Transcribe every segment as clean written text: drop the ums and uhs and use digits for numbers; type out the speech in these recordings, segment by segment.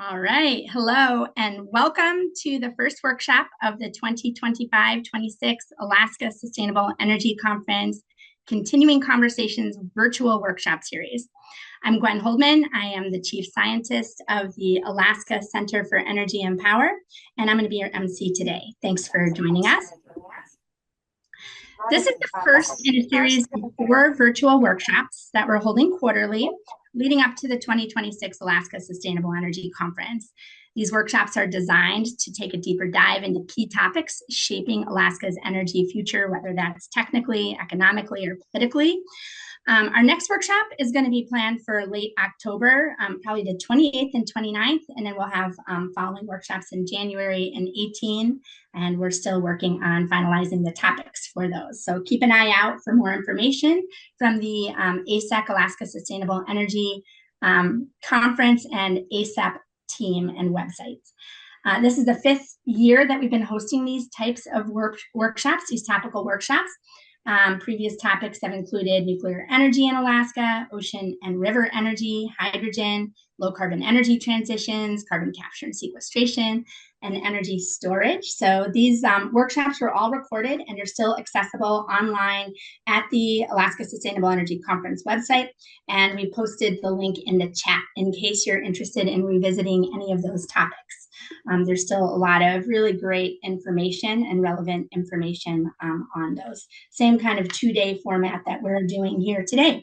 All right. Hello and welcome to the first workshop of the 2025-26 Alaska Sustainable Energy Conference Continuing Conversations Virtual Workshop Series. I'm Gwen Holdman. I am the Chief Scientist of the Alaska Center for Energy and Power, and I'm going to be your MC today. Thanks for joining us. This is the first in a series of 4 virtual workshops that we're holding quarterly, leading up to the 2026 Alaska Sustainable Energy Conference. These workshops are designed to take a deeper dive into key topics shaping Alaska's energy future, whether that's technically, economically, or politically. Our next workshop is going to be planned for late October, probably the 28th and 29th, and then we'll have following workshops in January and 18, and we're still working on finalizing the topics for those. So keep an eye out for more information from the ASEC Alaska Sustainable Energy Conference and ASEP team and websites. This is the 5th year that we've been hosting these types of workshops, these topical workshops. Previous topics have included nuclear energy in Alaska, ocean and river energy, hydrogen, low carbon energy transitions, carbon capture and sequestration, and energy storage. So these workshops were all recorded and are still accessible online at the Alaska Sustainable Energy Conference website. And we posted the link in the chat in case you're interested in revisiting any of those topics. There's still a lot of really great information and relevant information on those. Same kind of 2-day format that we're doing here today.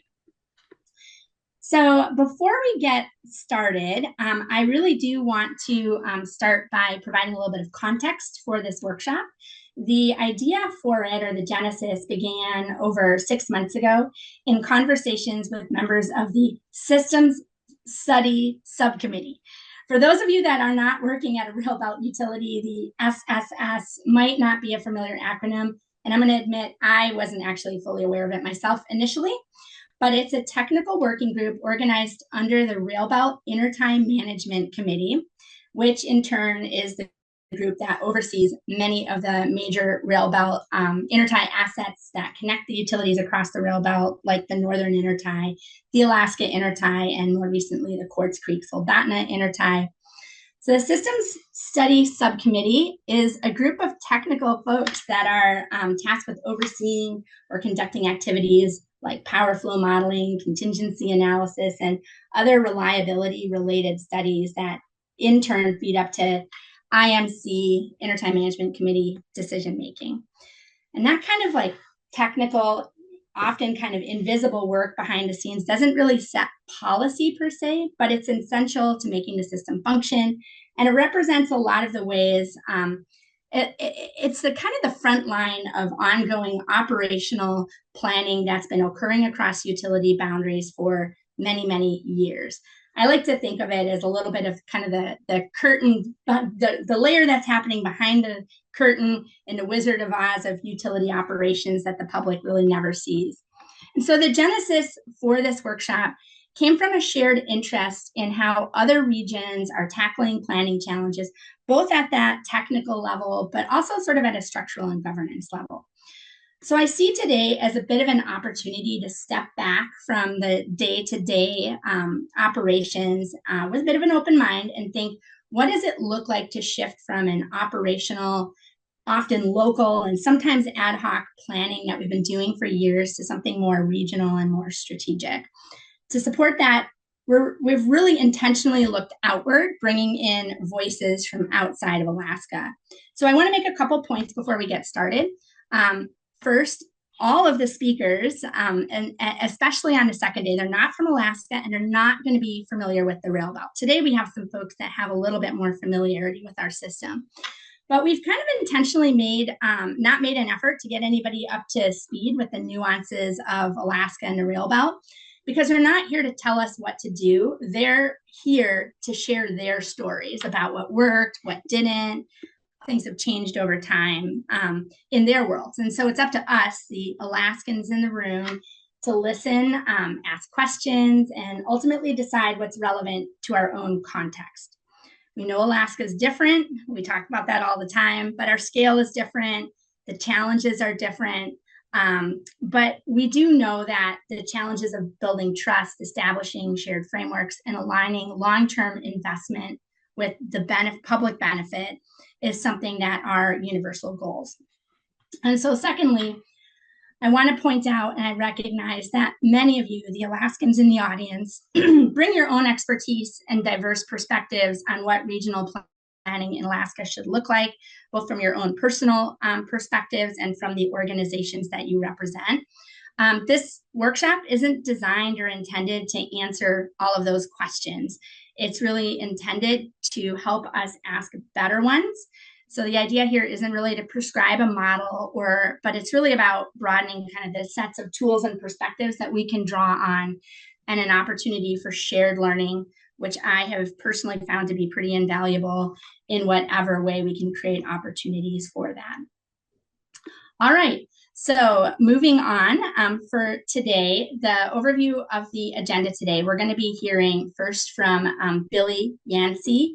So before we get started, I really do want to start by providing a little bit of context for this workshop. The idea for it, or the genesis, began over 6 months ago in conversations with members of the Systems Study Subcommittee. For those of you that are not working at a rail belt utility, the SSS might not be a familiar acronym, and I'm going to admit I wasn't actually fully aware of it myself initially, but it's a technical working group organized under the Rail Belt Intertie Management Committee, which in turn is the group that oversees many of the major rail belt intertie assets that connect the utilities across the rail belt, like the Northern Intertie, the Alaska Intertie, and more recently the Quartz Creek Soldotna Intertie. So the Systems Study Subcommittee is a group of technical folks that are tasked with overseeing or conducting activities like power flow modeling, contingency analysis, and other reliability-related studies that in turn feed up to IMC, Intertie Management Committee decision-making. And that kind of like technical, often kind of invisible work behind the scenes doesn't really set policy per se, but it's essential to making the system function. And it represents a lot of the ways it's the kind of the front line of ongoing operational planning that's been occurring across utility boundaries for many, many years. I like to think of it as a little bit of kind of the curtain, the layer that's happening behind the curtain in the Wizard of Oz of utility operations that the public really never sees. And so the genesis for this workshop came from a shared interest in how other regions are tackling planning challenges, both at that technical level, but also sort of at a structural and governance level. So I see today as a bit of an opportunity to step back from the day-to-day operations with a bit of an open mind and think, what does it look like to shift from an operational, often local, and sometimes ad hoc planning that we've been doing for years to something more regional and more strategic? To support that, we've really intentionally looked outward, bringing in voices from outside of Alaska. So I want to make a couple points before we get started. First, all of the speakers, and especially on the second day, they're not from Alaska and they're not going to be familiar with the rail belt. Today, we have some folks that have a little bit more familiarity with our system. But we've kind of intentionally not made an effort to get anybody up to speed with the nuances of Alaska and the rail belt, because they're not here to tell us what to do. They're here to share their stories about what worked, what didn't. Things have changed over time in their worlds. And so it's up to us, the Alaskans in the room, to listen, ask questions, and ultimately decide what's relevant to our own context. We know Alaska is different. We talk about that all the time, but our scale is different. The challenges are different. But we do know that the challenges of building trust, establishing shared frameworks, and aligning long-term investment with the public benefit is something that are universal goals. And so secondly, I want to point out, and I recognize that many of you, the Alaskans in the audience, bring your own expertise and diverse perspectives on what regional planning in Alaska should look like, both from your own personal perspectives and from the organizations that you represent. This workshop isn't designed or intended to answer all of those questions. It's really intended to help us ask better ones. So the idea here isn't really to prescribe a model, but it's really about broadening kind of the sets of tools and perspectives that we can draw on, and an opportunity for shared learning, which I have personally found to be pretty invaluable in whatever way we can create opportunities for that. All right. So moving on, for today, the overview of the agenda today, we're going to be hearing first from Billy Yancey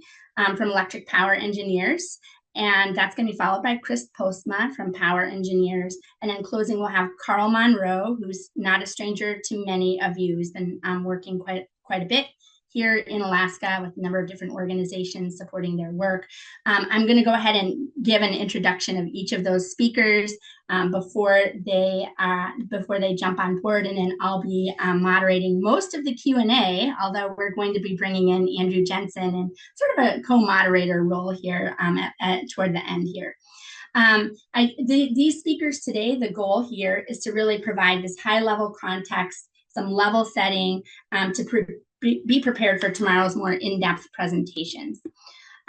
from Electric Power Engineers, and that's going to be followed by Chris Postma from Power Engineers. And in closing, we'll have Carl Monroe, who's not a stranger to many of you, who's been working quite a bit here in Alaska with a number of different organizations supporting their work. I'm going to go ahead and give an introduction of each of those speakers before they jump on board, and then I'll be moderating most of the Q&A, although we're going to be bringing in Andrew Jensen in sort of a co-moderator role here toward the end here. These speakers today, the goal here is to really provide this high-level context, some level setting to be prepared for tomorrow's more in-depth presentations.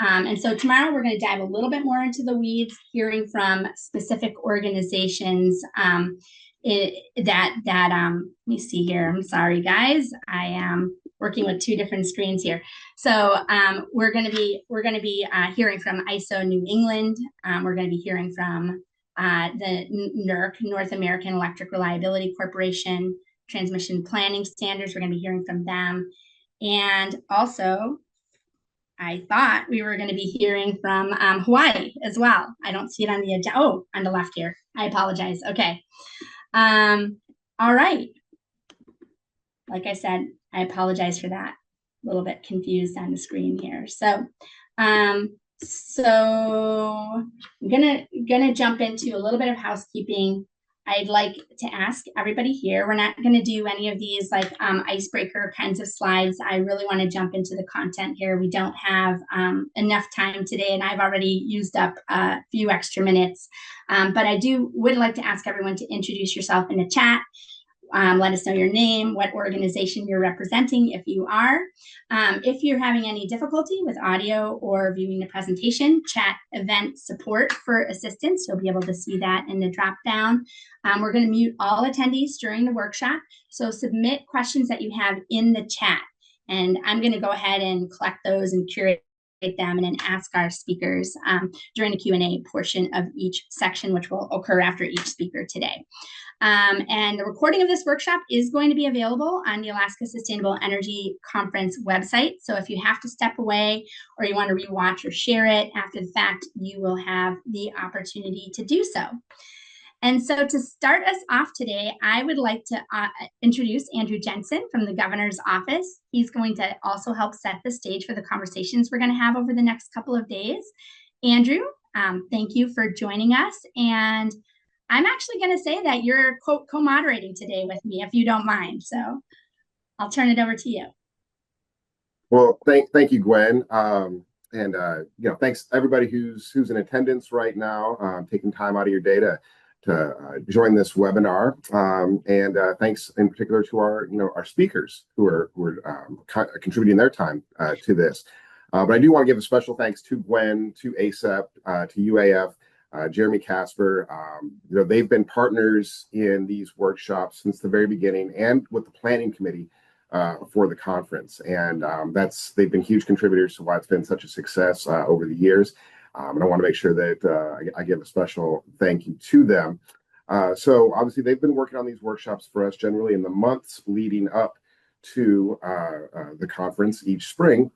And so tomorrow we're going to dive a little bit more into the weeds, hearing from specific organizations let me see here. I'm sorry, guys. I am working with two different screens here. So we're going to be hearing from ISO New England. We're going to be hearing from the NERC, North American Electric Reliability Corporation, Transmission Planning Standards. We're going to be hearing from them. And also, I thought we were going to be hearing from Hawaii as well. I don't see it on the agenda. Oh, on the left here. I apologize. Okay. All right. Like I said, I apologize for that. A little bit confused on the screen here. So I'm gonna jump into a little bit of housekeeping. I'd like to ask everybody here, we're not going to do any of these like icebreaker kinds of slides. I really want to jump into the content here. We don't have enough time today, and I've already used up a few extra minutes. But I would like to ask everyone to introduce yourself in the chat. Let us know your name, what organization you're representing if you are. If you're having any difficulty with audio or viewing the presentation, chat event support for assistance. You'll be able to see that in the drop down. We're going to mute all attendees during the workshop, so submit questions that you have in the chat. And I'm going to go ahead and collect those and curate them and then ask our speakers during the Q&A portion of each section, which will occur after each speaker today. And the recording of this workshop is going to be available on the Alaska Sustainable Energy Conference website. So if you have to step away or you want to rewatch or share it after the fact, you will have the opportunity to do so. And so to start us off today, I would like to introduce Andrew Jensen from the Governor's Office. He's going to also help set the stage for the conversations we're going to have over the next couple of days. Andrew, thank you for joining us. And I'm actually going to say that you're co-moderating today with me, if you don't mind. So I'll turn it over to you. Well, thank you, Gwen. Thanks everybody who's in attendance right now, taking time out of your day to join this webinar. Thanks in particular to our speakers who are contributing their time to this. But I do want to give a special thanks to Gwen, to ACEP, to UAF. Jeremy Casper, they've been partners in these workshops since the very beginning, and with the planning committee for the conference. And they've been huge contributors to why it's been such a success over the years. And I want to make sure that I give a special thank you to them. So obviously they've been working on these workshops for us generally in the months leading up to the conference each spring.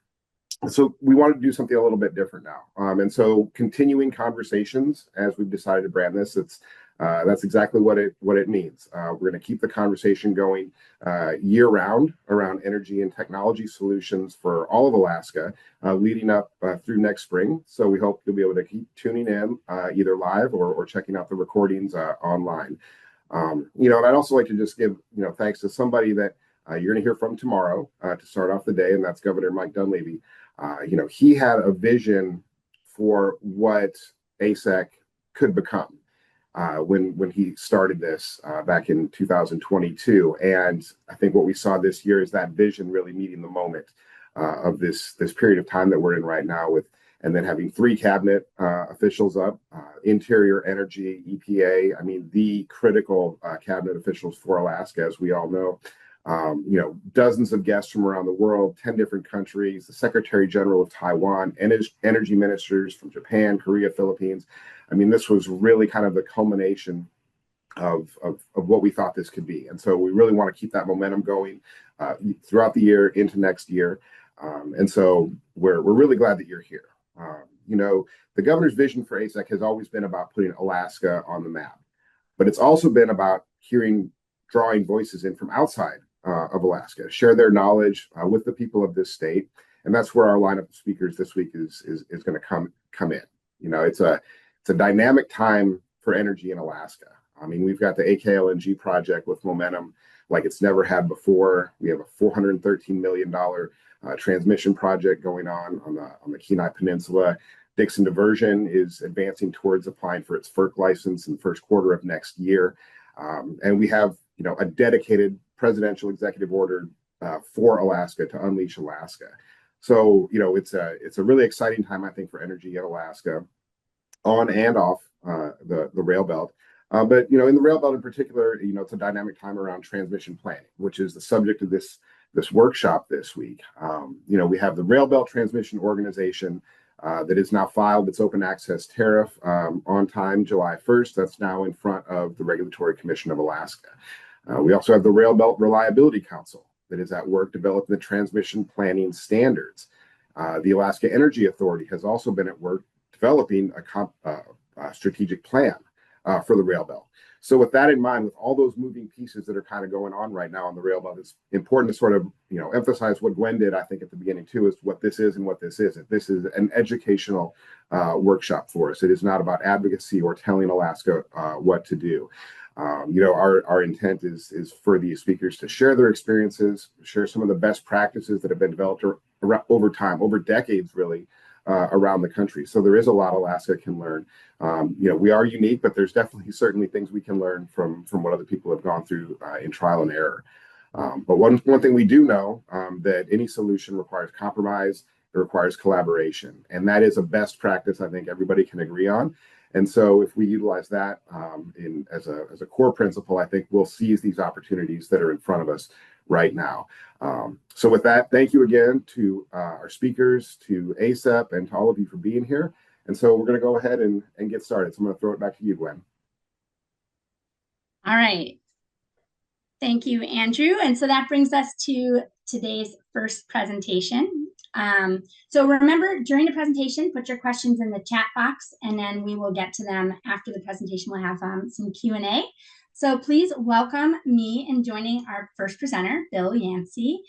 So we wanted to do something a little bit different now. And so continuing conversations, as we've decided to brand this, it's That's exactly what it means. We're going to keep the conversation going year round around energy and technology solutions for all of Alaska, leading up through next spring. So we hope you'll be able to keep tuning in either live or checking out the recordings online. And I'd also like to just give thanks to somebody that you're going to hear from tomorrow to start off the day, and that's Governor Mike Dunleavy. He had a vision for what ASEC could become when he started this back in 2022. And I think what we saw this year is that vision really meeting the moment of this period of time that we're in right now, and then having 3 cabinet officials up, Interior, Energy, EPA. I mean, the critical cabinet officials for Alaska, as we all know. Dozens of guests from around the world, 10 different countries, the Secretary General of Taiwan, energy ministers from Japan, Korea, Philippines. I mean, this was really kind of the culmination of what we thought this could be. And so we really want to keep that momentum going throughout the year into next year. And so we're really glad that you're here. The governor's vision for ASEC has always been about putting Alaska on the map, but it's also been about drawing voices in from outside of Alaska, share their knowledge with the people of this state. And that's where our lineup of speakers this week is going to come in. It's a dynamic time for energy in Alaska. I mean, we've got the AKLNG project with momentum like it's never had before. We have a $413 million transmission project going on the Kenai Peninsula. Dixon Diversion is advancing towards applying for its FERC license in the first quarter of next year. And we have, a dedicated presidential executive order for Alaska to unleash Alaska. So, it's a really exciting time, I think, for energy in Alaska, on and off the rail belt. But in the rail belt in particular, it's a dynamic time around transmission planning, which is the subject of this workshop this week. We have the Rail Belt Transmission Organization that is now filed its open access tariff on time, July 1st. That's now in front of the Regulatory Commission of Alaska. We also have the Rail Belt Reliability Council that is at work developing the transmission planning standards. The Alaska Energy Authority has also been at work developing a strategic plan for the rail belt. So with that in mind, with all those moving pieces that are kind of going on right now on the rail belt, it's important to sort of, emphasize what Gwen did, I think, at the beginning too, is what this is and what this isn't. This is an educational workshop for us. It is not about advocacy or telling Alaska what to do. Our intent is for these speakers to share their experiences, share some of the best practices that have been developed over time, over decades, really, around the country. So there is a lot Alaska can learn. We are unique, but there's certainly things we can learn from what other people have gone through in trial and error. But one thing we do know, that any solution requires compromise, it requires collaboration. And that is a best practice I think everybody can agree on. And so if we utilize that as a core principle, I think we'll seize these opportunities that are in front of us right now. So with that, thank you again to our speakers, to ASEP, and to all of you for being here. And so we're going to go ahead and get started. So I'm going to throw it back to you, Gwen. All right. Thank you, Andrew. And so that brings us to today's first presentation. So remember, during the presentation, put your questions in the chat box, and then we will get to them after the presentation. We'll have some Q&A. So please welcome me in joining our first presenter, Bill Yancey.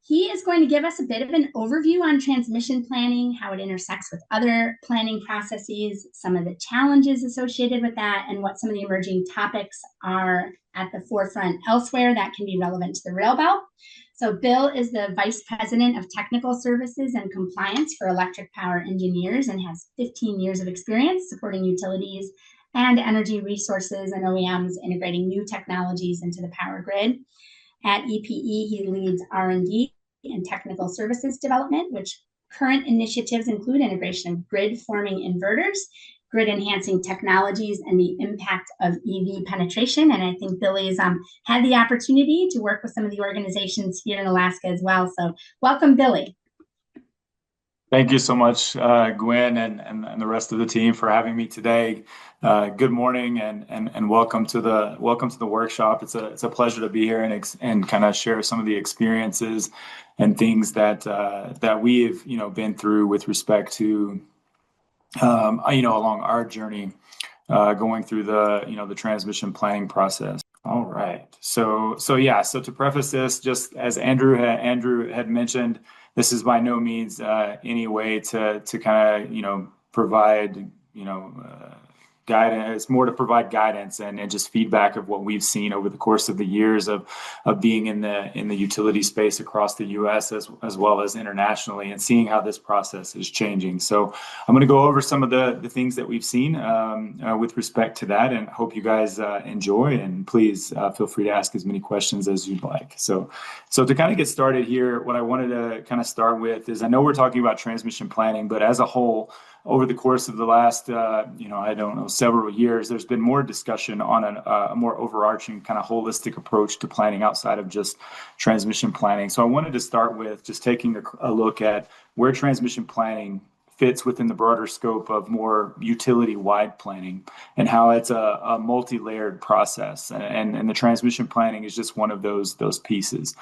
He is going to give us a bit of an overview on transmission planning, how it intersects with other planning processes, some of the challenges associated with that, and what some of the emerging topics are at the forefront elsewhere that can be relevant to the rail belt. So Bill is the Vice President of Technical Services and Compliance for Electric Power Engineers and has 15 years of experience supporting utilities and energy resources and OEMs integrating new technologies into the power grid. At EPE, he leads R&D and technical services development, which current initiatives include integration of grid-forming inverters, grid-enhancing technologies, and the impact of EV penetration. And I think Billy's had the opportunity to work with some of the organizations here in Alaska as well. So welcome, Billy. Thank you so much, Gwen, and the rest of the team for having me today. Good morning and welcome to the workshop. It's a pleasure to be here and kind of share some of the experiences and things that we've been through with respect to along our journey going through the transmission planning process. All right. So yeah. So to preface this, just as Andrew had mentioned, this is by no means any way to kind of provide guidance. It's more to provide guidance and just feedback of what we've seen over the course of the years of being in the utility space across the U.S. as well as internationally, and seeing how this process is changing. So I'm going to go over some of the things that we've seen with respect to that, and hope you guys enjoy. And please feel free to ask as many questions as you'd like. So to kind of get started here, what I wanted to kind of start with is, I know we're talking about transmission planning, but as a whole, over the course of the last, I don't know, several years, there's been more discussion on a more overarching kind of holistic approach to planning outside of just transmission planning. So I wanted to start with just taking a look at where transmission planning fits within the broader scope of more utility-wide planning, and how it's a multi-layered process. And the transmission planning is just one of those pieces.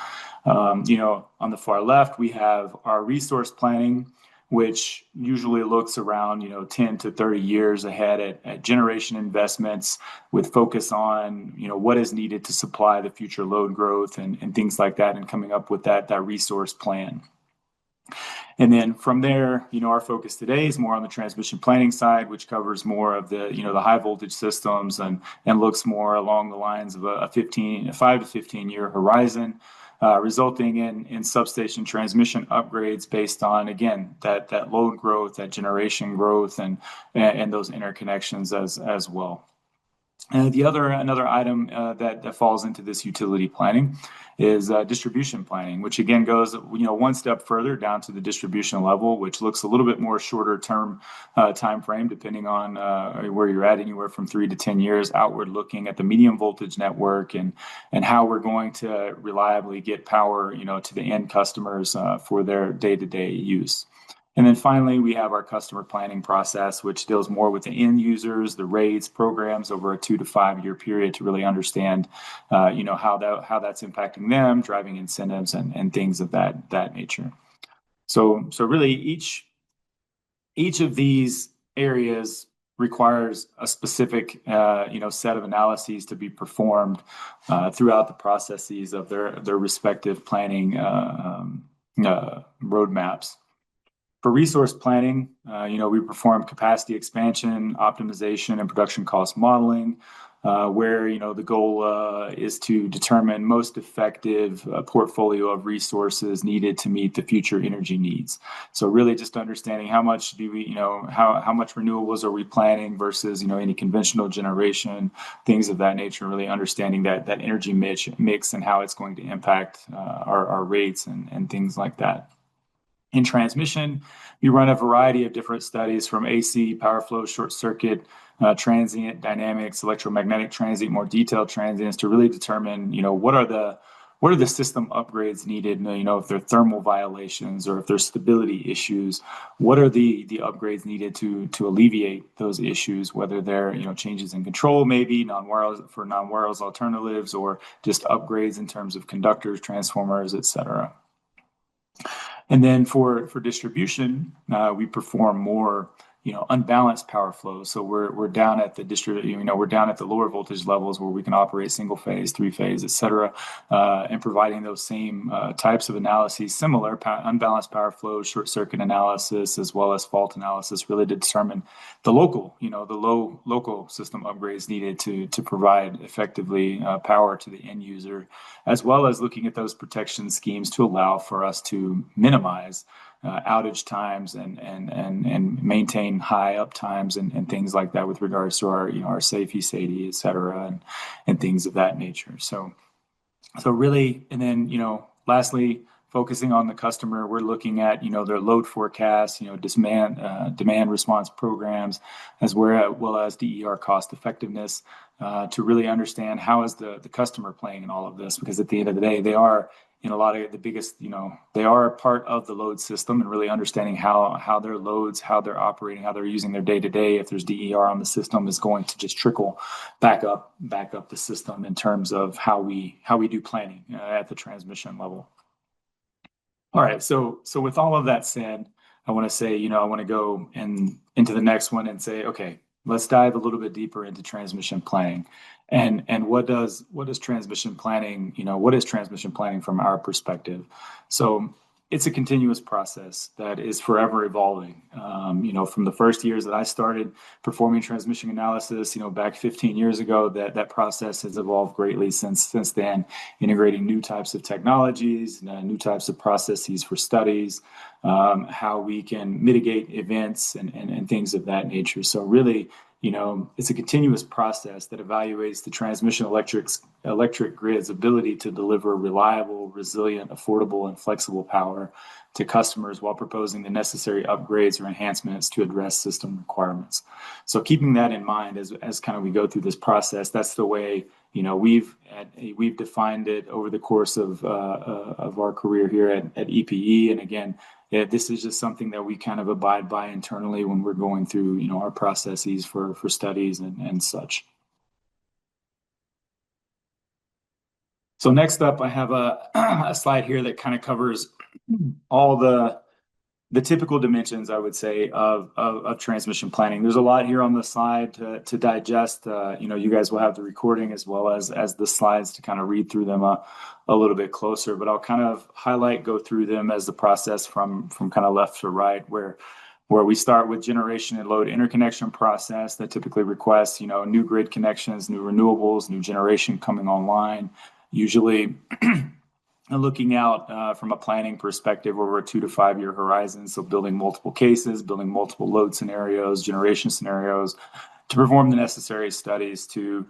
On the far left, we have our resource planning, which usually looks around 10 to 30 years ahead at generation investments, with focus on what is needed to supply the future load growth and things like that, and coming up with that resource plan. And then from there, our focus today is more on the transmission planning side, which covers more of the the high voltage systems, and looks more along the lines of a 5 to 15 year horizon. Resulting in substation transmission upgrades based on, again, that load growth, that generation growth, and those interconnections as well. Another item that falls into this utility planning is distribution planning, which again goes one step further down to the distribution level, which looks a little bit more shorter term time frame, depending on where you're at, anywhere from 3 to 10 years outward, looking at the medium voltage network and how we're going to reliably get power to the end customers for their day-to-day use. And then finally, we have our customer planning process, which deals more with the end users, the rates, programs over a 2 to 5 year period, to really understand, how that's impacting them, driving incentives and things of that nature. So really, each of these areas requires a specific, set of analyses to be performed throughout the processes of their respective planning roadmaps. For resource planning, we perform capacity expansion, optimization, and production cost modeling, where the goal is to determine most effective portfolio of resources needed to meet the future energy needs. So really, just understanding how much do we, how much renewables are we planning versus any conventional generation, things of that nature. Really understanding that energy mix and how it's going to impact our rates and things like that. In transmission, we run a variety of different studies, from AC, power flow, short circuit, transient dynamics, electromagnetic transient, more detailed transients, to really determine, what are the system upgrades needed. If there are thermal violations or if there's stability issues, what are the upgrades needed to alleviate those issues? Whether they're changes in control, maybe non-wireless alternatives, or just upgrades in terms of conductors, transformers, etc. And then for distribution, we perform more unbalanced power flows. So we're down at the we're down at the lower voltage levels, where we can operate single phase, 3-phase, et cetera, and providing those same types of analyses, similar unbalanced power flows, short circuit analysis, as well as fault analysis, really to determine the local, local system upgrades needed to provide effectively power to the end user, as well as looking at those protection schemes to allow for us to minimize outage times and maintain high up times and things like that, with regards to our safety, et cetera, and things of that nature. So really, and then lastly, focusing on the customer, we're looking at their load forecasts, demand response programs, as well as DER cost effectiveness, to really understand how is the customer playing in all of this, because at the end of the day, they are a lot of the biggest, they are a part of the load system, and really understanding how their loads, how they're operating, how they're using their day to day, if there's DER on the system, is going to just trickle back up the system in terms of how we do planning at the transmission level. All right, so with all of that said, I want to say, I want to go into the next one and say, okay, let's dive a little bit deeper into transmission planning. And what does transmission planning, what is transmission planning from our perspective? So it's a continuous process that is forever evolving. From the first years that I started performing transmission analysis, back 15 years ago, that process has evolved greatly since then, integrating new types of technologies, new types of processes for studies, how we can mitigate events and things of that nature. So really, it's a continuous process that evaluates the transmission electric grid's ability to deliver reliable, resilient, affordable, and flexible power to customers while proposing the necessary upgrades or enhancements to address system requirements. So keeping that in mind as kind of we go through this process, that's the way we've defined it over the course of our career here at EPE. And again, this is just something that we kind of abide by internally when we're going through, our processes for studies and such. So next up, I have a slide here that kind of covers all the typical dimensions, I would say, of transmission planning. There's a lot here on the slide to digest. You guys will have the recording as well as the slides to kind of read through them a little bit closer, but I'll kind of go through them as the process from kind of left to right, where we start with generation and load interconnection process that typically requests, new grid connections, new renewables, new generation coming online, usually looking out from a planning perspective over a 2 to 5 year horizon. So building multiple cases, building multiple load scenarios, generation scenarios to perform the necessary studies to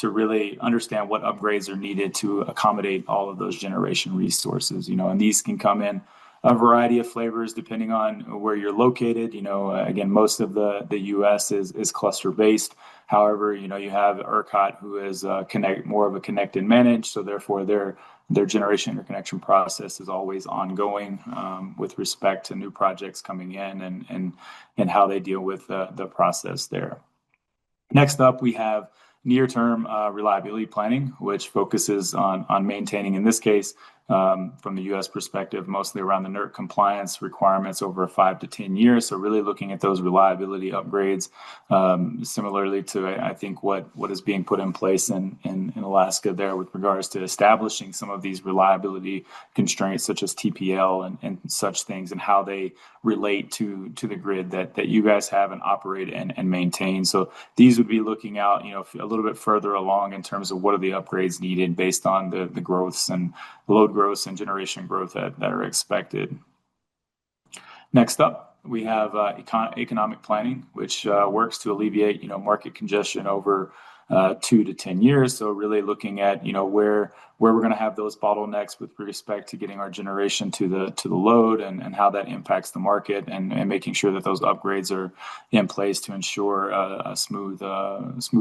really understand what upgrades are needed to accommodate all of those generation resources, and these can come in a variety of flavors depending on where you're located. Again, most of the U.S. is cluster based. However, you have ERCOT, who is more of a connect and manage. So therefore, their generation interconnection process is always ongoing with respect to new projects coming in and how they deal with the process there. Next up, we have near-term reliability planning, which focuses on maintaining, in this case, from the U.S. perspective, mostly around the NERC compliance requirements over 5 to 10 years. So really looking at those reliability upgrades, similarly to, I think, what is being put in place in Alaska there with regards to establishing some of these reliability constraints, such as TPL and such things, and how they relate to the grid that you guys have and operate and maintain. So these would be looking out, a little bit further along in terms of what are the upgrades needed based on the growths and load growth and generation growth that are expected. Next up, we have economic planning, which works to alleviate, market congestion over 2 to 10 years. So really looking at, where we're going to have those bottlenecks with respect to getting our generation to the load and how that impacts the market and making sure that those upgrades are in place to ensure a smooth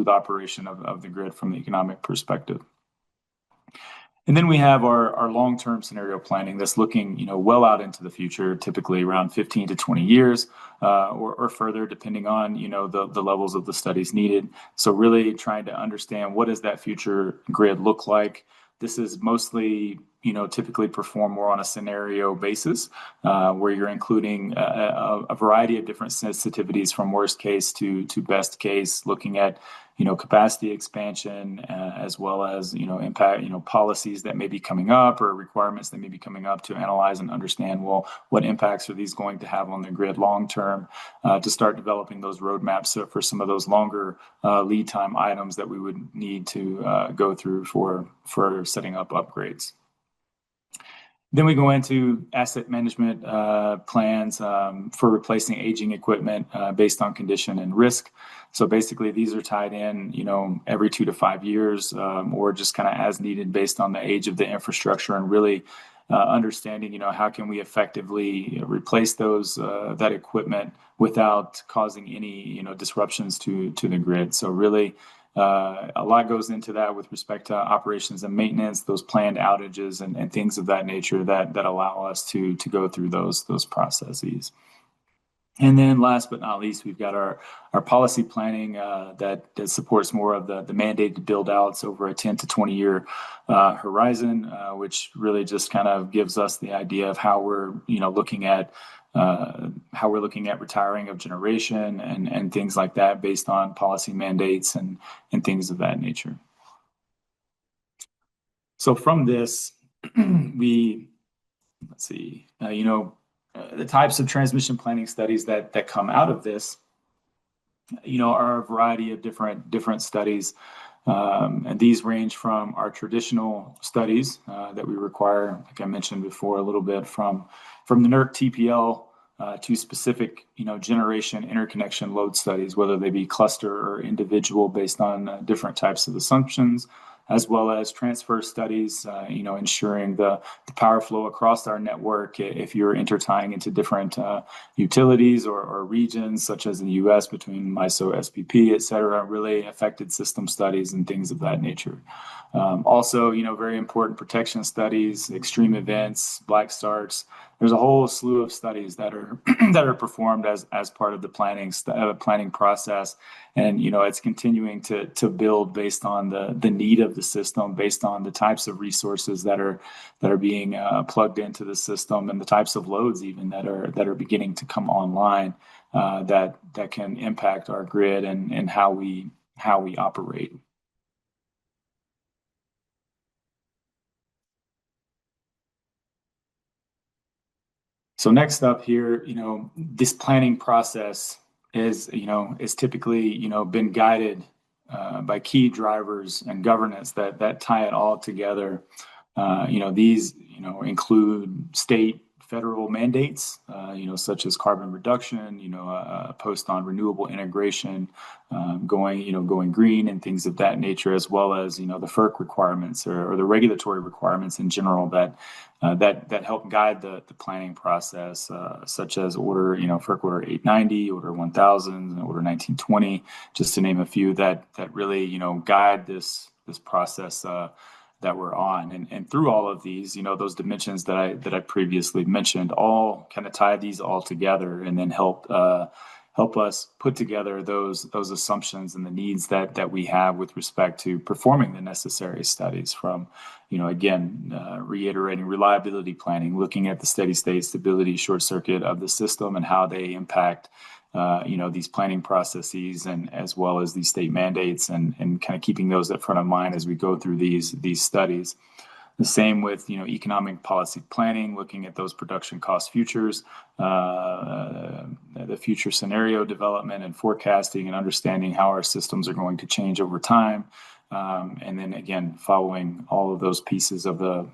operation of the grid from the economic perspective. And then we have our long-term scenario planning that's looking, well out into the future, typically around 15 to 20 years or further, depending on, the levels of the studies needed. So really trying to understand what does that future grid look like. This is mostly, typically performed more on a scenario basis where you're including a variety of different sensitivities from worst case to best case, looking at capacity expansion, as well as, impact, policies that may be coming up or requirements that may be coming up to analyze and understand, well, what impacts are these going to have on the grid long term to start developing those roadmaps for some of those longer lead time items that we would need to go through for setting up upgrades. Then we go into asset management plans for replacing aging equipment based on condition and risk. So basically, these are tied in, every 2 to 5 years, or just kind of as needed based on the age of the infrastructure, and really understanding, how can we effectively replace that equipment without causing any, disruptions to the grid. So really. A lot goes into that with respect to operations and maintenance, those planned outages and things of that nature that allow us to go through those processes. And then last but not least, we've got our policy planning that supports more of the mandated build outs over a 10 to 20 year horizon, which really just kind of gives us the idea of how we're, looking at how we're looking at retiring of generation and things like that based on policy mandates and things of that nature. So from this, let's see, the types of transmission planning studies that come out of this, are a variety of different studies. And these range from our traditional studies that we require, like I mentioned before, a little bit from the NERC TPL to specific, generation interconnection load studies, whether they be cluster or individual based on different types of assumptions, as well as transfer studies, ensuring the power flow across our network if you're intertying into different utilities or regions, such as in the U.S. between MISO, SPP, et cetera, really affected system studies and things of that nature. Also, very important protection studies, extreme events, black starts. There's a whole slew of studies that are that are performed as part of the planning process, and it's continuing to build based on the need of the system, based on the types of resources that are being plugged into the system, and the types of loads even that are beginning to come online that can impact our grid and how we operate. So next up here, this planning process is typically, been guided by key drivers and governance that tie it all together. These, include state, federal mandates, such as carbon reduction, post on renewable integration, going green and things of that nature, as well as, the FERC requirements or the regulatory requirements in general that help guide the planning process, such as FERC Order 890, Order 1000, Order 1920, just to name a few that really, guide this process that we're on. And through all of these, those dimensions that I previously mentioned all kind of tie these all together and then help us put together those assumptions and the needs that we have with respect to performing the necessary studies from, reiterating reliability planning, looking at the steady state stability short circuit of the system and how they impact these planning processes and as well as these state mandates and kind of keeping those at front of mind as we go through these studies. The same with, economic policy planning, looking at those production cost futures, the future scenario development and forecasting and understanding how our systems are going to change over time. And then again, following all of those pieces of the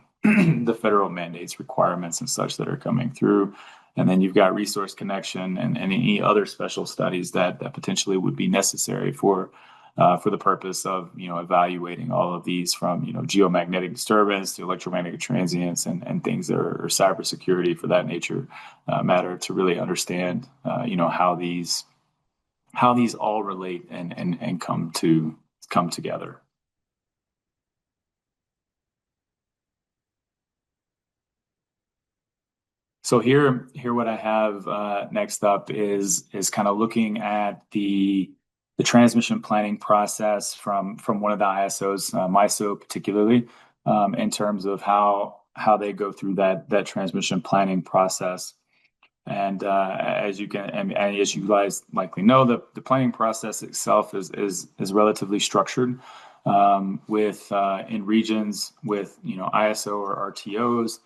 federal mandates, requirements and such that are coming through. And then you've got resource connection and any other special studies that potentially would be necessary for the purpose of evaluating all of these from geomagnetic disturbance to electromagnetic transients and things that are cybersecurity for that nature matter to really understand how these all relate and come together. So here what I have next up is kind of looking at the transmission planning process from one of the ISOs, MISO particularly, in terms of how they go through that transmission planning process. And as you guys likely know, the planning process itself is relatively structured with in regions with ISO or RTOs.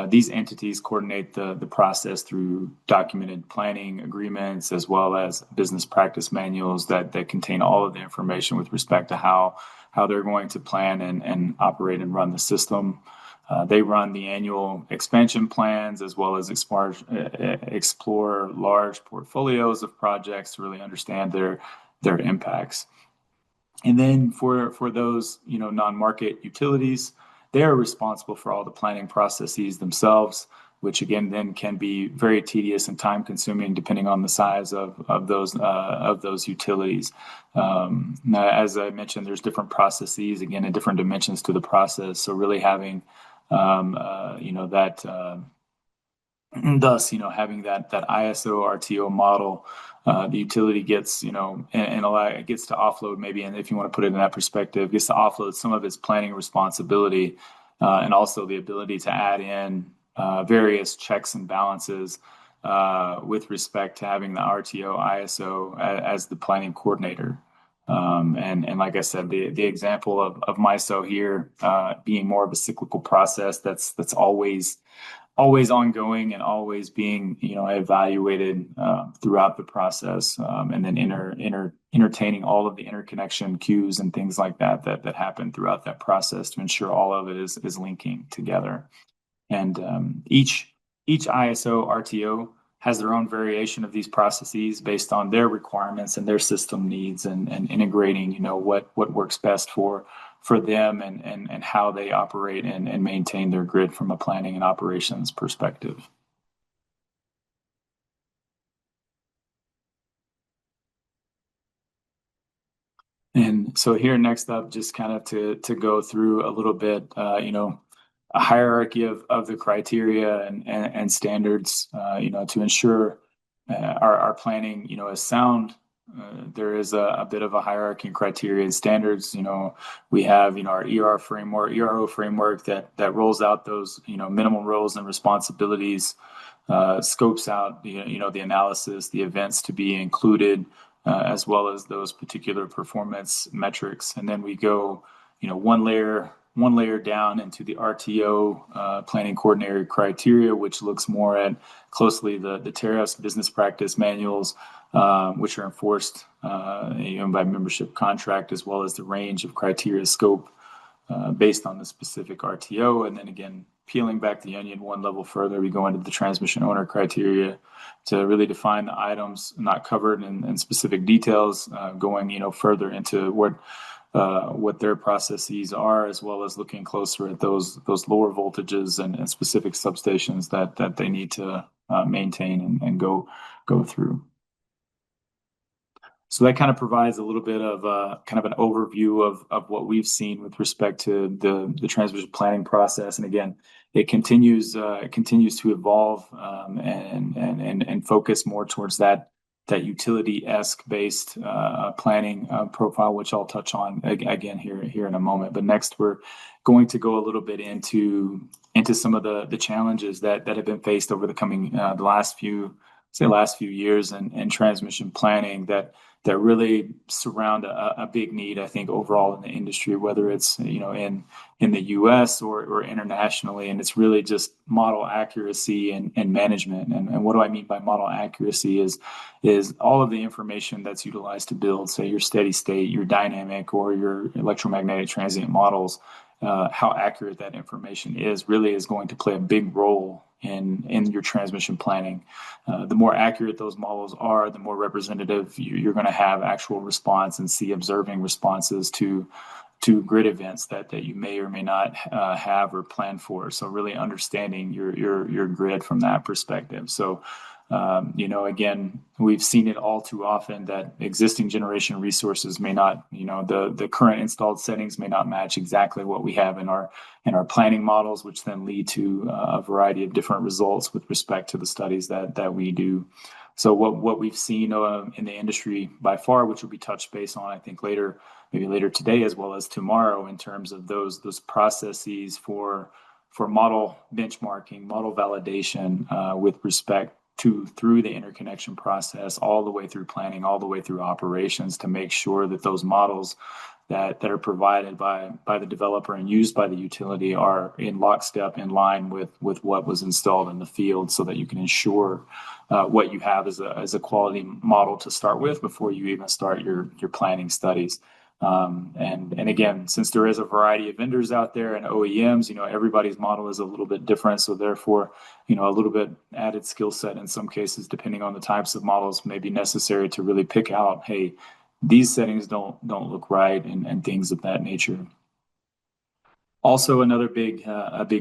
These entities coordinate the process through documented planning agreements as well as business practice manuals that contain all of the information with respect to how they're going to plan and operate and run the system. They run the annual expansion plans as well as explore large portfolios of projects to really understand their impacts. And then for those non-market utilities, they are responsible for all the planning processes themselves, which again then can be very tedious and time consuming depending on the size of those utilities. Now, as I mentioned, there's different processes again and different dimensions to the process. So really having having that ISO RTO model, the utility gets, and it gets to offload maybe, and if you want to put it in that perspective, gets to offload some of its planning responsibility and also the ability to add in various checks and balances with respect to having the RTO ISO as the planning coordinator. And like I said, the example of MISO here being more of a cyclical process that's always ongoing and always being evaluated throughout the process, and then entertaining all of the interconnection queues and things like that happen throughout that process to ensure all of it is linking together. And each ISO RTO has their own variation of these processes based on their requirements and their system needs, and integrating what works best for them and how they operate and maintain their grid from a planning and operations perspective. And so here next up, just kind of to go through a little bit, a hierarchy of the criteria and standards, to ensure our planning, is sound. There is a bit of a hierarchy and criteria and standards. We have, our ERO framework that rolls out those, minimum roles and responsibilities, scopes out, the analysis, the events to be included, as well as those particular performance metrics. And then we go, one layer down into the RTO planning coordinator criteria, which looks more at closely the tariffs, business practice manuals, which are enforced by membership contract, as well as the range of criteria scope based on the specific RTO. And then again, peeling back the onion one level further, we go into the transmission owner criteria to really define the items not covered in specific details, going further into what their processes are, as well as looking closer at those lower voltages and specific substations that they need to maintain and go through. So that kind of provides a little bit of kind of an overview of what we've seen with respect to the transmission planning process. And again, it continues to evolve and focus more towards that utility-esque based planning profile, which I'll touch on again here in a moment. But next, we're going to go a little bit into some of the challenges that have been faced over the last few years in transmission planning that really surround a big need, I think, overall in the industry, whether it's in the U.S. or internationally. And it's really just model accuracy and management. And what do I mean by model accuracy is all of the information that's utilized to build, say, your steady state, your dynamic, or your electromagnetic transient models. How accurate that information is going to play a big role in your transmission planning. The more accurate those models are, the more representative you're going to have actual response and see observing responses to grid events that you may or may not have or plan for. So really understanding your grid from that perspective. So again, we've seen it all too often that existing generation resources may not, the current installed settings may not match exactly what we have in our planning models, which then lead to a variety of different results with respect to the studies that we do. So what we've seen in the industry by far, which will be touched base on, I think maybe later today as well as tomorrow, in terms of those processes for model benchmarking, model validation with respect through the interconnection process, all the way through planning, all the way through operations, to make sure that those models that are provided by the developer and used by the utility are in lockstep, in line with what was installed in the field, so that you can ensure what you have as a quality model to start with before you even start your planning studies. And again, since there is a variety of vendors out there and OEMs, everybody's model is a little bit different. So therefore, a little bit added skill set in some cases, depending on the types of models, may be necessary to really pick out, hey, these settings don't look right, and things of that nature. Also, another big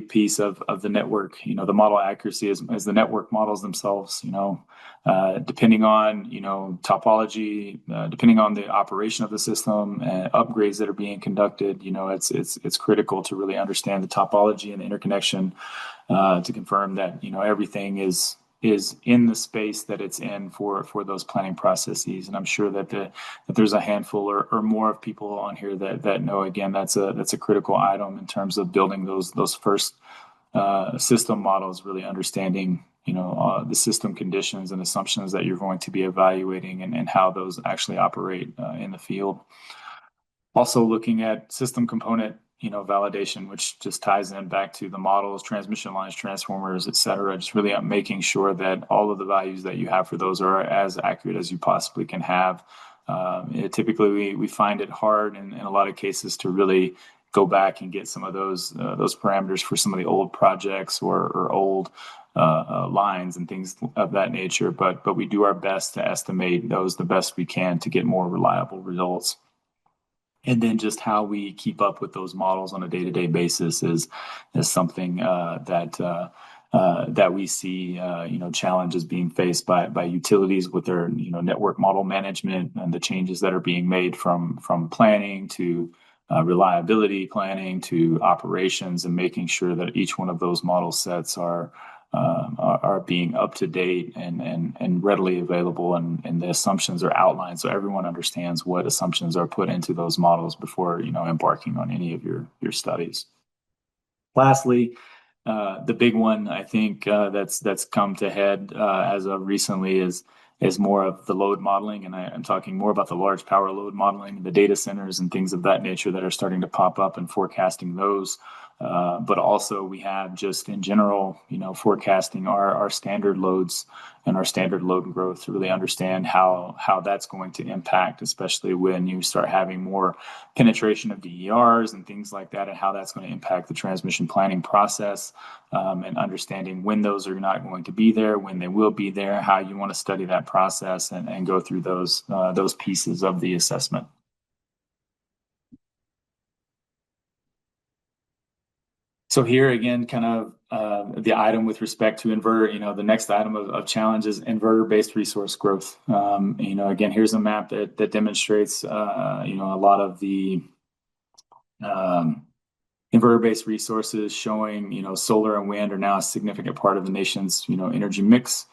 piece of the network, the model accuracy is the network models themselves. Depending on topology, depending on the operation of the system, upgrades that are being conducted, it's critical to really understand the topology and the interconnection to confirm that everything is in the space that it's in for those planning processes. And I'm sure that there's a handful or more of people on here that know, again, that's a critical item in terms of building those first system models, really understanding the system conditions and assumptions that you're going to be evaluating and how those actually operate in the field. Also looking at system component, validation, which just ties in back to the models, transmission lines, transformers, et cetera. Just really making sure that all of the values that you have for those are as accurate as you possibly can have. Typically, we find it hard in a lot of cases to really go back and get some of those parameters for some of the old projects or old lines and things of that nature. But we do our best to estimate those the best we can to get more reliable results. And then just how we keep up with those models on a day-to-day basis is something that we see challenges being faced by utilities with their network model management and the changes that are being made from planning to reliability planning to operations, and making sure that each one of those model sets are being up to date and readily available, and the assumptions are outlined so everyone understands what assumptions are put into those models before embarking on any of your studies. Lastly, the big one I think that's come to head as of recently is more of the load modeling, and I'm talking more about the large power load modeling, the data centers and things of that nature that are starting to pop up, and forecasting those. But also we have just in general, forecasting our standard loads and our standard load growth to really understand how that's going to impact, especially when you start having more penetration of DERs and things like that, and how that's going to impact the transmission planning process, and understanding when those are not going to be there, when they will be there, how you want to study that process and go through those pieces of the assessment. So here again, kind of the item with respect to inverter, the next item of challenge is inverter-based resource growth. Again, here's a map that demonstrates, a lot of the inverter-based resources showing, solar and wind are now a significant part of the nation's, energy mix.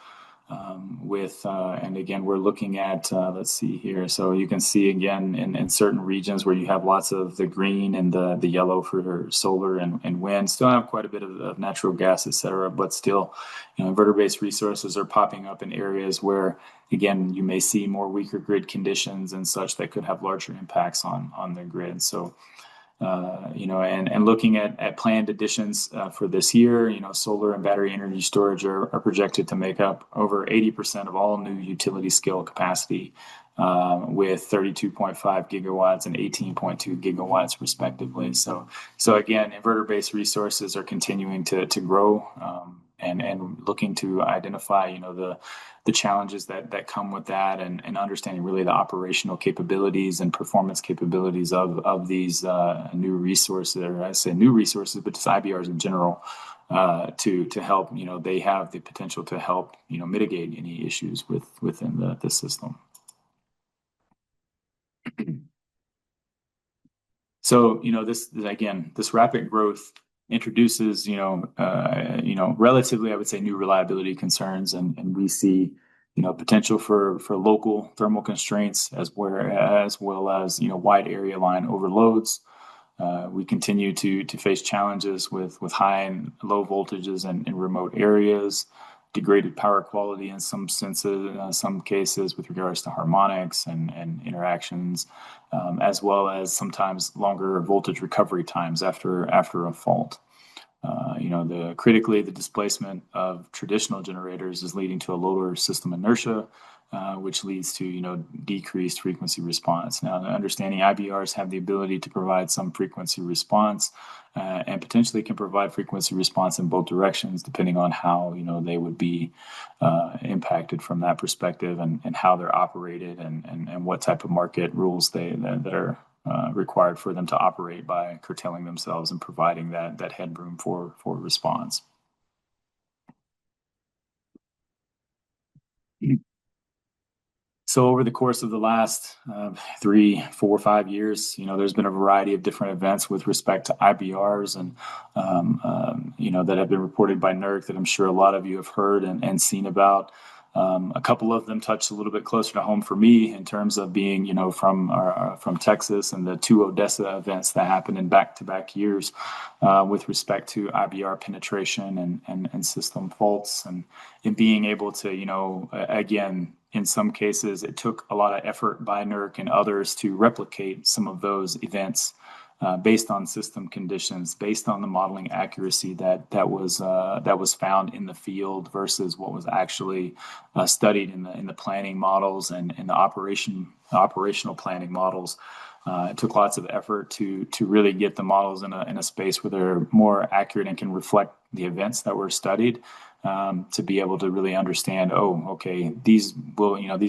And again, we're looking at, let's see here. So you can see again in certain regions where you have lots of the green and the yellow for solar and wind, still have quite a bit of natural gas, et cetera, but still, inverter-based resources are popping up in areas where, again, you may see more weaker grid conditions and such that could have larger impacts on the grid. So, and looking at planned additions for this year, solar and battery energy storage are projected to make up over 80% of all new utility scale capacity, with 32.5 gigawatts and 18.2 gigawatts respectively. So again, inverter-based resources are continuing to grow, and looking to identify, the challenges that come with that, and understanding really the operational capabilities and performance capabilities of these new resources, or I say new resources, but just IBRs in general, to help, they have the potential to help, mitigate any issues within the system. So, this rapid growth introduces, relatively, I would say, new reliability concerns, and we see, potential for local thermal constraints as well as wide area line overloads. We continue to face challenges with high and low voltages in remote areas, degraded power quality in some senses, some cases with regards to harmonics and interactions, as well as sometimes longer voltage recovery times after a fault. The displacement of traditional generators is leading to a lower system inertia, which leads to decreased frequency response. Now, understanding IBRs have the ability to provide some frequency response, and potentially can provide frequency response in both directions, depending on how they would be impacted from that perspective, and how they're operated, and what type of market rules that are required for them to operate by curtailing themselves and providing that headroom for response. So over the course of the last 3, 4, 5 years, there's been a variety of different events with respect to IBRs, and that have been reported by NERC that I'm sure a lot of you have heard and seen about. A couple of them touched a little bit closer to home for me in terms of being, from Texas and the two Odessa events that happened in back-to-back years with respect to IBR penetration and system faults and being able to, again, in some cases, it took a lot of effort by NERC and others to replicate some of those events based on system conditions, based on the modeling accuracy that was found in the field versus what was actually studied in the planning models and in the operational planning models. It took lots of effort to really get the models in a space where they're more accurate and can reflect the events that were studied. To be able to really understand, these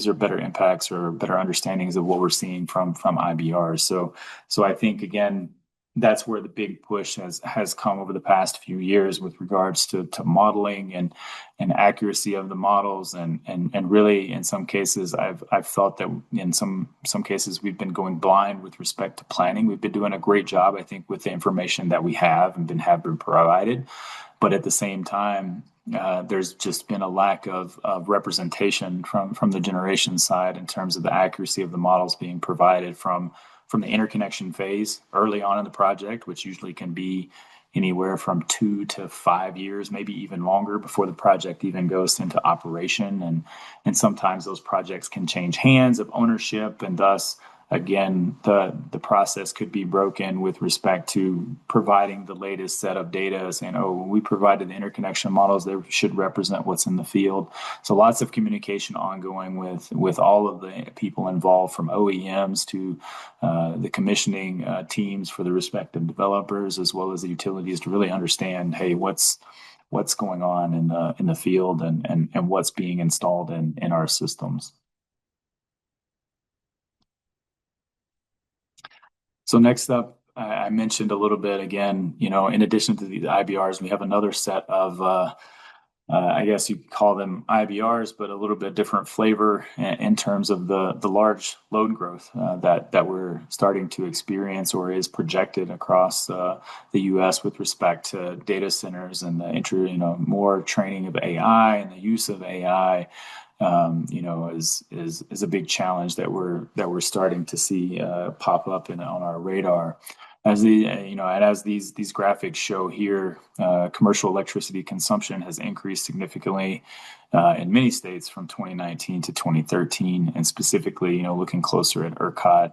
are better impacts or better understandings of what we're seeing from IBRs. So I think again, that's where the big push has come over the past few years with regards to modeling and accuracy of the models and really in some cases I've felt that in some cases we've been going blind with respect to planning. We've been doing a great job, I think, with the information that we have been provided, but at the same time there's just been a lack of representation from the generation side in terms of the accuracy of the models being provided from the interconnection phase early on in the project, which usually can be anywhere from 2 to 5 years, maybe even longer before the project even goes into operation. And sometimes those projects can change hands of ownership, and thus again, the process could be broken with respect to providing the latest set of data, saying, when we provided the interconnection models, they should represent what's in the field. So lots of communication ongoing with all of the people involved, from OEMs to the commissioning teams for the respective developers, as well as the utilities, to really understand, hey, what's going on in the field and what's being installed in our systems. So next up, I mentioned a little bit again, in addition to the IBRs, we have another set of, I guess you could call them IBRs, but a little bit different flavor in terms of the large load growth that we're starting to experience or is projected across the U.S. with respect to data centers and the more training of AI and the use of AI. Is a big challenge that we're starting to see pop up on our radar. As these graphics show here, commercial electricity consumption has increased significantly in many states from 2019 to 2013, and specifically, looking closer at ERCOT,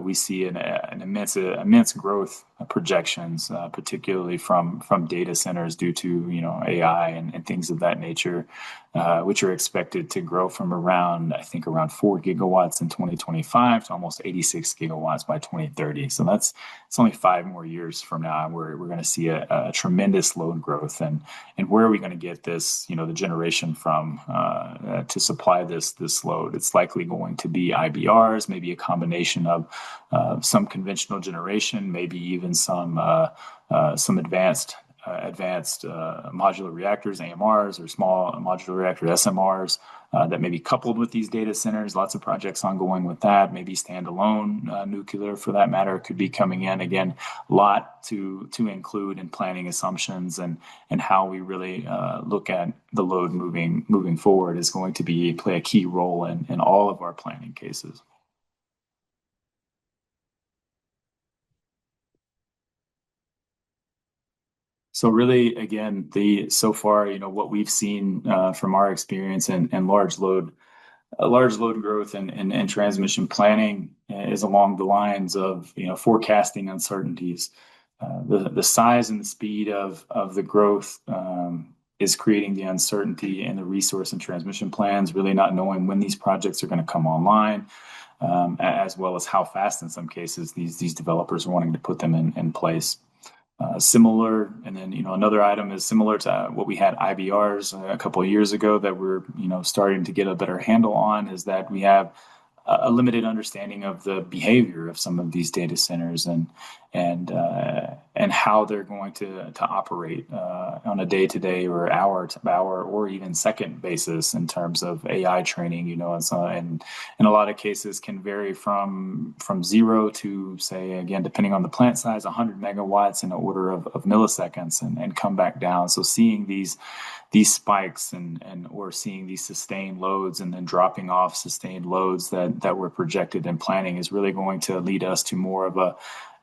we see an immense growth projections, particularly from data centers due to AI and things of that nature, which are expected to grow from around 4 gigawatts in 2025 to almost 86 gigawatts by 2030. So it's only 5 more years from now where we're going to see a tremendous load growth. And where are we going to get this, the generation from to supply this load? It's likely going to be IBRs, maybe a combination of some conventional generation, maybe even some advanced modular reactors, AMRs, or small modular reactor SMRs that may be coupled with these data centers. Lots of projects ongoing with that. Maybe standalone nuclear, for that matter, could be coming in. Again, a lot to include in planning assumptions, and how we really look at the load moving forward is going to play a key role in all of our planning cases. So really, again, so far, what we've seen from our experience and large load growth and transmission planning is along the lines of forecasting uncertainties. The size and the speed of the growth is creating the uncertainty in the resource and transmission plans, really not knowing when these projects are going to come online, as well as how fast in some cases these developers are wanting to put them in place. Similar, and then another item is similar to what we had IBRs a couple of years ago that we're starting to get a better handle on, is that we have a limited understanding of the behavior of some of these data centers, and and how they're going to operate on a day-to-day or hour-to-hour or even second basis in terms of AI training. And so and in a lot of cases can vary from zero to, say, again, depending on the plant size, 100 megawatts in an order of milliseconds, and come back down. So seeing these spikes and or seeing these sustained loads and then dropping off sustained loads that were projected in planning is really going to lead us to more of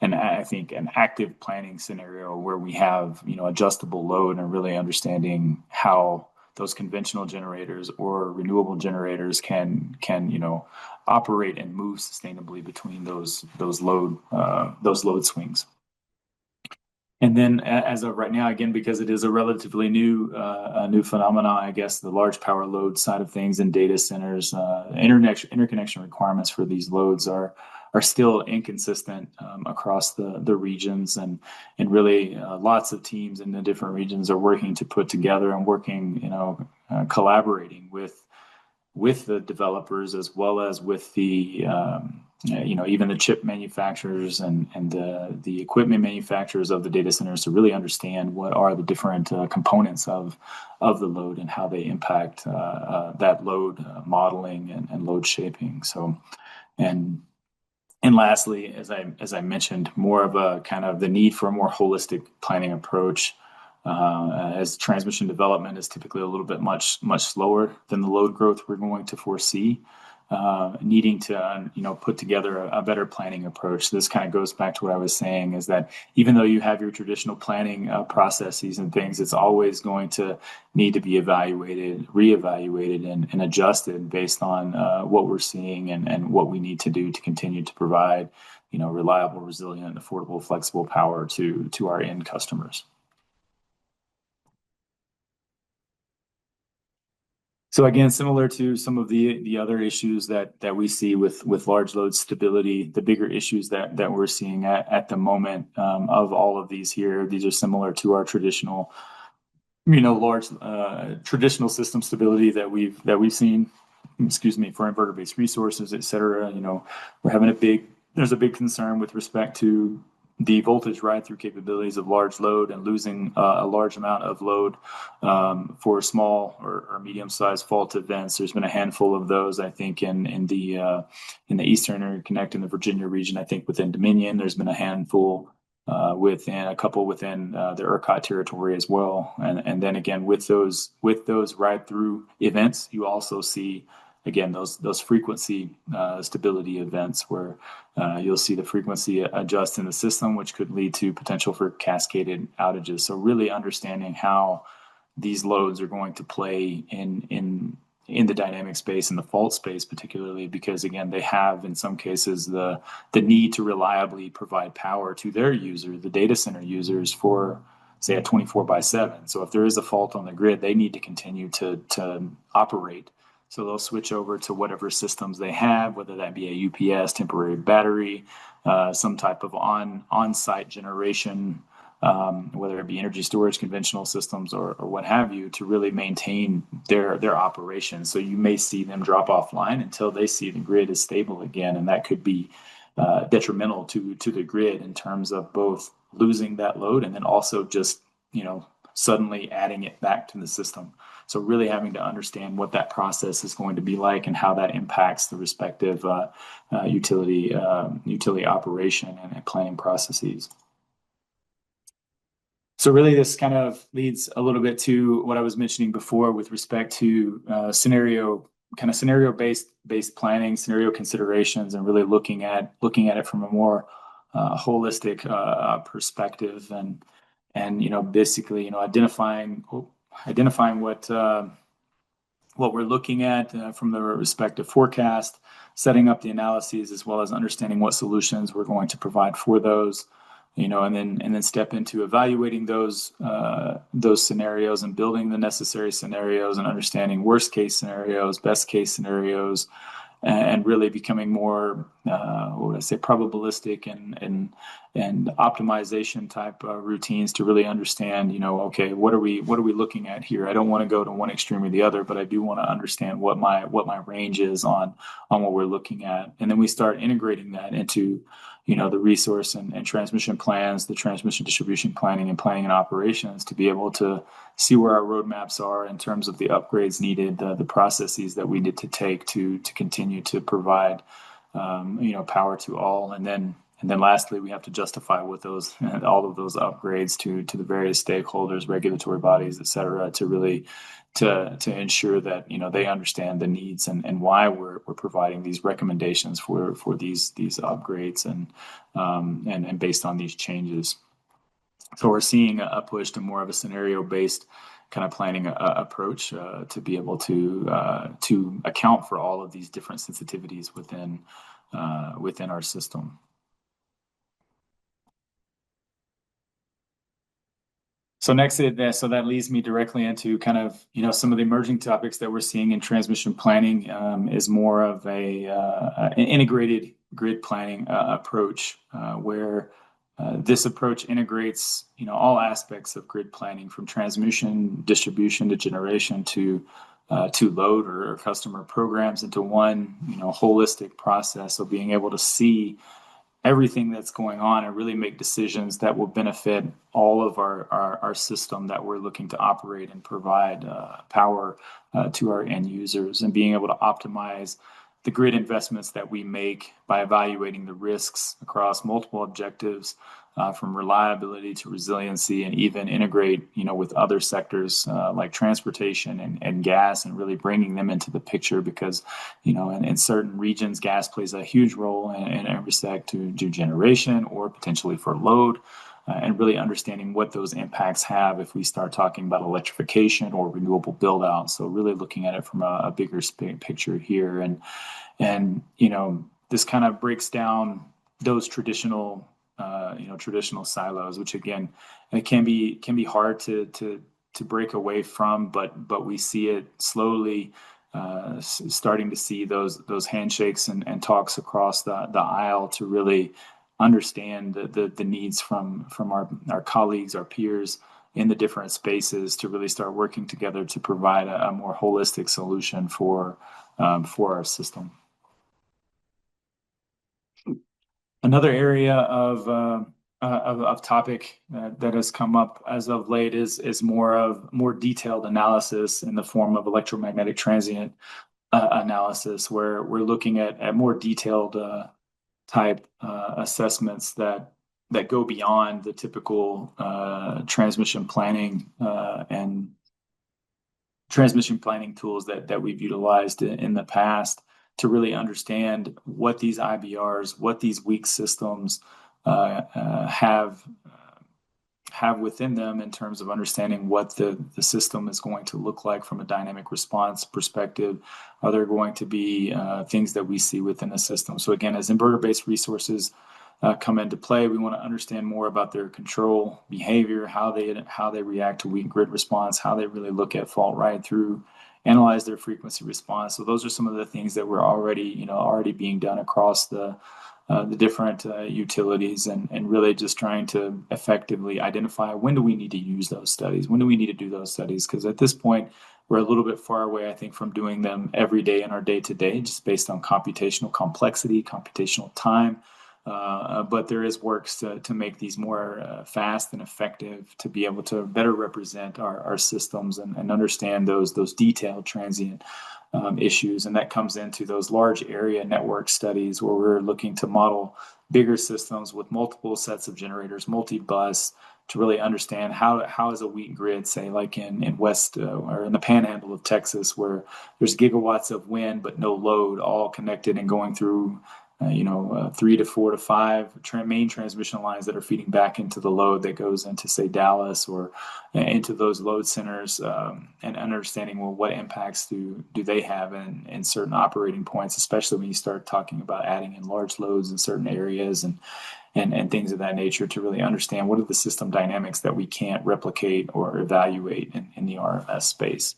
I think an active planning scenario where we have adjustable load and really understanding how those conventional generators or renewable generators can operate and move sustainably between those load swings. And then, as of right now, again, because it is a relatively new phenomenon, I guess the large power load side of things in data centers, interconnection requirements for these loads are still inconsistent across the regions, and really lots of teams in the different regions are working to put together and collaborating with the developers as well as with the even the chip manufacturers and the equipment manufacturers of the data centers to really understand what are the different components of the load and how they impact that load modeling and load shaping. So, and lastly, as I mentioned, more of a kind of the need for a more holistic planning approach, as transmission development is typically a little bit much slower than the load growth we're going to foresee. Needing to put together a better planning approach. This kind of goes back to what I was saying, is that even though you have your traditional planning processes and things, it's always going to need to be evaluated, reevaluated, and adjusted based on what we're seeing and what we need to do to continue to provide reliable, resilient, affordable, flexible power to our end customers. So again, similar to some of the other issues that we see with large load stability, the bigger issues that we're seeing at the moment of all of these here, these are similar to our traditional, large traditional system stability that we've seen. Excuse me, for inverter-based resources, et cetera. There's a big concern with respect to the voltage ride-through capabilities of large load and losing a large amount of load for small or medium-sized fault events. There's been a handful of those, I think, in the Eastern Interconnect in the Virginia region. I think within Dominion, there's been a handful within a couple within the ERCOT territory as well. And then again, with those ride-through events, you also see, again, those frequency stability events where you'll see the frequency adjust in the system, which could lead to potential for cascaded outages. So really understanding how these loads are going to play in the dynamic space and the fault space, particularly because, again, they have in some cases the need to reliably provide power to their user, the data center users, for say a 24/7. So if there is a fault on the grid, they need to continue to operate. So they'll switch over to whatever systems they have, whether that be a UPS, temporary battery, some type of on-site generation, whether it be energy storage, conventional systems, or what have you, to really maintain their operation. So you may see them drop offline until they see the grid is stable again, and that could be detrimental to the grid in terms of both losing that load and then also just suddenly adding it back to the system. So really having to understand what that process is going to be like and how that impacts the respective utility operation and planning processes. So really this kind of leads a little bit to what I was mentioning before with respect to scenario-based planning, scenario considerations, and really looking at it from a more holistic perspective, and basically identifying what we're looking at from the respective forecast, setting up the analyses, as well as understanding what solutions we're going to provide for those, and then step into evaluating those scenarios and building the necessary scenarios and understanding worst case scenarios, best case scenarios, and really becoming more what would I say, probabilistic and optimization type routines to really understand, okay, what are we looking at here? I don't want to go to one extreme or the other, but I do want to understand what my range is on what we're looking at, and then we start integrating that into the resource and transmission plans, the transmission distribution planning and operations to be able to see where our roadmaps are in terms of the upgrades needed, the processes that we need to take to continue to provide power to all, and then lastly, we have to justify with those all of those upgrades to the various stakeholders, regulatory bodies, et cetera, to really to ensure that they understand the needs and why we're providing these recommendations for these upgrades and based on these changes. So we're seeing a push to more of a scenario-based kind of planning approach to be able to account for all of these different sensitivities within our system. So so that leads me directly into kind of some of the emerging topics that we're seeing in transmission planning is more of an integrated grid planning approach where this approach integrates all aspects of grid planning from transmission, distribution to generation to load or customer programs into one holistic process of being able to see everything that's going on and really make decisions that will benefit all of our system that we're looking to operate and provide power to our end users, and being able to optimize the grid investments that we make by evaluating the risks across multiple objectives from reliability to resiliency, and even integrate with other sectors like transportation and gas, and really bringing them into the picture because in certain regions gas plays a huge role in respect to generation or potentially for load, and really understanding what those impacts have if we start talking about electrification or renewable build out. So really looking at it from a bigger picture here, and this kind of breaks down those traditional silos, which again it can be hard to break away from, but we see it slowly starting to see those handshakes and talks across the aisle to really understand the needs from our colleagues, our peers in the different spaces, to really start working together to provide a more holistic solution for our system. Another area of topic that has come up as of late is more detailed analysis in the form of electromagnetic transient analysis, where we're looking at more detailed type assessments that go beyond the typical transmission planning and transmission planning tools that we've utilized in the past, to really understand what these IBRs, what these weak systems have within them in terms of understanding what the system is going to look like from a dynamic response perspective. Are there going to be things that we see within the system? So again, as inverter-based resources come into play, we want to understand more about their control behavior, how they react to weak grid response, how they really look at fault ride through, analyze their frequency response. So those are some of the things that were already being done across the different utilities, and really just trying to effectively identify when do we need to use those studies, when do we need to do those studies, because at this point we're a little bit far away, I think, from doing them every day in our day-to-day, just based on computational complexity, computational time. But there is works to make these more fast and effective, to be able to better represent our systems and understand those detailed transient issues. And that comes into those large area network studies where we're looking to model bigger systems with multiple sets of generators, multi-bus, to really understand how is a weak grid, say like in West or in the Panhandle of Texas, where there's gigawatts of wind but no load, all connected and going through 3 to 4 to 5 main transmission lines that are feeding back into the load that goes into, say, Dallas or into those load centers, and understanding, well, what impacts do they have in certain operating points, especially when you start talking about adding in large loads in certain areas and things of that nature, to really understand what are the system dynamics that we can't replicate or evaluate in the RFS space.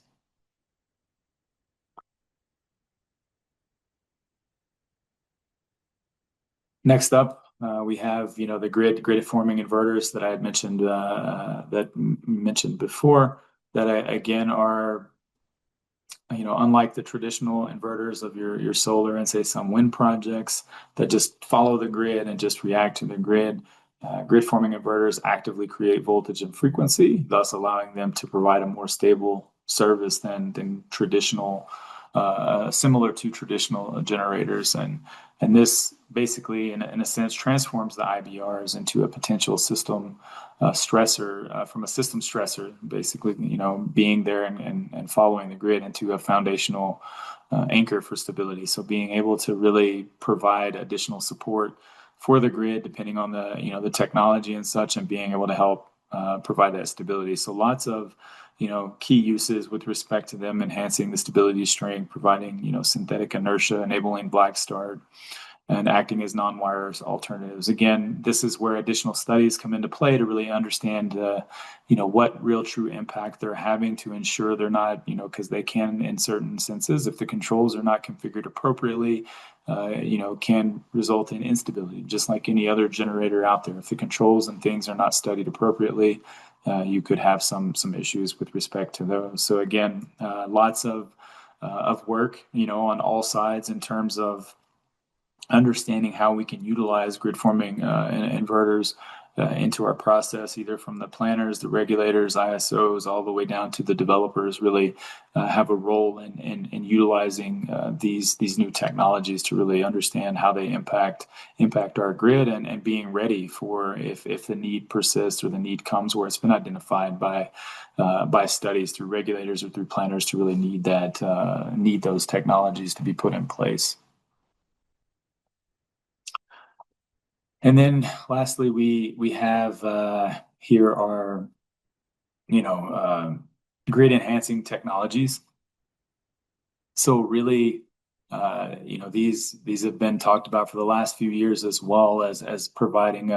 Next up, we have the grid forming inverters that I had mentioned mentioned before. That again are unlike the traditional inverters of your solar and say some wind projects that just follow the grid and just react to the grid. Grid forming inverters actively create voltage and frequency, thus allowing them to provide a more stable service than traditional, similar to traditional generators. And this basically, in a sense, transforms the IBRs into a potential system stressor, from a system stressor, basically, being there and following the grid, into a foundational anchor for stability. So being able to really provide additional support for the grid, depending on the technology and such, and being able to help provide that stability. So lots of key uses with respect to them enhancing the stability strength, providing synthetic inertia, enabling black start, and acting as non-wires alternatives. Again, this is where additional studies come into play to really understand, what real true impact they're having, to ensure they're not, because they can, in certain senses, if the controls are not configured appropriately, can result in instability, just like any other generator out there. If the controls and things are not studied appropriately, you could have some issues with respect to those. So again, lots of work, on all sides in terms of understanding how we can utilize grid forming inverters into our process, either from the planners, the regulators, ISOs, all the way down to the developers. Really have a role in utilizing these new technologies to really understand how they impact our grid, and being ready for if the need persists or the need comes where it's been identified by studies through regulators or through planners to really need those technologies to be put in place. And then lastly, we have here our grid enhancing technologies. So really, these have been talked about for the last few years, as well as providing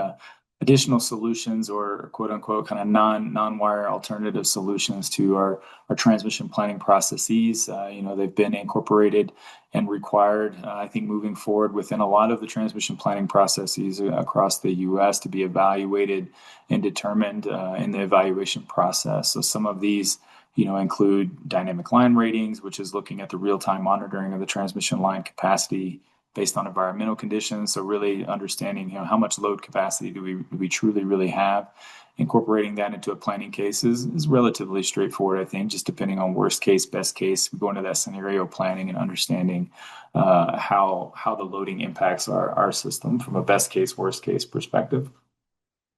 additional solutions, or quote unquote kind of non-wire alternative solutions to our transmission planning processes. They've been incorporated and required, I think, moving forward within a lot of the transmission planning processes across the U.S. to be evaluated and determined in the evaluation process. So some of these include dynamic line ratings, which is looking at the real-time monitoring of the transmission line capacity based on environmental conditions. So really understanding, how much load capacity do we truly really have. Incorporating that into a planning case is relatively straightforward, I think, just depending on worst case, best case. We go into that scenario planning and understanding how the loading impacts our system from a best case, worst case perspective.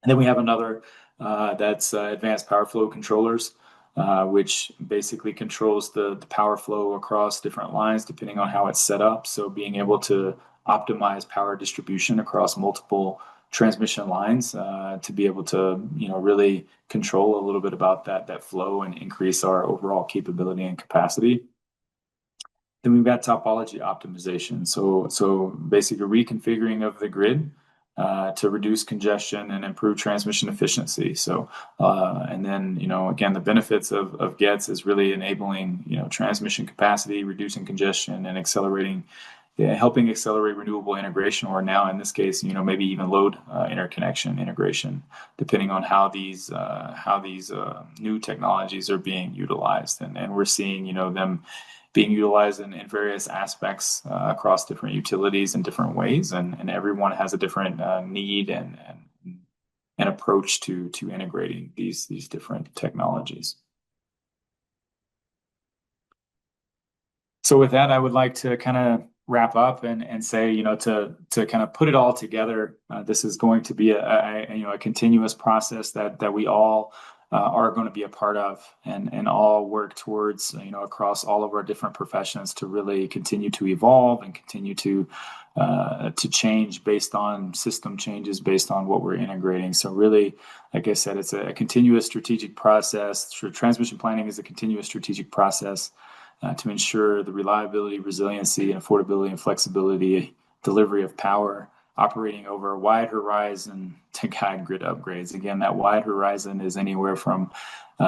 And then we have another that's advanced power flow controllers, which basically controls the power flow across different lines depending on how it's set up. So being able to optimize power distribution across multiple transmission lines to be able to really control a little bit about that flow and increase our overall capability and capacity. Then we've got topology optimization. So basically reconfiguring of the grid to reduce congestion and improve transmission efficiency. So, and then, again, the benefits of GETS is really enabling, transmission capacity, reducing congestion, and helping accelerate renewable integration, or now in this case, maybe even load interconnection integration, depending on how these new technologies are being utilized. And we're seeing, them being utilized in various aspects across different utilities in different ways, and everyone has a different need and approach to integrating these different technologies. So with that, I would like to kind of wrap up and say, to kind of put it all together, this is going to be a continuous process that we all are going to be a part of, and all work towards, across all of our different professions, to really continue to evolve and continue to change based on system changes, based on what we're integrating. So really, like I said, it's a continuous strategic process. Transmission planning is a continuous strategic process to ensure the reliability, resiliency, and affordability and flexibility delivery of power operating over a wide horizon to guide grid upgrades. Again, that wide horizon is anywhere from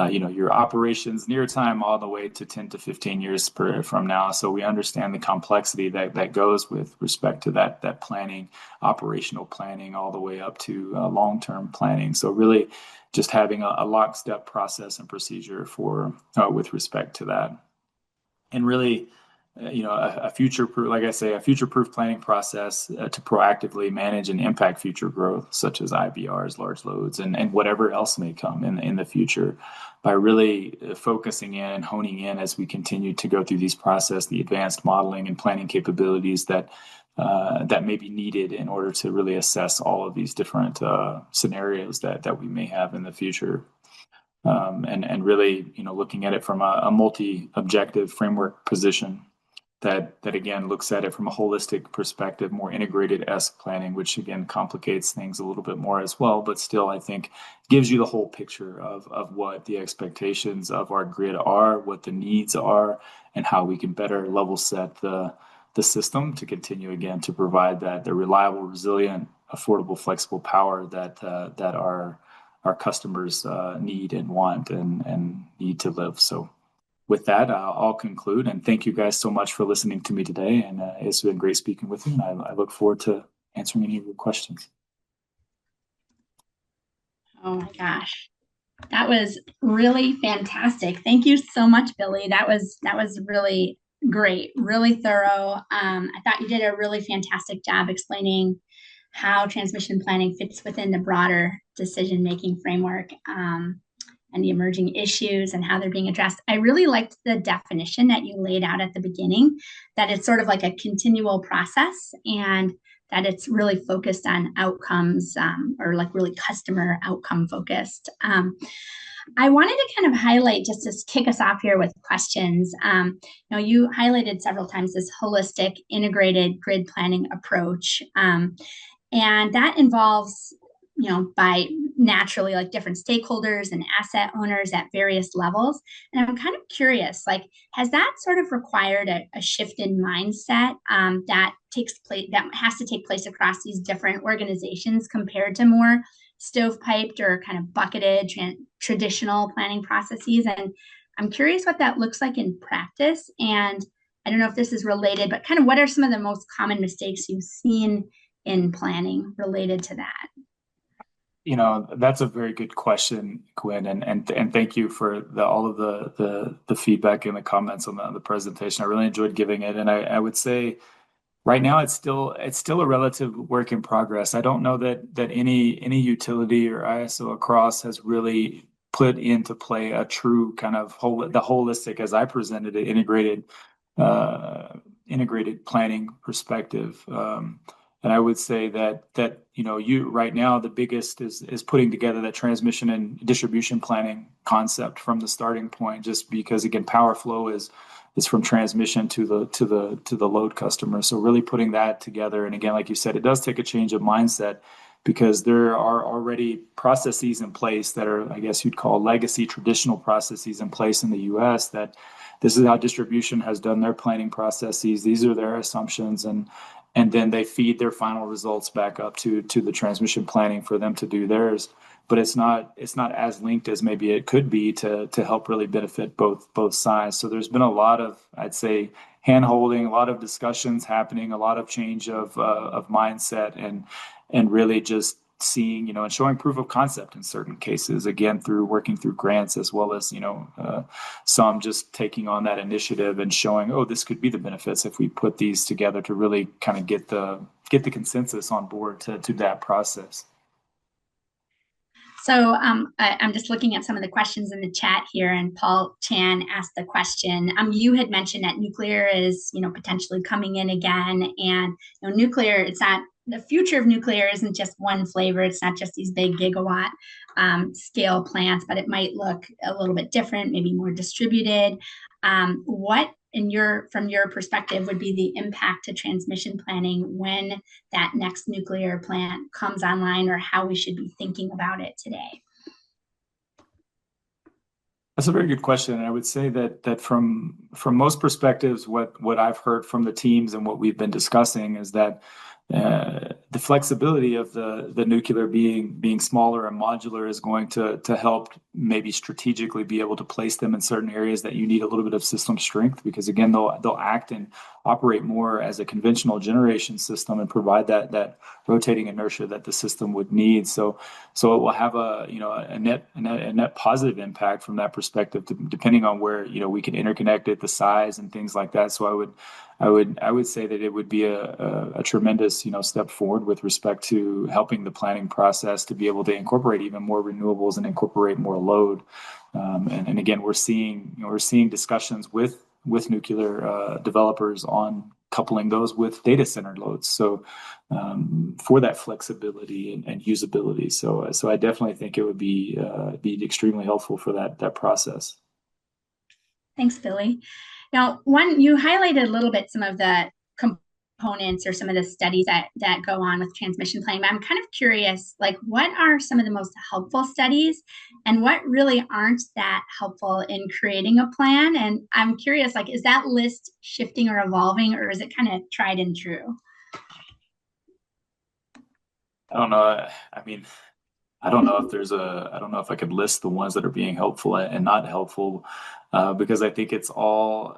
your operations near time all the way to 10 to 15 years from now. So we understand the complexity that goes with respect to that planning, operational planning, all the way up to long-term planning. So really just having a lockstep process and procedure for with respect to that. And really, a future-proof, like I say, a future-proof planning process to proactively manage and impact future growth, such as IBRs, large loads, and whatever else may come in the future, by really focusing in and honing in as we continue to go through these process, the advanced modeling and planning capabilities that may be needed in order to really assess all of these different scenarios that we may have in the future. And really, looking at it from a multi-objective framework position that again looks at it from a holistic perspective, more integrated-esque planning, which again complicates things a little bit more as well, but still I think gives you the whole picture of what the expectations of our grid are, what the needs are, and how we can better level set the system to continue again to provide the reliable, resilient, affordable, flexible power that our customers need and want and need to live. So with that, I'll conclude, and thank you guys so much for listening to me today. And it's been great speaking with you, and I look forward to answering any of your questions. Oh my gosh, that was really fantastic. Thank you so much, Billy. That was really great, really thorough. I thought you did a really fantastic job explaining how transmission planning fits within the broader decision-making framework, and the emerging issues and how they're being addressed. I really liked the definition that you laid out at the beginning, that it's sort of like a continual process and that it's really focused on outcomes, or like really customer outcome focused. I wanted to kind of highlight, just to kick us off here with questions. You highlighted several times this holistic integrated grid planning approach. And that involves, by naturally like different stakeholders and asset owners at various levels. And I'm kind of curious, like, has that sort of required a shift in mindset that has to take place across these different organizations compared to more stovepiped or kind of bucketed traditional planning processes? And I'm curious what that looks like in practice. And I don't know if this is related, but kind of what are some of the most common mistakes you've seen in planning related to that? That's a very good question, Gwen, and thank you for all of the feedback and the comments on the presentation. I really enjoyed giving it, and I would say right now it's still a relative work in progress. I don't know that any utility or ISO across has really put into play a true kind of the holistic, as I presented it, integrated planning perspective. And I would say that you right now the biggest is putting together that transmission and distribution planning concept from the starting point, just because again power flow is from transmission to the load customer. So really putting that together, and again, like you said, it does take a change of mindset because there are already processes in place that are, I guess you'd call legacy traditional processes in place in the U.S. that this is how distribution has done their planning processes. These are their assumptions, and then they feed their final results back up to the transmission planning for them to do theirs. But it's not as linked as maybe it could be to help really benefit both sides. So there's been a lot of, I'd say, hand-holding, a lot of discussions happening, a lot of change of mindset, and really just seeing, and showing proof of concept in certain cases, again, through working through grants, as well as, some just taking on that initiative and showing, oh, this could be the benefits if we put these together to really kind of get the consensus on board to that process. So I'm just looking at some of the questions in the chat here, and Paul Chan asked the question. You had mentioned that nuclear is, potentially coming in again, and nuclear. It's not the future of nuclear isn't just one flavor. It's not just these big gigawatt scale plants, but it might look a little bit different, maybe more distributed. What, from your perspective, would be the impact to transmission planning when that next nuclear plant comes online, or how we should be thinking about it today? That's a very good question. And I would say that from most perspectives, what I've heard from the teams and what we've been discussing is that the flexibility of the nuclear being smaller and modular is going to help maybe strategically be able to place them in certain areas that you need a little bit of system strength, because again they'll act and operate more as a conventional generation system and provide that rotating inertia that the system would need. So it will have a net positive impact from that perspective, depending on where we can interconnect it, the size and things like that. So I would say that it would be a tremendous step forward with respect to helping the planning process to be able to incorporate even more renewables and incorporate more load. And again, we're seeing discussions with nuclear developers on coupling those with data center loads. So for that flexibility and usability. So I definitely think it would be extremely helpful for that process. Thanks, Billy. Now, you highlighted a little bit some of the components or some of the studies that go on with transmission planning. But I'm kind of curious, like, what are some of the most helpful studies, and what really aren't that helpful in creating a plan? And I'm curious, like, is that list shifting or evolving, or is it kind of tried and true? I don't know. I mean, I don't know I don't know if I could list the ones that are being helpful and not helpful, because I think it's all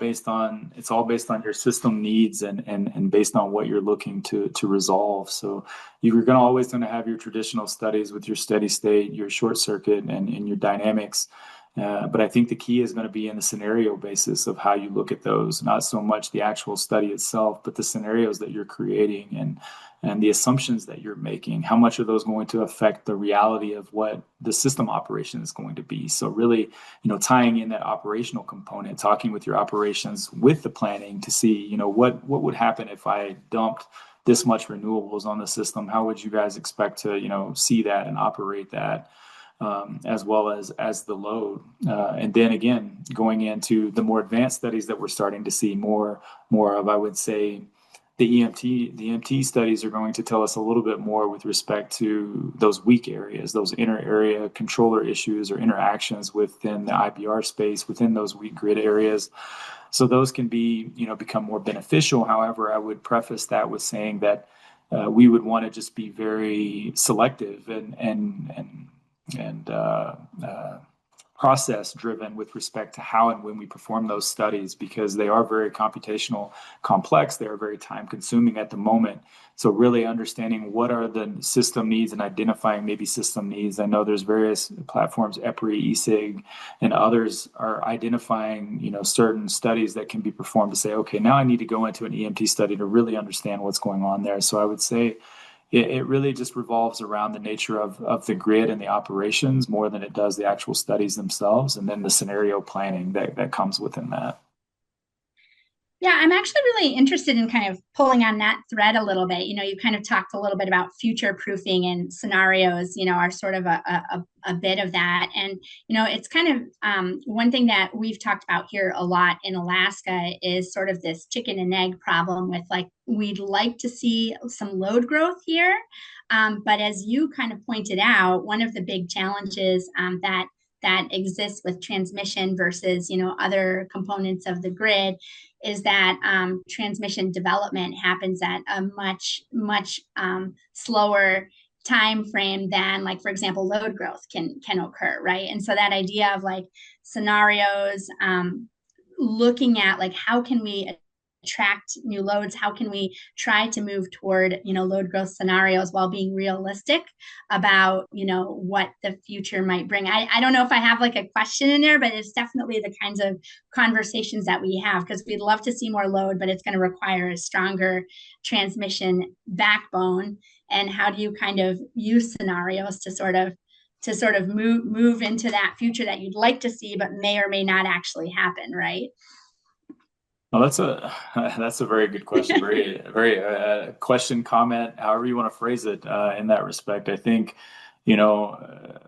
based on your system needs and based on what you're looking to resolve. So you're always going to have your traditional studies with your steady state, your short circuit, and your dynamics. But I think the key is going to be in the scenario basis of how you look at those, not so much the actual study itself, but the scenarios that you're creating and the assumptions that you're making. How much are those going to affect the reality of what the system operation is going to be? So really, tying in that operational component, talking with your operations with the planning to see, what would happen if I dumped this much renewables on the system? How would you guys expect to, see that and operate that? As well as the load, and then again going into the more advanced studies that we're starting to see more of. I would say the EMT studies are going to tell us a little bit more with respect to those weak areas, those inner area controller issues or interactions within the IBR space within those weak grid areas. So those can become more beneficial. However, I would preface that with saying that we would want to just be very selective and process driven with respect to how and when we perform those studies, because they are very computational complex. They are very time consuming at the moment. So really understanding what are the system needs and identifying maybe system needs. I know there's various platforms, EPRI, ESIG, and others are identifying, certain studies that can be performed to say, okay, now I need to go into an EMT study to really understand what's going on there. So I would say it really just revolves around the nature of the grid and the operations more than it does the actual studies themselves, and then the scenario planning that comes within that. Yeah, I'm actually really interested in kind of pulling on that thread a little bit. You kind of talked a little bit about future proofing, and scenarios, are sort of a bit of that. And, it's kind of one thing that we've talked about here a lot in Alaska is sort of this chicken and egg problem with, like, we'd like to see some load growth here. But as you kind of pointed out, one of the big challenges that exists with transmission versus, other components of the grid is that transmission development happens at a much slower time frame than, like, for example, load growth can occur, right? And so that idea of, like, scenarios, looking at, like, how can we attract new loads, how can we try to move toward load growth scenarios while being realistic about what the future might bring. I don't know if I have, like, a question in there, but it's definitely the kinds of conversations that we have, because we'd love to see more load, but it's going to require a stronger transmission backbone. And how do you kind of use scenarios to sort of move into that future that you'd like to see but may or may not actually happen, right? Well, that's a very good question. Very very question, comment, however you want to phrase it, in that respect. I think, you know,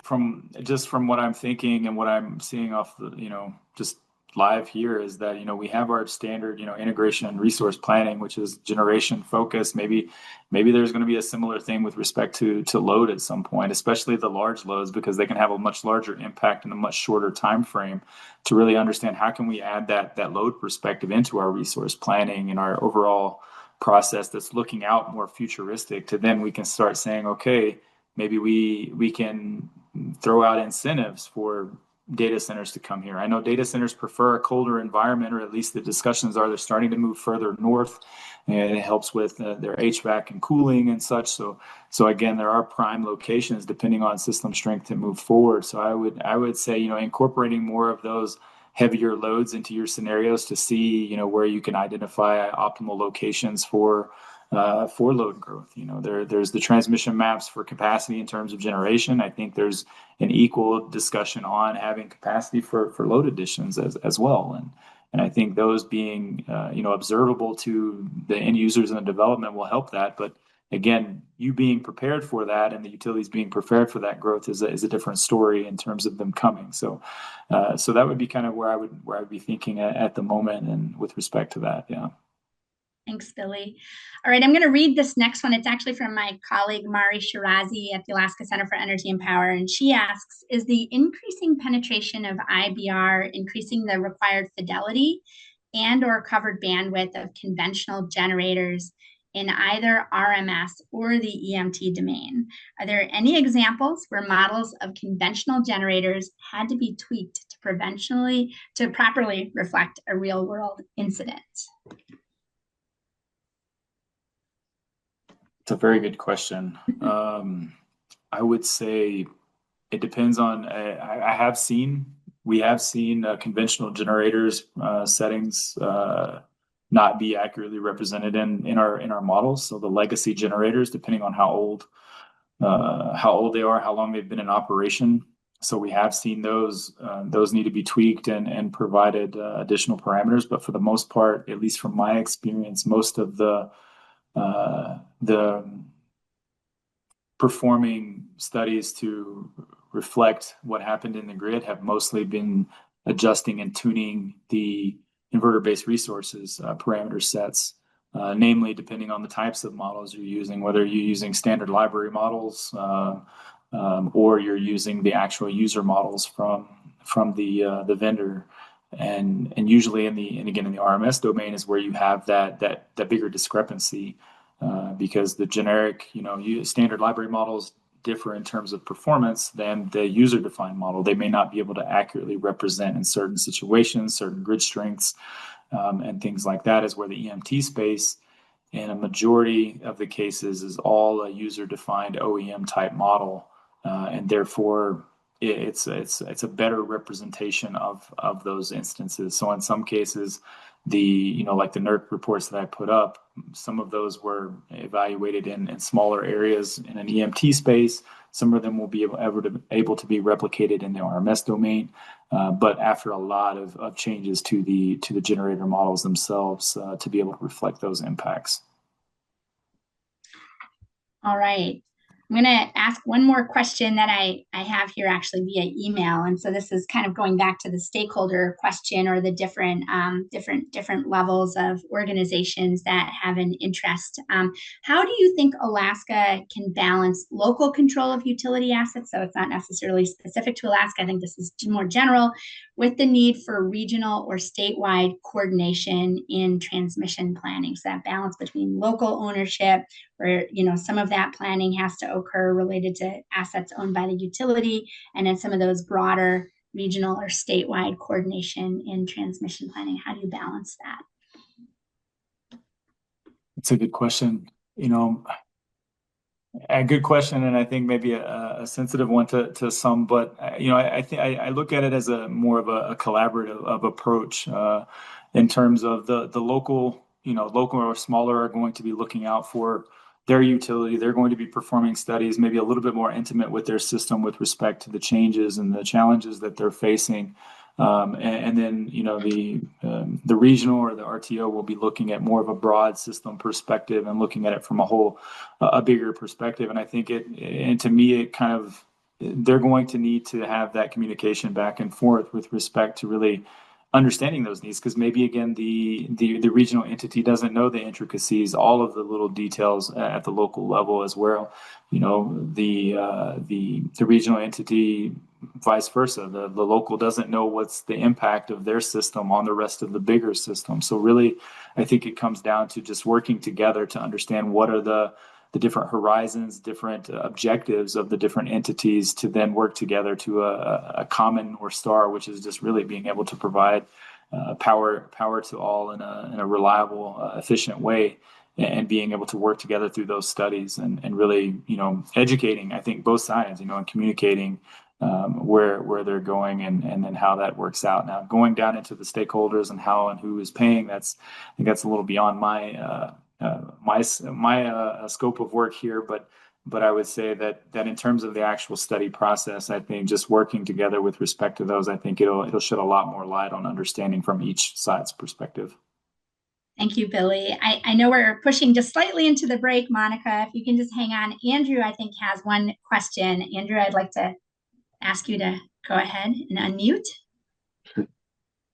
from what I'm thinking and what I'm seeing off the, just live here, is that, we have our standard, integration and resource planning, which is generation focused. Maybe there's going to be a similar thing with respect to load at some point, especially the large loads, because they can have a much larger impact in a much shorter time frame, to really understand how can we add that load perspective into our resource planning and our overall process that's looking out more futuristic, to then we can start saying, okay, maybe we can throw out incentives for data centers to come here. I know data centers prefer a colder environment, or at least the discussions are they're starting to move further north, and it helps with their HVAC and cooling and such. So again, there are prime locations depending on system strength to move forward. So I would say, incorporating more of those heavier loads into your scenarios to see, where you can identify optimal locations for load growth. There's the transmission maps for capacity in terms of generation. I think there's an equal discussion on having capacity for load additions as well. And I think those being, observable to the end users and the development will help that. But again, you being prepared for that and the utilities being prepared for that growth is a different story in terms of them coming. So that would be kind of where I would be thinking at the moment, and with respect to that, yeah. Thanks, Billy. All right, I'm going to read this next one. It's actually from my colleague, Mari Shirazi at the Alaska Center for Energy and Power. And she asks, is the increasing penetration of IBR increasing the required fidelity and or covered bandwidth of conventional generators in either RMS or the EMT domain? Are there any examples where models of conventional generators had to be tweaked to properly reflect a real world incident? It's a very good question. I would say it depends on. We have seen conventional generators settings not be accurately represented in our models. So the legacy generators, depending on how old they are, how long they've been in operation. So we have seen those need to be tweaked and provided additional parameters. But for the most part, at least from my experience, most of the performing studies to reflect what happened in the grid have mostly been adjusting and tuning the inverter-based resources parameter sets, namely depending on the types of models you're using, whether you're using standard library models or you're using the actual user models from the vendor. And usually in the RMS domain is where you have that bigger discrepancy, because the generic, standard library models differ in terms of performance than the user-defined model. They may not be able to accurately represent in certain situations, certain grid strengths, and things like that. Is where the EMT space, in a majority of the cases, is all a user-defined OEM type model, and therefore it's a better representation of those instances. So in some cases, like the NERC reports that I put up, some of those were evaluated in smaller areas in an EMT space. Some of them will be able to be replicated in the RMS domain, but after a lot of changes to the generator models themselves to be able to reflect those impacts. All right. I'm going to ask one more question that I have here actually via email. And so this is kind of going back to the stakeholder question, or the different levels of organizations that have an interest. How do you think Alaska can balance local control of utility assets? So it's not necessarily specific to Alaska. I think this is more general, with the need for regional or statewide coordination in transmission planning. So that balance between local ownership, where some of that planning has to occur related to assets owned by the utility, and then some of those broader regional or statewide coordination in transmission planning. How do you balance that? It's a good question. A good question, and I think maybe a sensitive one to some. But I think I look at it as more of a collaborative approach in terms of the local or smaller are going to be looking out for their utility. They're going to be performing studies, maybe a little bit more intimate with their system with respect to the changes and the challenges that they're facing. And then, the regional or the RTO will be looking at more of a broad system perspective and looking at it from a bigger perspective. And I think to me, they're going to need to have that communication back and forth with respect to really understanding those needs, because maybe again the regional entity doesn't know the intricacies, all of the little details at the local level as well. The regional entity vice versa. The local doesn't know what's the impact of their system on the rest of the bigger system. So really, I think it comes down to just working together to understand what are the different horizons, different objectives of the different entities to then work together to a common North Star, which is just really being able to provide power to all in a reliable, efficient way, and being able to work together through those studies and really, educating, I think, both sides, and communicating where they're going and then how that works out. Now, going down into the stakeholders and how and who is paying, I think that's a little beyond my scope of work here, but I would say that in terms of the actual study process, I think just working together with respect to those, I think it'll shed a lot more light on understanding from each side's perspective. Thank you, Billy. I know we're pushing just slightly into the break, Monica. If you can just hang on. Andrew, I think, has one question. Andrew, I'd like to ask you to go ahead and unmute.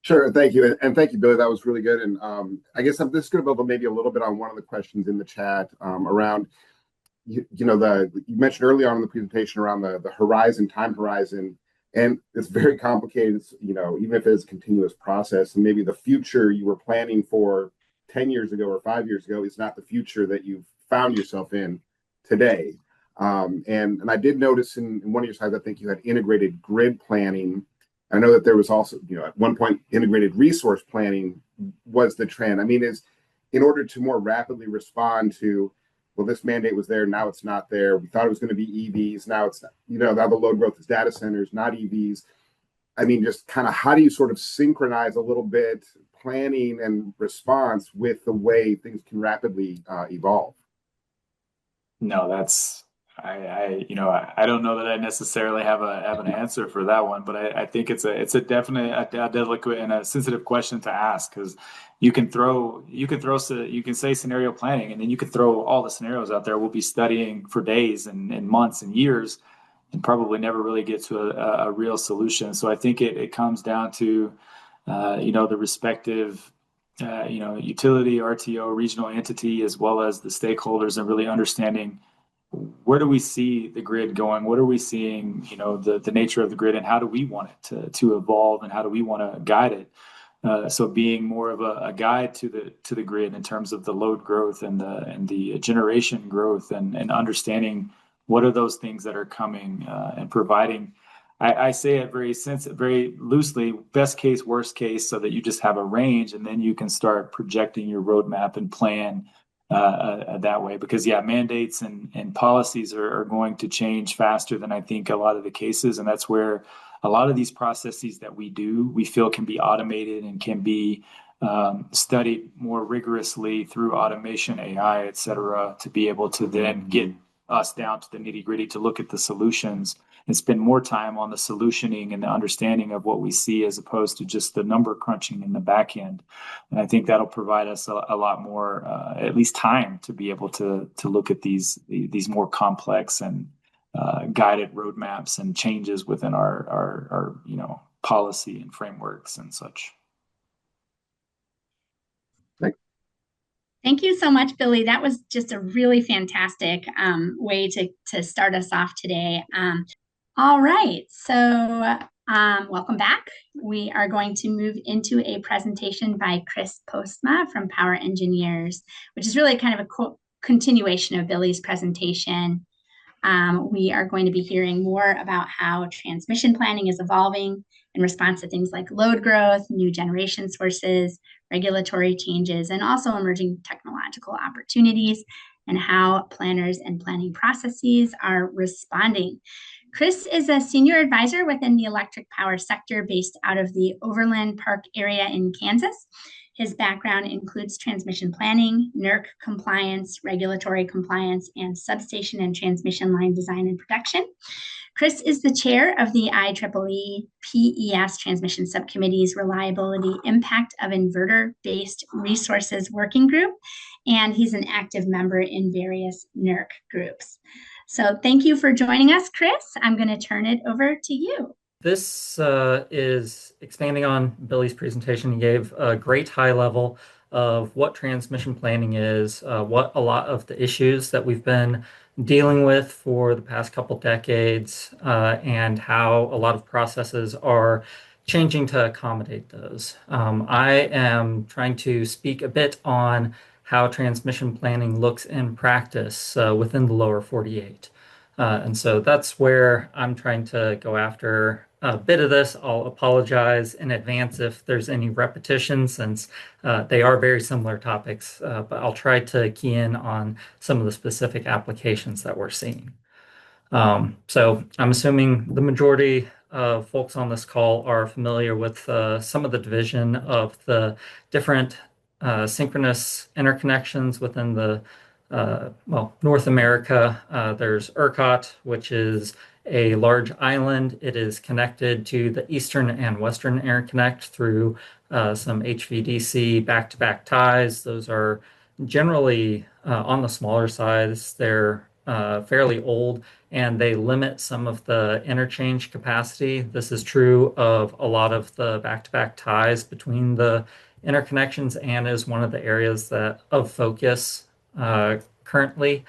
Sure, thank you, and thank you, Billy. That was really good. And I guess I'm just going to build maybe a little bit on one of the questions in the chat around, you mentioned early on in the presentation around the time horizon, and it's very complicated. Even if it's a continuous process, and maybe the future you were planning for 10 years ago or 5 years ago is not the future that you've found yourself in today. And I did notice in one of your slides, I think you had integrated grid planning. I know that there was also, at one point, integrated resource planning was the trend. I mean, in order to more rapidly respond to, well, this mandate was there, now it's not there. We thought it was going to be EVs, now it's not, now the load growth is data centers, not EVs. I mean, just kind of how do you sort of synchronize a little bit planning and response with the way things can rapidly evolve? No, I don't know that I necessarily have an answer for that one, but I think it's a definite a delicate and a sensitive question to ask, because you can say scenario planning, and then you could throw all the scenarios out there. We'll be studying for days and months and years and probably never really get to a real solution. So I think it comes down to the respective utility, RTO, regional entity, as well as the stakeholders, and really understanding where do we see the grid going? What are we seeing, the nature of the grid, and how do we want it to evolve, and how do we want to guide it? So being more of a guide to the grid in terms of the load growth and the generation growth, and understanding what are those things that are coming, and providing. I say it very loosely, best case, worst case, so that you just have a range, and then you can start projecting your roadmap and plan that way. Because mandates and policies are going to change faster than I think a lot of the cases, and that's where a lot of these processes that we feel can be automated and can be studied more rigorously through automation, AI, et cetera, to be able to then get us down to the nitty gritty to look at the solutions and spend more time on the solutioning and the understanding of what we see, as opposed to just the number crunching in the back end. And I think that'll provide us a lot more, at least time, to be able to look at these more complex and guided roadmaps and changes within our policy and frameworks and such. Thank you so much, Billy. That was just a really fantastic way to start us off today. All right, so welcome back. We are going to move into a presentation by Chris Postma from Power Engineers, which is really kind of a continuation of Billy's presentation. We are going to be hearing more about how transmission planning is evolving in response to things like load growth, new generation sources, regulatory changes, and also emerging technological opportunities, and how planners and planning processes are responding. Chris is a senior advisor within the electric power sector based out of the Overland Park area in Kansas. His background includes transmission planning, NERC compliance, regulatory compliance, and substation and transmission line design and protection. Chris is the chair of the IEEE PES Transmission Subcommittee's Reliability Impact of Inverter-Based Resources Working Group, and he's an active member in various NERC groups. So thank you for joining us, Chris. I'm going to turn it over to you. This is expanding on Billy's presentation. He gave a great high level of what transmission planning is, what a lot of the issues that we've been dealing with for the past couple decades, and how a lot of processes are changing to accommodate those. I am trying to speak a bit on how transmission planning looks in practice within the lower 48. And so that's where I'm trying to go after a bit of this. I'll apologize in advance if there's any repetition, since they are very similar topics, but I'll try to key in on some of the specific applications that we're seeing. So I'm assuming the majority of folks on this call are familiar with some of the division of the different synchronous interconnections within the North America. There's ERCOT, which is a large island. It is connected to the Eastern and Western Interconnect through some HVDC back-to-back ties. Those are generally on the smaller sides. They're fairly old, and they limit some of the interchange capacity. This is true of a lot of the back-to-back ties between the interconnections, and is one of the areas that of focus currently,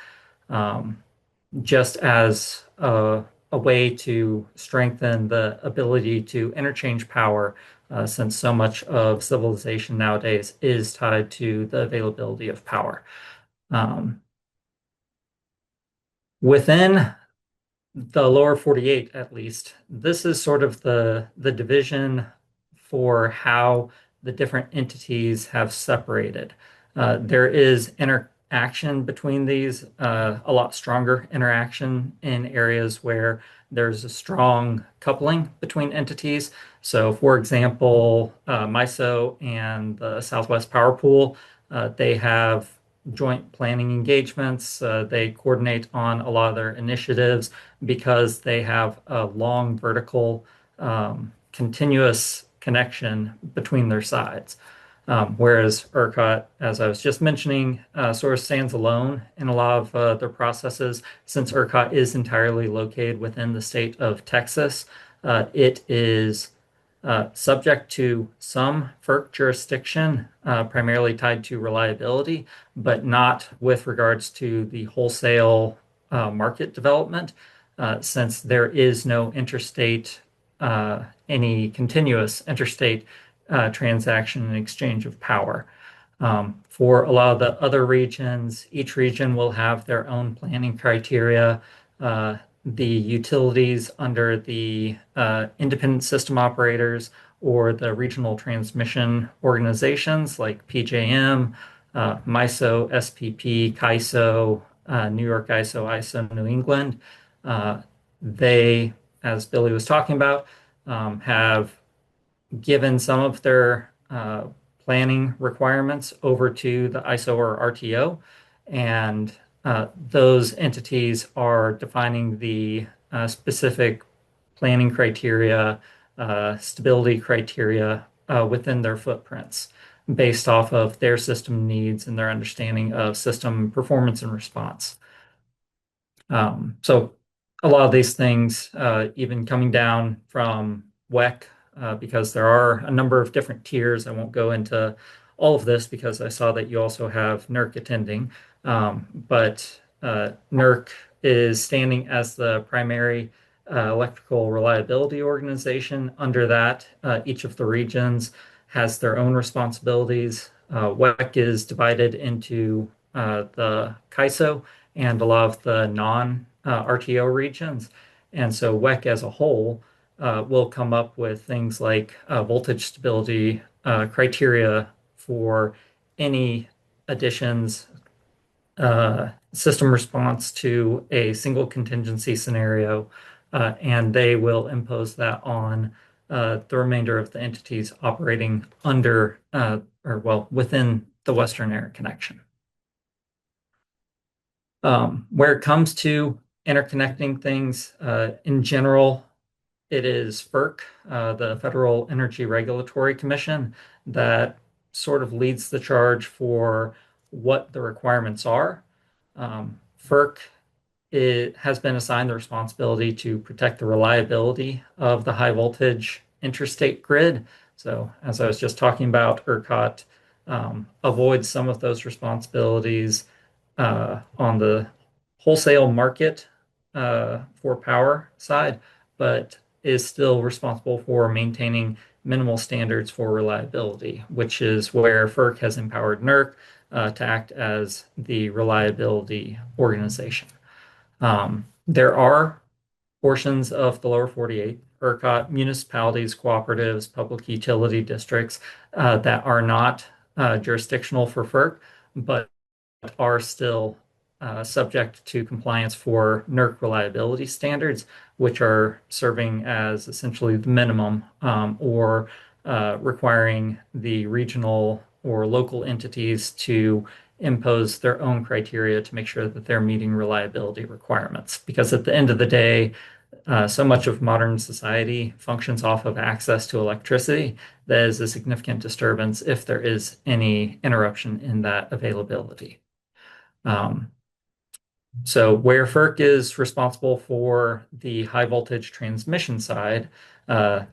just as a way to strengthen the ability to interchange power, since so much of civilization nowadays is tied to the availability of power. Within the lower 48, at least, this is sort of the division for how the different entities have separated. There is interaction between these, a lot stronger interaction in areas where there's a strong coupling between entities. So, for example, MISO and the Southwest Power Pool, they have joint planning engagements. They coordinate on a lot of their initiatives because they have a long vertical continuous connection between their sides. Whereas ERCOT, as I was just mentioning, sort of stands alone in a lot of their processes. Since ERCOT is entirely located within the state of Texas, it is subject to some FERC jurisdiction, primarily tied to reliability, but not with regards to the wholesale market development, since there is no interstate, any continuous interstate transaction and exchange of power. For a lot of the other regions, each region will have their own planning criteria. The utilities under the independent system operators or the regional transmission organizations like PJM, MISO, SPP, CAISO, New York ISO, ISO New England. They, as Billy was talking about, have given some of their planning requirements over to the ISO or RTO, and those entities are defining the specific planning criteria, stability criteria within their footprints based off of their system needs and their understanding of system performance and response. So a lot of these things, even coming down from WEC, because there are a number of different tiers. I won't go into all of this because I saw that you also have NERC attending. But NERC is standing as the primary electrical reliability organization. Under that, each of the regions has their own responsibilities. WEC is divided into the CAISO and a lot of the non-RTO regions. And so WEC as a whole will come up with things like voltage stability criteria for any additions, system response to a single contingency scenario, and they will impose that on the remainder of the entities operating under, within the Western Interconnection. Where it comes to interconnecting things, in general, it is FERC, the Federal Energy Regulatory Commission, that sort of leads the charge for what the requirements are. FERC has been assigned the responsibility to protect the reliability of the high voltage interstate grid. So, as I was just talking about, ERCOT avoids some of those responsibilities on the wholesale market for power side, but is still responsible for maintaining minimal standards for reliability, which is where FERC has empowered NERC to act as the reliability organization. There are portions of the lower 48, ERCOT, municipalities, cooperatives, public utility districts that are not jurisdictional for FERC, but are still subject to compliance for NERC reliability standards, which are serving as essentially the minimum or requiring the regional or local entities to impose their own criteria to make sure that they're meeting reliability requirements. Because at the end of the day, so much of modern society functions off of access to electricity. That is a significant disturbance if there is any interruption in that availability. So where FERC is responsible for the high voltage transmission side,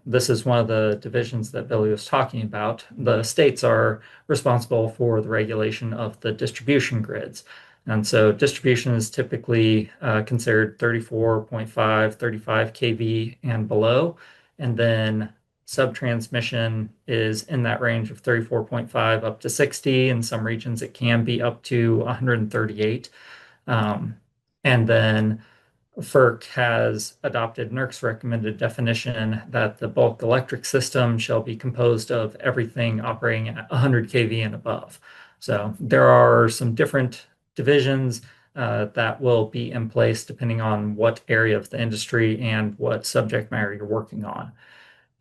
this is one of the divisions that Billy was talking about. The states are responsible for the regulation of the distribution grids. And so distribution is typically considered 34.5, 35 kV and below. And then subtransmission is in that range of 34.5 up to 60. In some regions, it can be up to 138. And then FERC has adopted NERC's recommended definition that the bulk electric system shall be composed of everything operating at 100 kV and above. So there are some different divisions that will be in place depending on what area of the industry and what subject matter you're working on.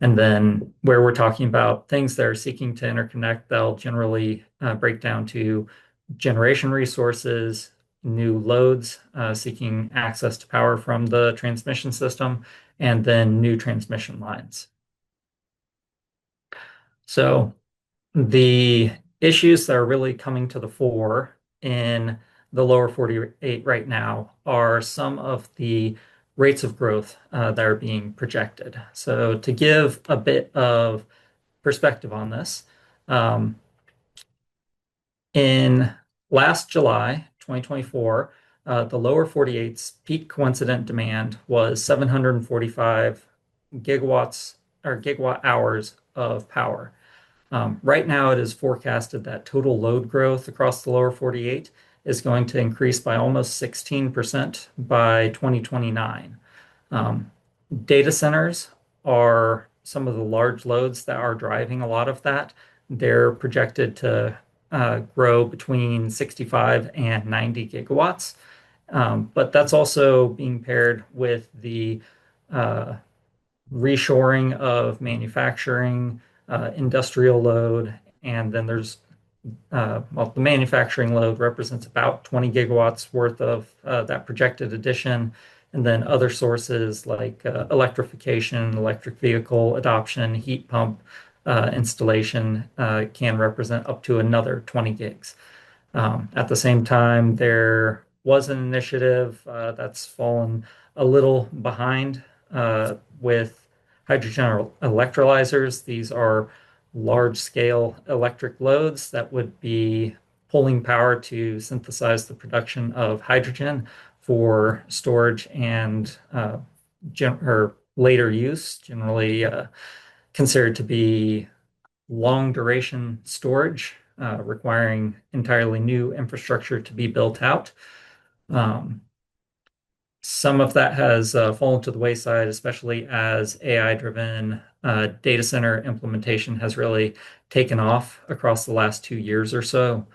And then where we're talking about things that are seeking to interconnect, they'll generally break down to generation resources, new loads seeking access to power from the transmission system, and then new transmission lines. So the issues that are really coming to the fore in the lower 48 right now are some of the rates of growth that are being projected. So to give a bit of perspective on this, in last July, 2024, the lower 48's peak coincident demand was 745 gigawatts or gigawatt hours of power. Right now, it is forecasted that total load growth across the lower 48 is going to increase by almost 16% by 2029. Data centers are some of the large loads that are driving a lot of that. They're projected to grow between 65 and 90 gigawatts. But that's also being paired with the reshoring of manufacturing, industrial load, and then there's well, the manufacturing load represents about 20 gigawatts worth of that projected addition. And then other sources like electrification, electric vehicle adoption, heat pump installation can represent up to another 20 gigs. At the same time, there was an initiative that's fallen a little behind with hydrogen electrolyzers. These are large scale electric loads that would be pulling power to synthesize the production of hydrogen for storage and or later use, generally considered to be long duration storage, requiring entirely new infrastructure to be built out. Some of that has fallen to the wayside, especially as AI-driven data center implementation has really taken off across the last 2 years or so.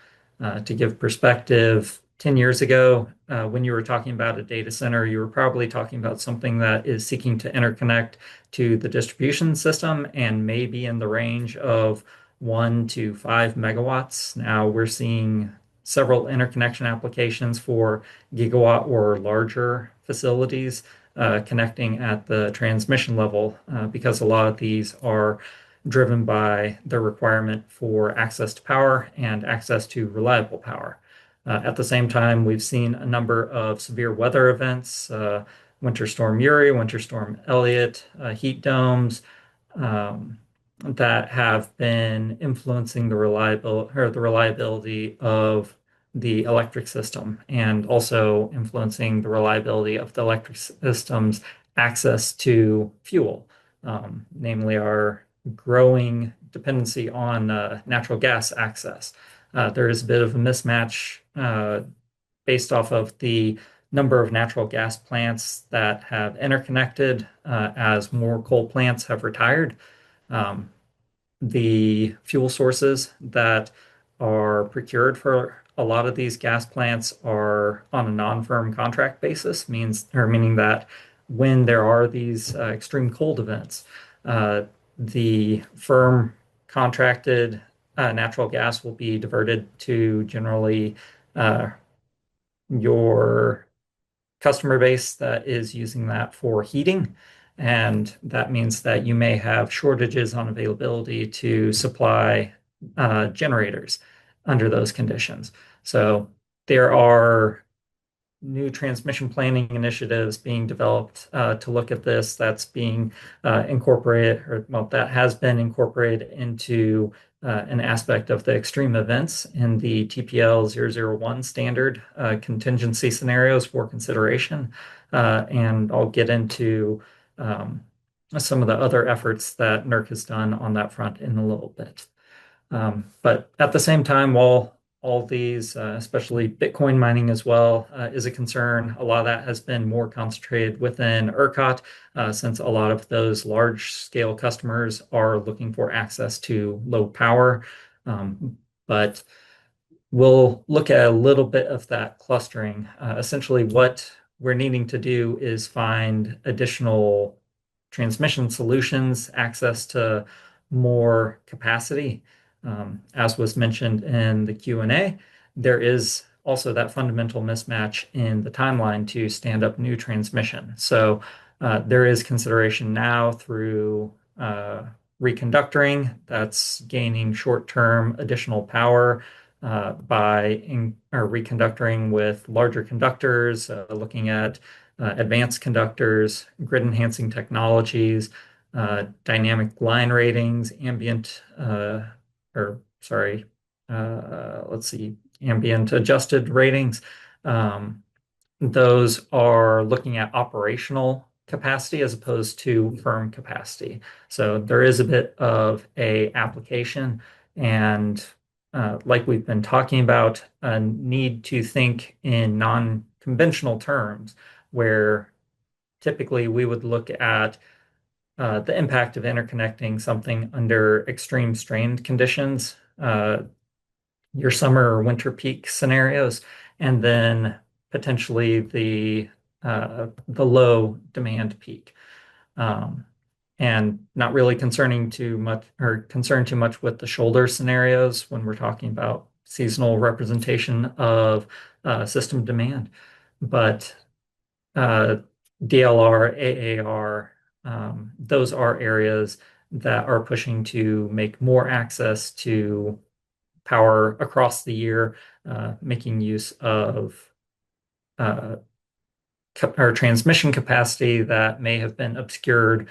To give perspective, 10 years ago, when you were talking about a data center, you were probably talking about something that is seeking to interconnect to the distribution system and maybe in the range of 1 to 5 megawatts. Now we're seeing several interconnection applications for gigawatt or larger facilities connecting at the transmission level because a lot of these are driven by the requirement for access to power and access to reliable power. At the same time, we've seen a number of severe weather events, Winter Storm Uri, Winter Storm Elliott, heat domes, that have been influencing the reliability of the electric system and also influencing the reliability of the electric system's access to fuel, namely our growing dependency on natural gas access. There is a bit of a mismatch based off of the number of natural gas plants that have interconnected as more coal plants have retired. Um, the fuel sources that are procured for a lot of these gas plants are on a non-firm contract basis, meaning that when there are these extreme cold events, uh, the firm contracted natural gas will be diverted to generally uh, your customer base that is using that for heating. And that means that you may have shortages on availability to supply generators under those conditions. So there are new transmission planning initiatives being developed to look at this. That's being incorporated, or well, that has been incorporated into an aspect of the extreme events in the TPL 001 standard contingency scenarios for consideration. And I'll get into um, some of the other efforts that NERC has done on that front in a little bit. But at the same time, while all these, especially Bitcoin mining as well, is a concern, a lot of that has been more concentrated within ERCOT, since a lot of those large scale customers are looking for access to low power. But we'll look at a little bit of that clustering. Essentially, what we're needing to do is find additional transmission solutions, access to more capacity. As was mentioned in the Q&A, there is also that fundamental mismatch in the timeline to stand up new transmission. So there is consideration now through reconductoring that's gaining short-term additional power by reconductoring with larger conductors, looking at advanced conductors, grid enhancing technologies, dynamic line ratings, let's see, ambient adjusted ratings. Those are looking at operational capacity as opposed to firm capacity. So there is a bit of a application and like we've been talking about, a need to think in non-conventional terms, where typically we would look at the impact of interconnecting something under extreme strained conditions, your summer or winter peak scenarios, and then potentially the low demand peak. And not really concerned too much with the shoulder scenarios when we're talking about seasonal representation of system demand. But DLR, AAR, those are areas that are pushing to make more access to power across the year, making use of or transmission capacity that may have been obscured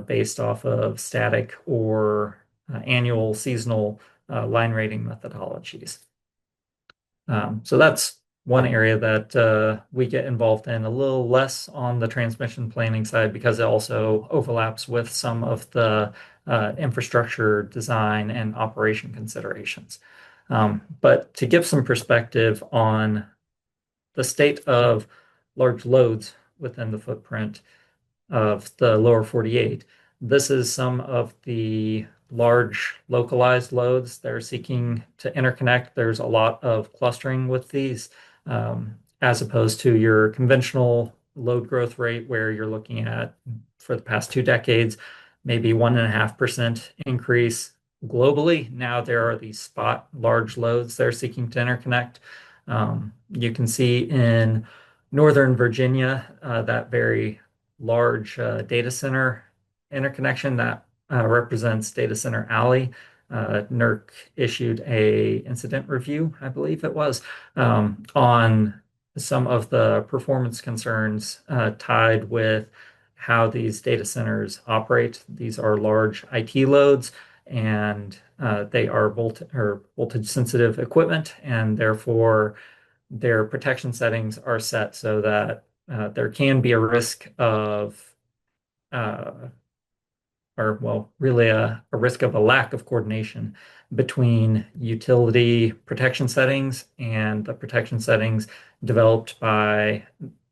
based off of static or annual seasonal line rating methodologies. So that's one area that we get involved in, a little less on the transmission planning side because it also overlaps with some of the infrastructure design and operation considerations. But to give some perspective on the state of large loads within the footprint of the lower 48, this is some of the large localized loads that are seeking to interconnect. There's a lot of clustering with these, as opposed to your conventional load growth rate, where you're looking at, for the past 2 decades, maybe 1.5% increase globally. Now there are these spot large loads that are seeking to interconnect. You can see in Northern Virginia that very large data center interconnection that represents Data Center Alley. NERC issued a incident review, I believe it was, on some of the performance concerns tied with how these data centers operate. These are large IT loads, and they are voltage sensitive equipment, and therefore their protection settings are set so that there can be a risk of uh, or well, really a risk of a lack of coordination between utility protection settings and the protection settings developed by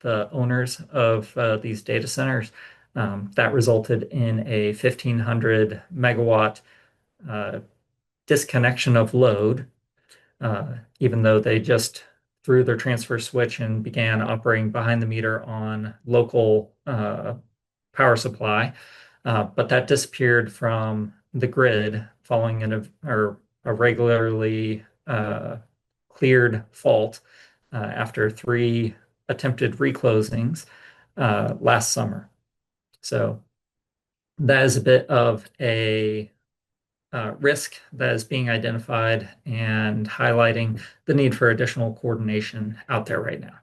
the owners of these data centers. That resulted in a 1,500 megawatt uh, disconnection of load, even though they just threw their transfer switch and began operating behind the meter on local power supply. But that disappeared from the grid following a regularly cleared fault after three attempted reclosings last summer. So that is a bit of a risk that is being identified and highlighting the need for additional coordination out there right now.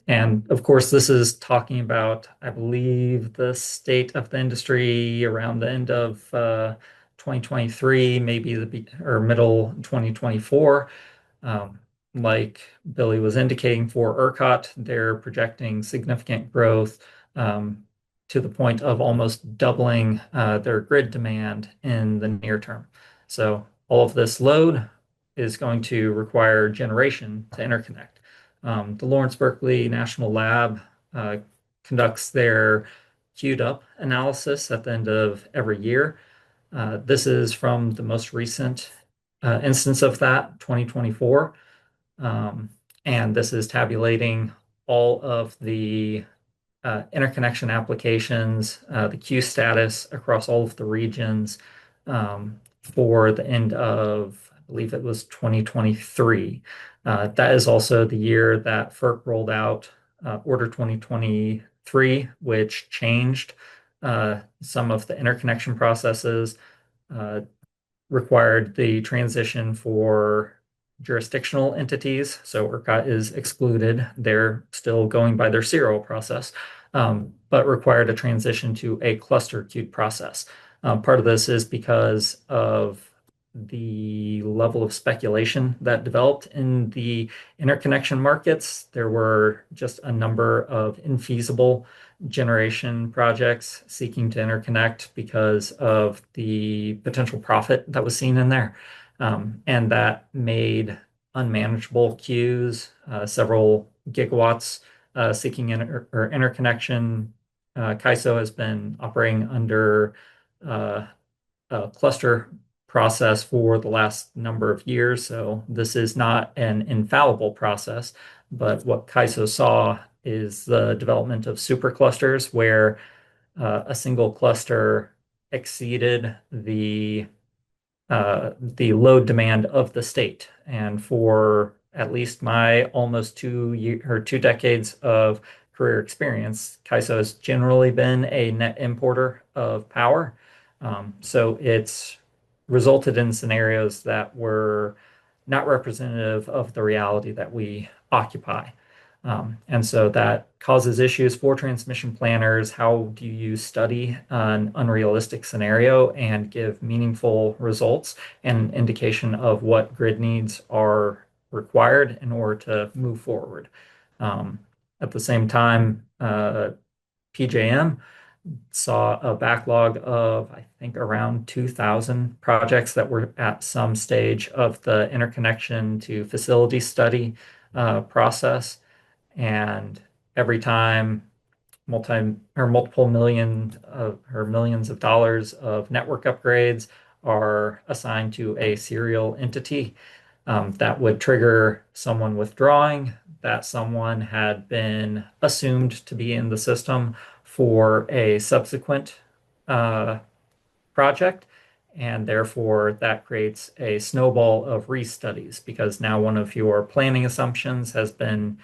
And of course, this is talking about, I believe, the state of the industry around the end of 2023, maybe or middle 2024. Like Billy was indicating for ERCOT, they're projecting significant growth to the point of almost doubling their grid demand in the near term. So all of this load is going to require generation to interconnect. The Lawrence Berkeley National Lab conducts their queued up analysis at the end of every year. This is from the most recent instance of that, 2024. And this is tabulating all of the interconnection applications, the queue status across all of the regions for the end of, I believe it was 2023. That is also the year that FERC rolled out Order 2023, which changed some of the interconnection processes, required the transition for jurisdictional entities. So ERCOT is excluded. They're still going by their serial process, but required a transition to a cluster queued process. Part of this is because of the level of speculation that developed in the interconnection markets. There were just a number of infeasible generation projects seeking to interconnect because of the potential profit that was seen in there. And that made unmanageable queues, several gigawatts seeking interconnection. CAISO has been operating under a cluster process for the last number of years. So this is not an infallible process, but what CAISO saw is the development of superclusters where a single cluster exceeded the load demand of the state. And for at least my almost 2 decades of career experience, CAISO has generally been a net importer of power. So it's resulted in scenarios that were not representative of the reality that we occupy. And so that causes issues for transmission planners. How do you study an unrealistic scenario and give meaningful results and indication of what grid needs are required in order to move forward? At the same time, PJM saw a backlog of, I think, around 2,000 projects that were at some stage of the interconnection to facility study process. And every time multiple millions of dollars of network upgrades are assigned to a serial entity, that would trigger someone withdrawing. That someone had been assumed to be in the system for a subsequent project. And therefore, that creates a snowball of restudies because now one of your planning assumptions has been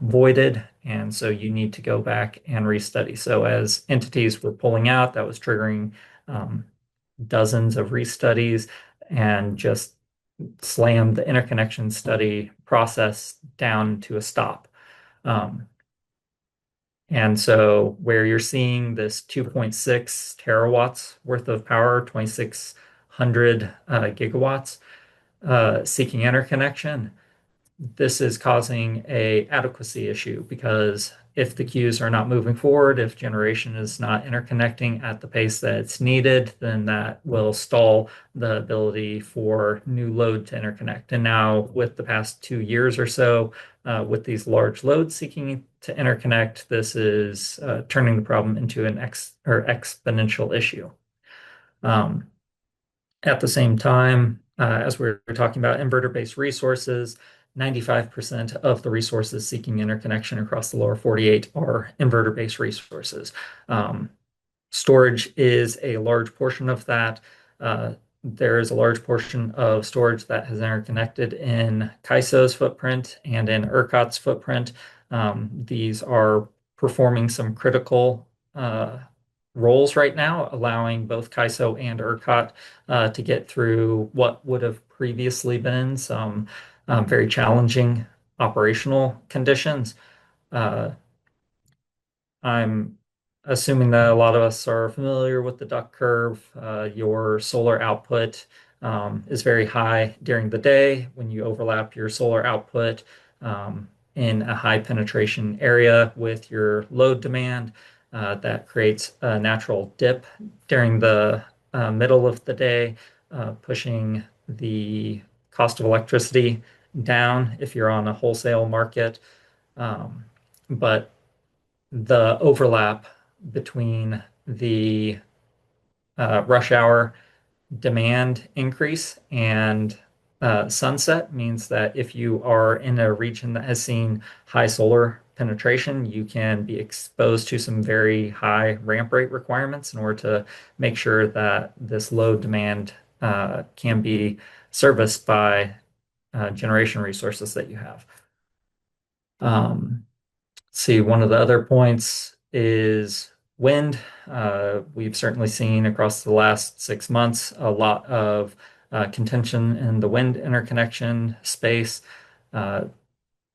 voided. And so you need to go back and restudy. So as entities were pulling out, that was triggering dozens of restudies and just slammed the interconnection study process down to a stop. And so where you're seeing this 2.6 terawatts worth of power, 2,600 gigawatts seeking interconnection, this is causing a adequacy issue because if the queues are not moving forward, if generation is not interconnecting at the pace that it's needed, then that will stall the ability for new load to interconnect. And now, with the past 2 years or so, with these large loads seeking to interconnect, this is turning the problem into an exponential issue. Um, at the same time, as we are talking about inverter-based resources, 95% of the resources seeking interconnection across the lower 48 are inverter-based resources. Storage is a large portion of that. There is a large portion of storage that has interconnected in CAISO's footprint and in ERCOT's footprint. These are performing some critical roles right now, allowing both CAISO and ERCOT to get through what would have previously been some very challenging operational conditions. Uh, I'm assuming that a lot of us are familiar with the duck curve. Your solar output is very high during the day. When you overlap your solar output in a high penetration area with your load demand, that creates a natural dip during the middle of the day, pushing the cost of electricity down if you're on a wholesale market. Um, but the overlap between the rush hour demand increase and sunset means that if you are in a region that has seen high solar penetration, you can be exposed to some very high ramp rate requirements in order to make sure that this load demand can be serviced by generation resources that you have. See, one of the other points is wind. We've certainly seen across the last 6 months a lot of contention in the wind interconnection space, uh,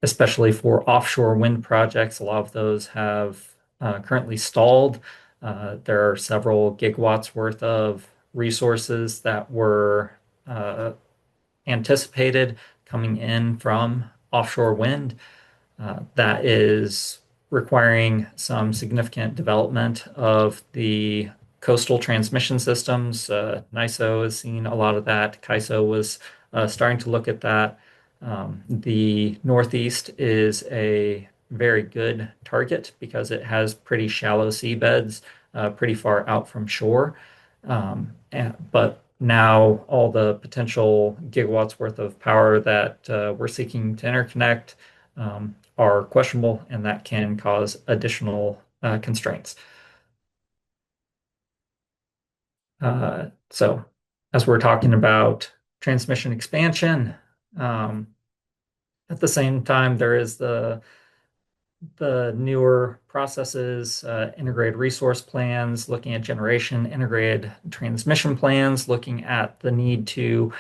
especially for offshore wind projects. A lot of those have currently stalled. There are several gigawatts worth of resources that were anticipated coming in from offshore wind that is requiring some significant development of the coastal transmission systems. NISO has seen a lot of that. CAISO was starting to look at that. The Northeast is a very good target because it has pretty shallow seabeds, pretty far out from shore. But now all the potential gigawatts worth of power that we're seeking to interconnect are questionable, and that can cause additional constraints. So, as we're talking about transmission expansion, at the same time, there is the newer processes, integrated resource plans, looking at generation, integrated transmission plans, looking at the need to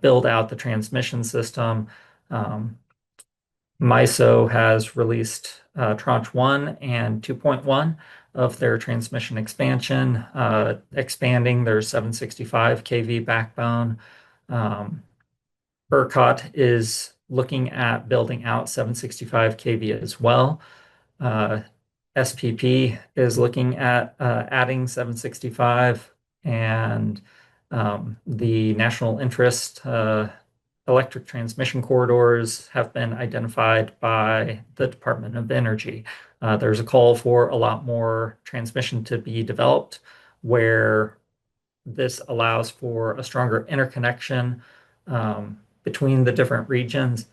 build out the transmission system. MISO has released Tranche 1 and 2.1 of their transmission expansion, expanding their 765 kV backbone. ERCOT is looking at building out 765 kV as well. SPP is looking at adding 765, and the national interest electric transmission corridors have been identified by the Department of Energy. There's a call for a lot more transmission to be developed where this allows for a stronger interconnection between the different regions.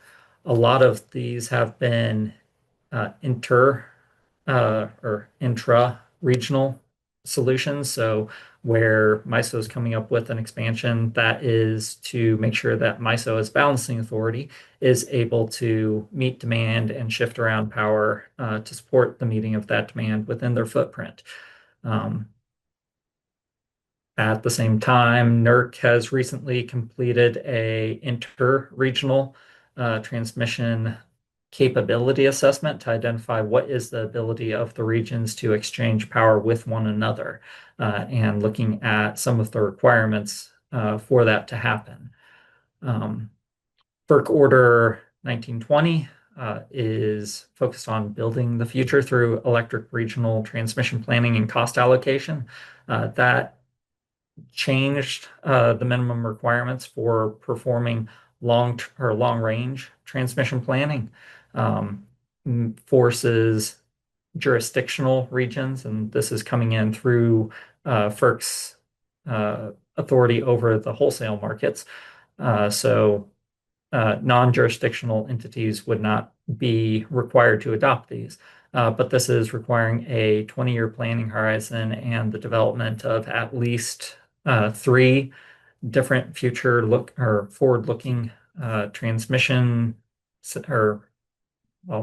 A lot of these have been or intra-regional solutions. So where MISO is coming up with an expansion that is to make sure that MISO as balancing authority is able to meet demand and shift around power to support the meeting of that demand within their footprint. At the same time, NERC has recently completed a inter-regional transmission capability assessment to identify what is the ability of the regions to exchange power with one another, and looking at some of the requirements for that to happen. FERC Order 1920 is focused on building the future through electric regional transmission planning and cost allocation. That changed the minimum requirements for performing long range transmission planning, forces jurisdictional regions, and this is coming in through FERC's authority over the wholesale markets. So non-jurisdictional entities would not be required to adopt these. But this is requiring a 20-year planning horizon and the development of at least three different forward-looking transmission or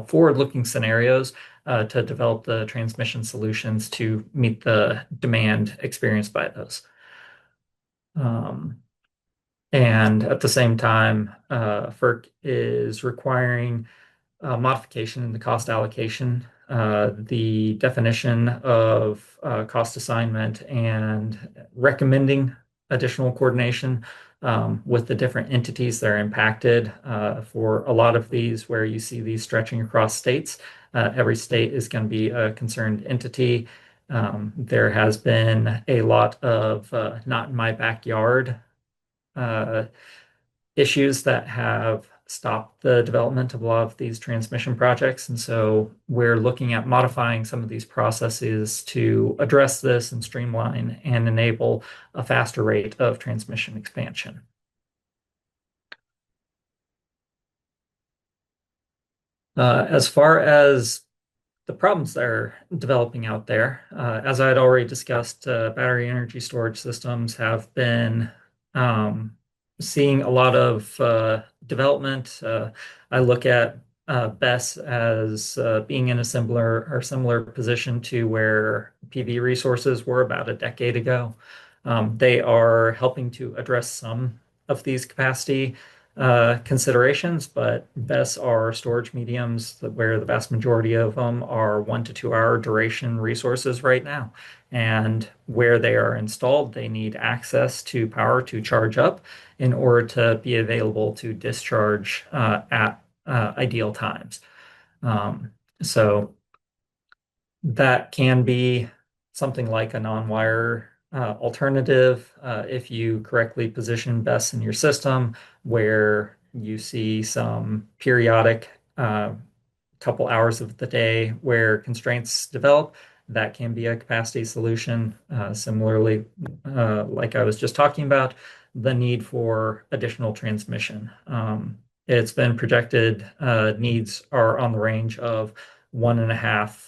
forward-looking scenarios to develop the transmission solutions to meet the demand experienced by those. And at the same time, FERC is requiring modification in the cost allocation, the definition of cost assignment, and recommending additional coordination with the different entities that are impacted. For a lot of these, where you see these stretching across states, every state is going to be a concerned entity. There has been a lot of not in my backyard issues that have stopped the development of a lot of these transmission projects. And so we're looking at modifying some of these processes to address this and streamline and enable a faster rate of transmission expansion. As far as the problems that are developing out there, as I had already discussed, battery energy storage systems have been seeing a lot of development. I look at BESS as being in a similar position to where PV resources were about a decade ago. They are helping to address some of these capacity considerations, but BESS are storage mediums where the vast majority of them are 1 to 2 hour duration resources right now. And where they are installed, they need access to power to charge up in order to be available to discharge at ideal times. So that can be something like a non-wire alternative if you correctly position BESS in your system, where you see some periodic couple hours of the day where constraints develop. That can be a capacity solution. Similarly, like I was just talking about, the need for additional transmission. It's been projected needs are on the range of 1.5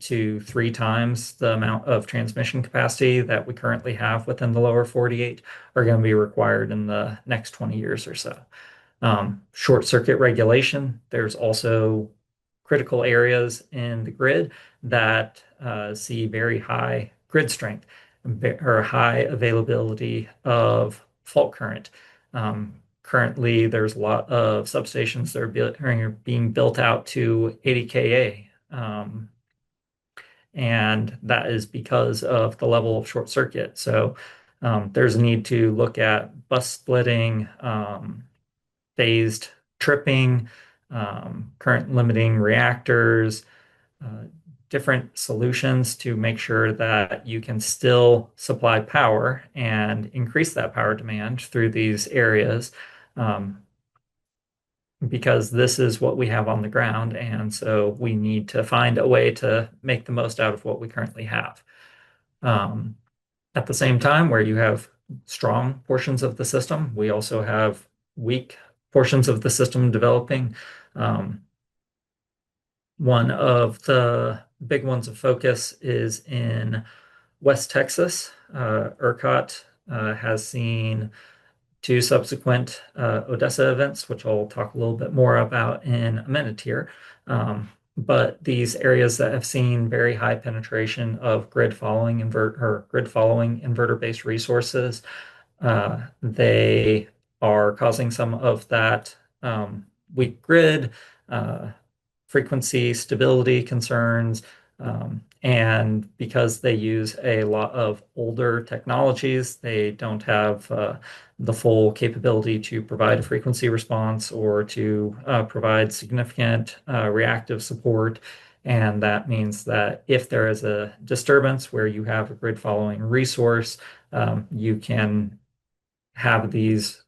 to 3 times the amount of transmission capacity that we currently have within the lower 48 are going to be required in the next 20 years or so. Short circuit regulation, there's also critical areas in the grid that see very high grid strength or high availability of fault current. Currently, there's a lot of substations that are being built out to 80 kA. And that is because of the level of short circuit. So there's a need to look at bus splitting, phased tripping, current limiting reactors, different solutions to make sure that you can still supply power and increase that power demand through these areas. Because this is what we have on the ground, and so we need to find a way to make the most out of what we currently have. At the same time, where you have strong portions of the system, we also have weak portions of the system developing. One of the big ones of focus is in West Texas. ERCOT has seen 2 subsequent Odessa events, which I'll talk a little bit more about in a minute here. But these areas that have seen very high penetration of grid-following inverter-based resources, they are causing some of that weak grid, frequency stability concerns. And because they use a lot of older technologies, they don't have the full capability to provide a frequency response or to provide significant reactive support. And that means that if there is a disturbance where you have a grid following resource, you can have these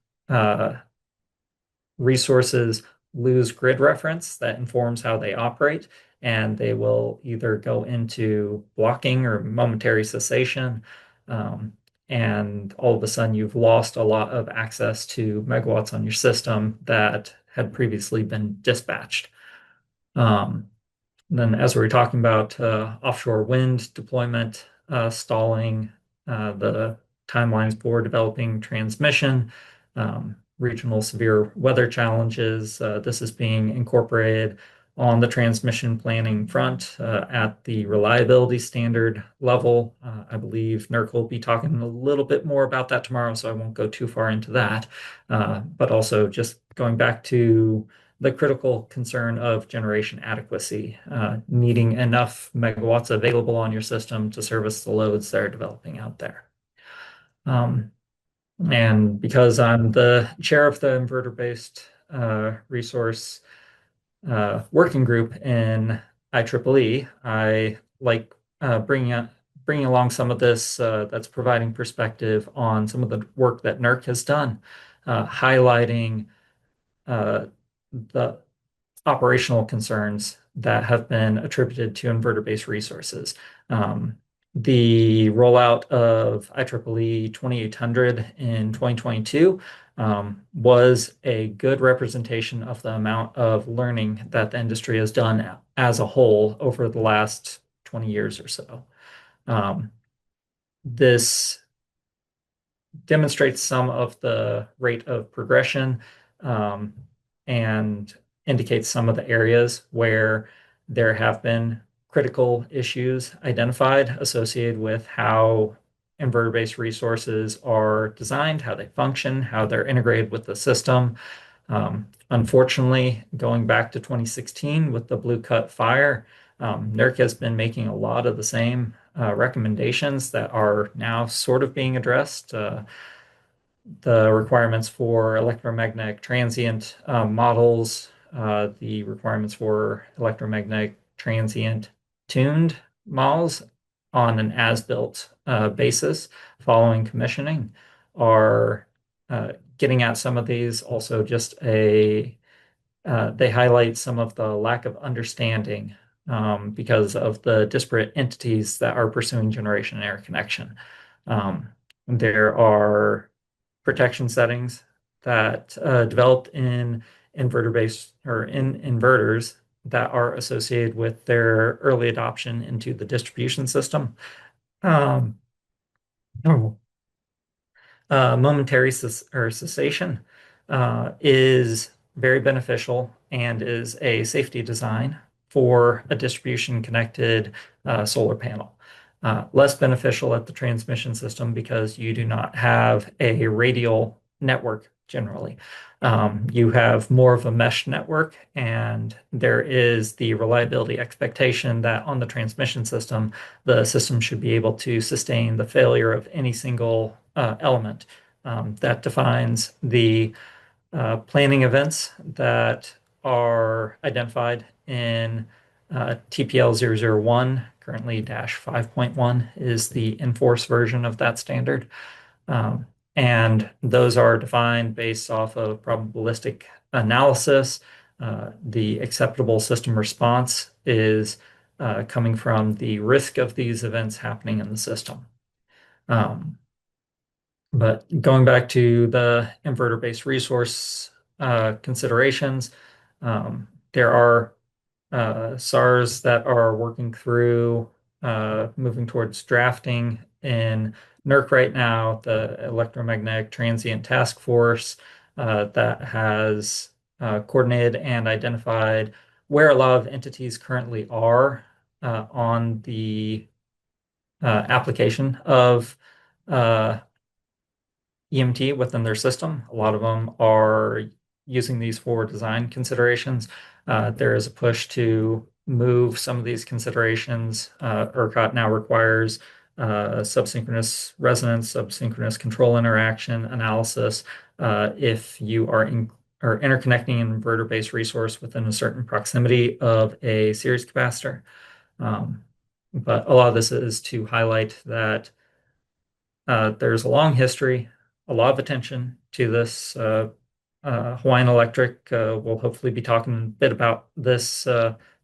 resources lose grid reference that informs how they operate, and they will either go into blocking or momentary cessation. Um, and all of a sudden, you've lost a lot of access to megawatts on your system that had previously been dispatched. Um, then, as we were talking about offshore wind deployment, stalling, the timelines for developing transmission, regional severe weather challenges, this is being incorporated on the transmission planning front at the reliability standard level. I believe NERC will be talking a little bit more about that tomorrow, so I won't go too far into that. But also just going back to the critical concern of generation adequacy, needing enough megawatts available on your system to service the loads that are developing out there. And because I'm the chair of the inverter-based resource working group in IEEE, I like bringing along some of this that's providing perspective on some of the work that NERC has done, highlighting the operational concerns that have been attributed to inverter-based resources. The rollout of IEEE 2800 in 2022 was a good representation of the amount of learning that the industry has done as a whole over the last 20 years or so. This demonstrates some of the rate of progression and indicates some of the areas where there have been critical issues identified associated with how inverter-based resources are designed, how they function, how they're integrated with the system. Unfortunately, going back to 2016 with the Blue Cut fire, NERC has been making a lot of the same recommendations that are now sort of being addressed. The requirements for electromagnetic transient models, the requirements for electromagnetic transient tuned models on an as-built basis following commissioning are getting at some of these. Also, just they highlight some of the lack of understanding because of the disparate entities that are pursuing generation and interconnection. There are protection settings that developed in inverter-based or in inverters that are associated with their early adoption into the distribution system. Um, oh, momentary cessation is very beneficial and is a safety design for a distribution connected solar panel. Less beneficial at the transmission system because you do not have a radial network generally. You have more of a mesh network, and there is the reliability expectation that on the transmission system, the system should be able to sustain the failure of any single element. That defines the planning events that are identified in TPL 001, currently -5.1 is the enforced version of that standard. And those are defined based off of probabilistic analysis. The acceptable system response is coming from the risk of these events happening in the system. But going back to the inverter-based resource considerations, there are SARs that are working through moving towards drafting in NERC right now, the Electromagnetic Transient Task Force that has coordinated and identified where a lot of entities currently are on the application of EMT within their system. A lot of them are using these for design considerations. There is a push to move some of these considerations. ERCOT now requires subsynchronous resonance, subsynchronous control interaction analysis if you are interconnecting an inverter-based resource within a certain proximity of a series capacitor. But a lot of this is to highlight that there's a long history, a lot of attention to this. Hawaiian Electric will hopefully be talking a bit about this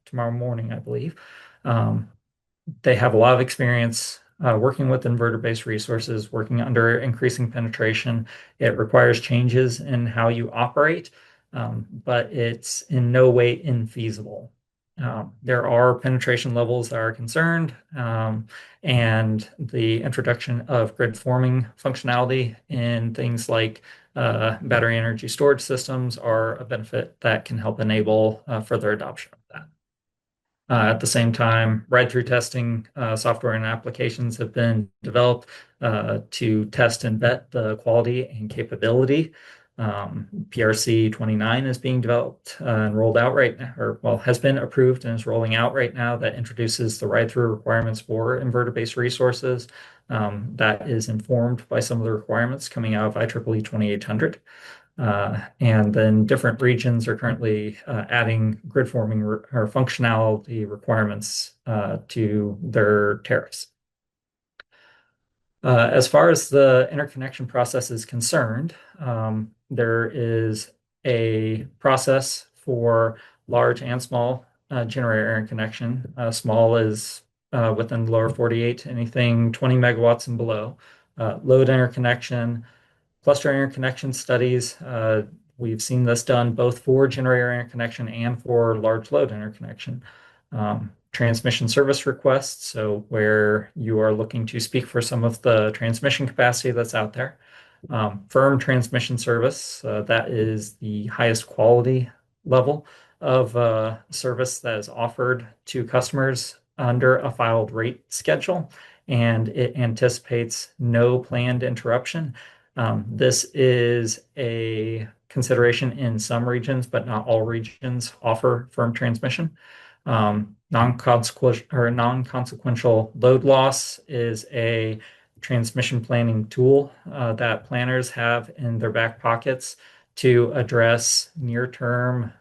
tomorrow morning, I believe. They have a lot of experience working with inverter-based resources, working under increasing penetration. It requires changes in how you operate, but it's in no way infeasible. There are penetration levels that are concerned, and the introduction of grid forming functionality in things like battery energy storage systems are a benefit that can help enable further adoption of that. At the same time, ride-through testing software and applications have been developed to test and vet the quality and capability. PRC 29 is being developed and rolled out right now, or well, has been approved and is rolling out right now, that introduces the ride-through requirements for inverter-based resources. That is informed by some of the requirements coming out of IEEE 2800. And then different regions are currently adding grid forming or functionality requirements to their tariffs. As far as the interconnection process is concerned, there is a process for large and small generator interconnection. Small is within the lower 48, anything 20 megawatts and below. Load interconnection, cluster interconnection studies. We've seen this done both for generator interconnection and for large load interconnection. Transmission service requests, so where you are looking to speak for some of the transmission capacity that's out there. Firm transmission service, that is the highest quality level of service that is offered to customers under a filed rate schedule, and it anticipates no planned interruption. This is a consideration in some regions, but not all regions offer firm transmission. Non-consequential load loss is a transmission planning tool that planners have in their back pockets to address near-term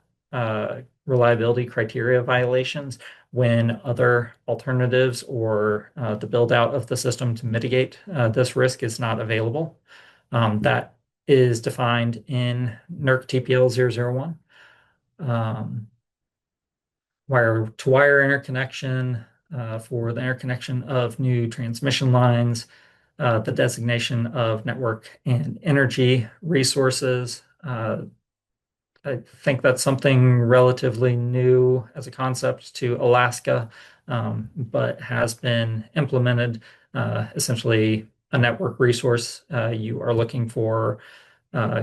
reliability criteria violations when other alternatives or the build out of the system to mitigate this risk is not available. That is defined in NERC TPL 001. Wire-to-wire interconnection for the interconnection of new transmission lines, the designation of network and energy resources. I think that's something relatively new as a concept to Alaska, but has been implemented. Essentially, a network resource. You are looking for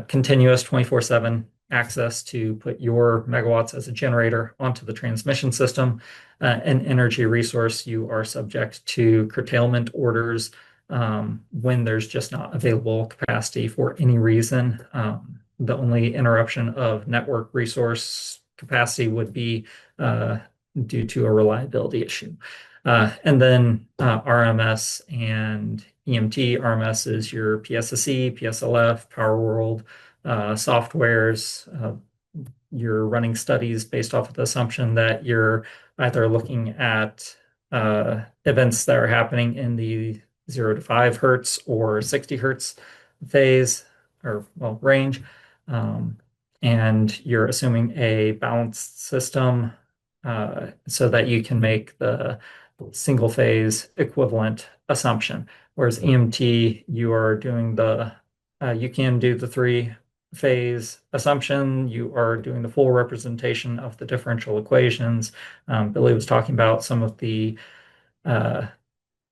continuous 24/7 access to put your megawatts as a generator onto the transmission system. An energy resource, you are subject to curtailment orders when there's just not available capacity for any reason. The only interruption of network resource capacity would be due to a reliability issue. And then RMS and EMT. RMS is your PSSE, PSLF, PowerWorld softwares. You're running studies based off of the assumption that you're either looking at events that are happening in the 0 to 5 hertz or 60 hertz phase or well range. And you're assuming a balanced system so that you can make the single phase equivalent assumption. Whereas EMT, you are doing you can do the 3-phase assumption. You are doing the full representation of the differential equations. Billy was talking about some of the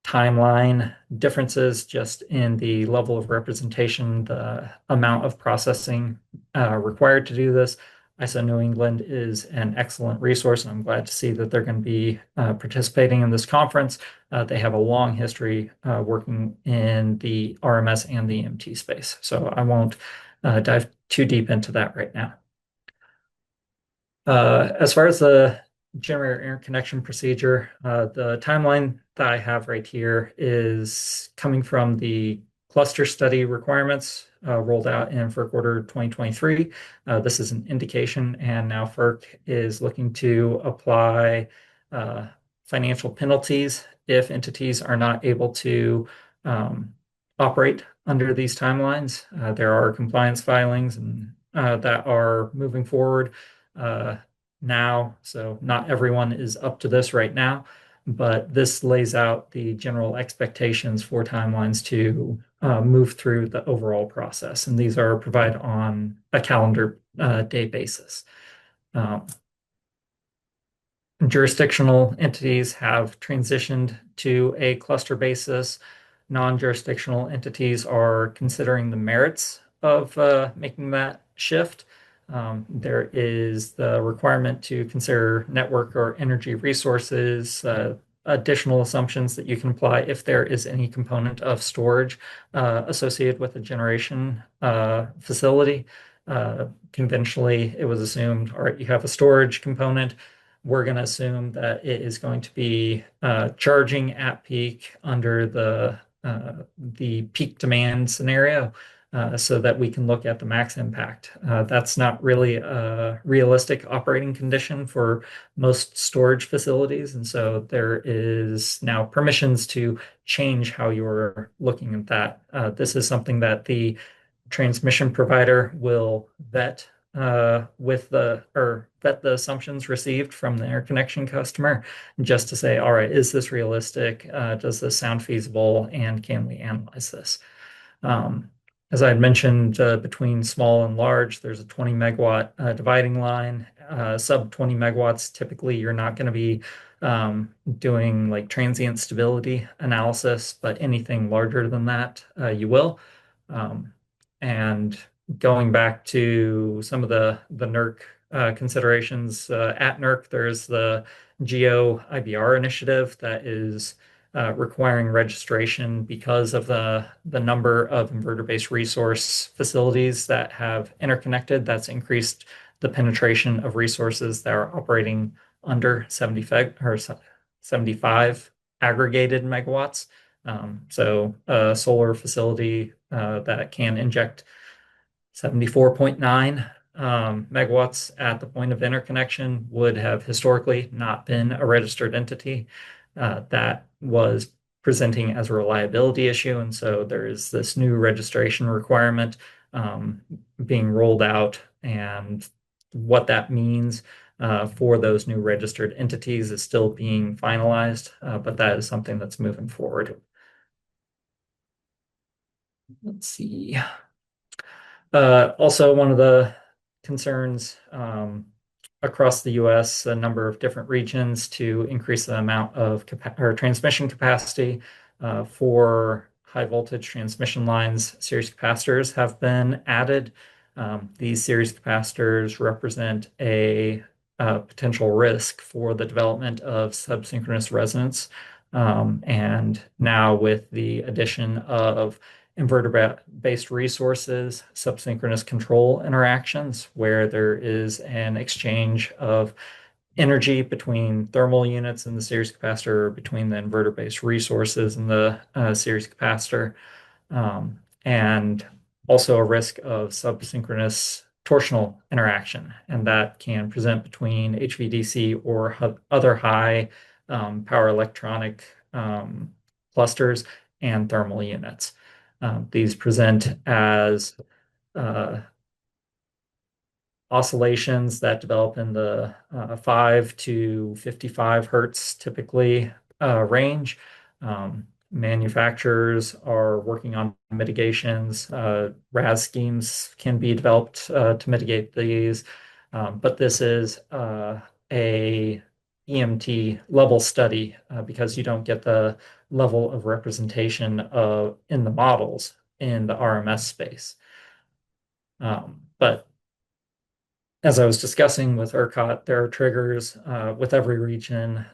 timeline differences just in the level of representation, the amount of processing required to do this. ISO New England is an excellent resource, and I'm glad to see that they're going to be participating in this conference. They have a long history working in the RMS and the EMT space, so I won't dive too deep into that right now. As far as the generator interconnection procedure, the timeline that I have right here is coming from the cluster study requirements rolled out in FERC Order 2023. This is an indication, and now FERC is looking to apply financial penalties if entities are not able to operate under these timelines. There are compliance filings and that are moving forward now. So not everyone is up to this right now, but this lays out the general expectations for timelines to move through the overall process. And these are provided on a calendar day basis. Jurisdictional entities have transitioned to a cluster basis. Non-jurisdictional entities are considering the merits of making that shift. There is the requirement to consider network or energy resources, additional assumptions that you can apply if there is any component of storage associated with a generation facility. Conventionally, it was assumed, all right, you have a storage component. We're going to assume that it is going to be charging at peak under the peak demand scenario so that we can look at the max impact. That's not really a realistic operating condition for most storage facilities. And so there is now permissions to change how you're looking at that. This is something that the transmission provider will vet vet the assumptions received from the interconnection customer just to say, all right, is this realistic? Does this sound feasible? And can we analyze this? As I had mentioned, between small and large, there's a 20 megawatt dividing line. Sub 20 megawatts, typically you're not going to be doing like transient stability analysis, but anything larger than that, you will. And going back to some of the NERC considerations, at NERC, there's the Geo IBR initiative that is requiring registration because of the number of inverter-based resource facilities that have interconnected. That's increased the penetration of resources that are operating under 75 aggregated megawatts. So a solar facility that can inject 74.9 megawatts at the point of interconnection would have historically not been a registered entity. That was presenting as a reliability issue. And so there is this new registration requirement being rolled out. And what that means for those new registered entities is still being finalized, but that is something that's moving forward. Let's see. Also, one of the concerns across the US, a number of different regions to increase the amount of transmission capacity for high voltage transmission lines. Series capacitors have been added. These series capacitors represent a potential risk for the development of subsynchronous resonance. And now with the addition of inverter-based resources, subsynchronous control interactions, where there is an exchange of energy between thermal units in the series capacitor, between the inverter-based resources and the series capacitor, and also a risk of subsynchronous torsional interaction. And that can present between HVDC or other high power electronic clusters and thermal units. These present as oscillations that develop in the 5 to 55 hertz typically range. Manufacturers are working on mitigations. RAS schemes can be developed to mitigate these, but this is a EMT level study because you don't get the level of representation in the models in the RMS space. But as I was discussing with ERCOT, there are triggers with every region.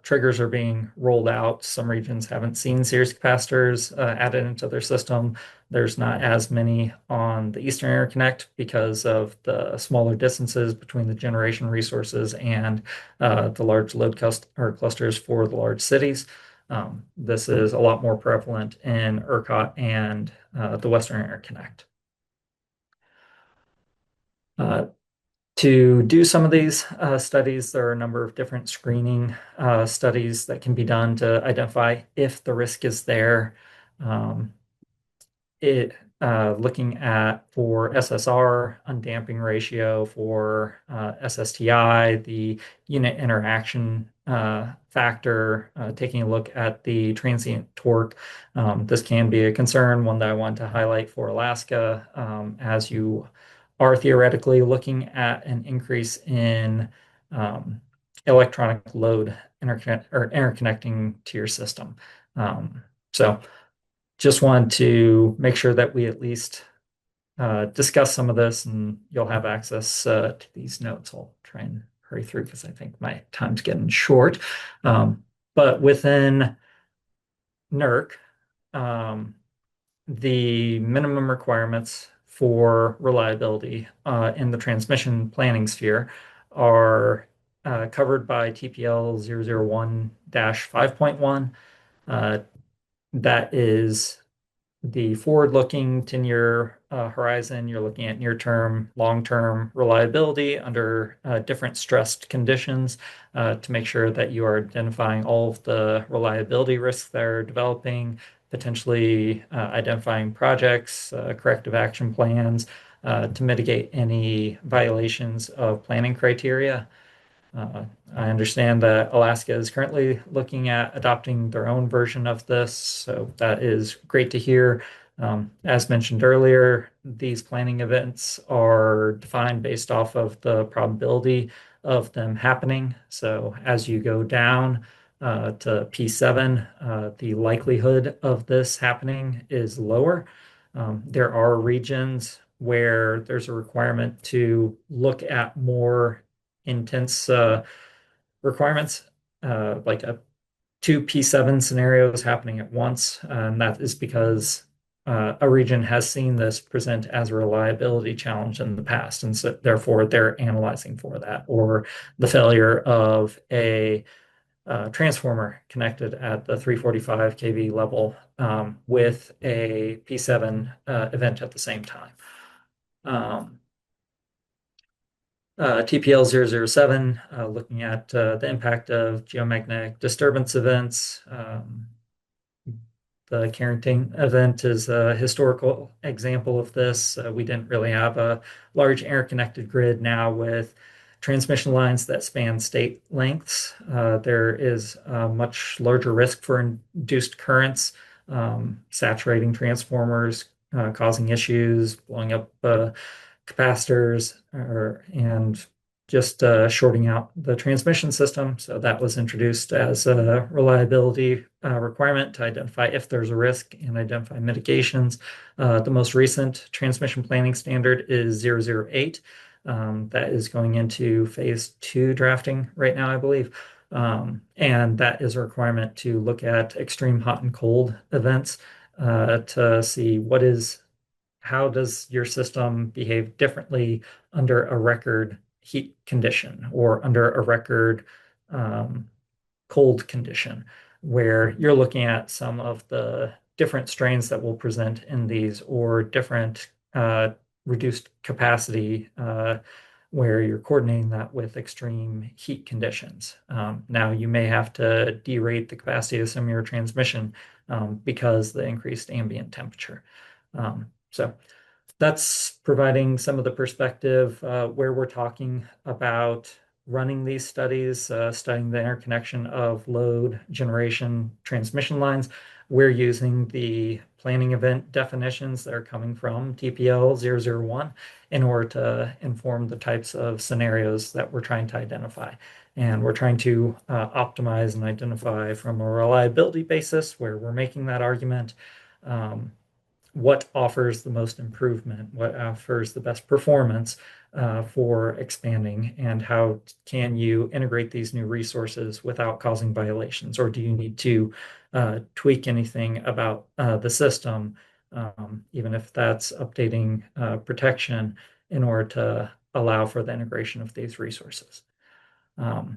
Triggers are being rolled out. Some regions haven't seen series capacitors added into their system. There's not as many on the Eastern Interconnect because of the smaller distances between the generation resources and the large load clusters for the large cities. This is a lot more prevalent in ERCOT and the Western Interconnect. To do some of these studies, there are a number of different screening studies that can be done to identify if the risk is there. Um, Looking at for SSR, undamping ratio, for SSTI, the unit interaction factor, taking a look at the transient torque. This can be a concern, one that I want to highlight for Alaska, as you are theoretically looking at an increase in electronic load interconnecting to your system. So just want to make sure that we at least discuss some of this, and you'll have access to these notes. I'll try and hurry through because I think my time's getting short. But within NERC, the minimum requirements for reliability in the transmission planning sphere are covered by TPL 001-5.1. That is the forward-looking 10-year horizon. You're looking at near-term, long-term reliability under different stressed conditions to make sure that you are identifying all of the reliability risks that are developing, potentially identifying projects, corrective action plans to mitigate any violations of planning criteria. I understand that Alaska is currently looking at adopting their own version of this, so that is great to hear. As mentioned earlier, these planning events are defined based off of the probability of them happening. So as you go down to P7, the likelihood of this happening is lower. There are regions where there's a requirement to look at more intense requirements, like two P7 scenarios happening at once. And that is because a region has seen this present as a reliability challenge in the past. And so therefore they're analyzing for that, or the failure of a transformer connected at the 345 kV level with a P7 event at the same time. TPL 007, looking at the impact of geomagnetic disturbance events. The Carrington event is a historical example of this. We didn't really have a large interconnected grid. Now with transmission lines that span state lengths, there is a much larger risk for induced currents, saturating transformers, causing issues, blowing up capacitors, and just shorting out the transmission system. So that was introduced as a reliability requirement to identify if there's a risk and identify mitigations. The most recent transmission planning standard is 008. That is going into phase 2 drafting right now, I believe. And that is a requirement to look at extreme hot and cold events to see how does your system behave differently under a record heat condition or under a record cold condition, where you're looking at some of the different strains that will present in these, or different reduced capacity where you're coordinating that with extreme heat conditions. Now you may have to derate the capacity of some of your transmission because the increased ambient temperature. So that's providing some of the perspective where we're talking about running these studies, studying the interconnection of load generation transmission lines. We're using the planning event definitions that are coming from TPL 001 in order to inform the types of scenarios that we're trying to identify. And we're trying to optimize and identify from a reliability basis where we're making that argument. What offers the most improvement, what offers the best performance for expanding, and how can you integrate these new resources without causing violations, or do you need to tweak anything about the system, even if that's updating protection in order to allow for the integration of these resources.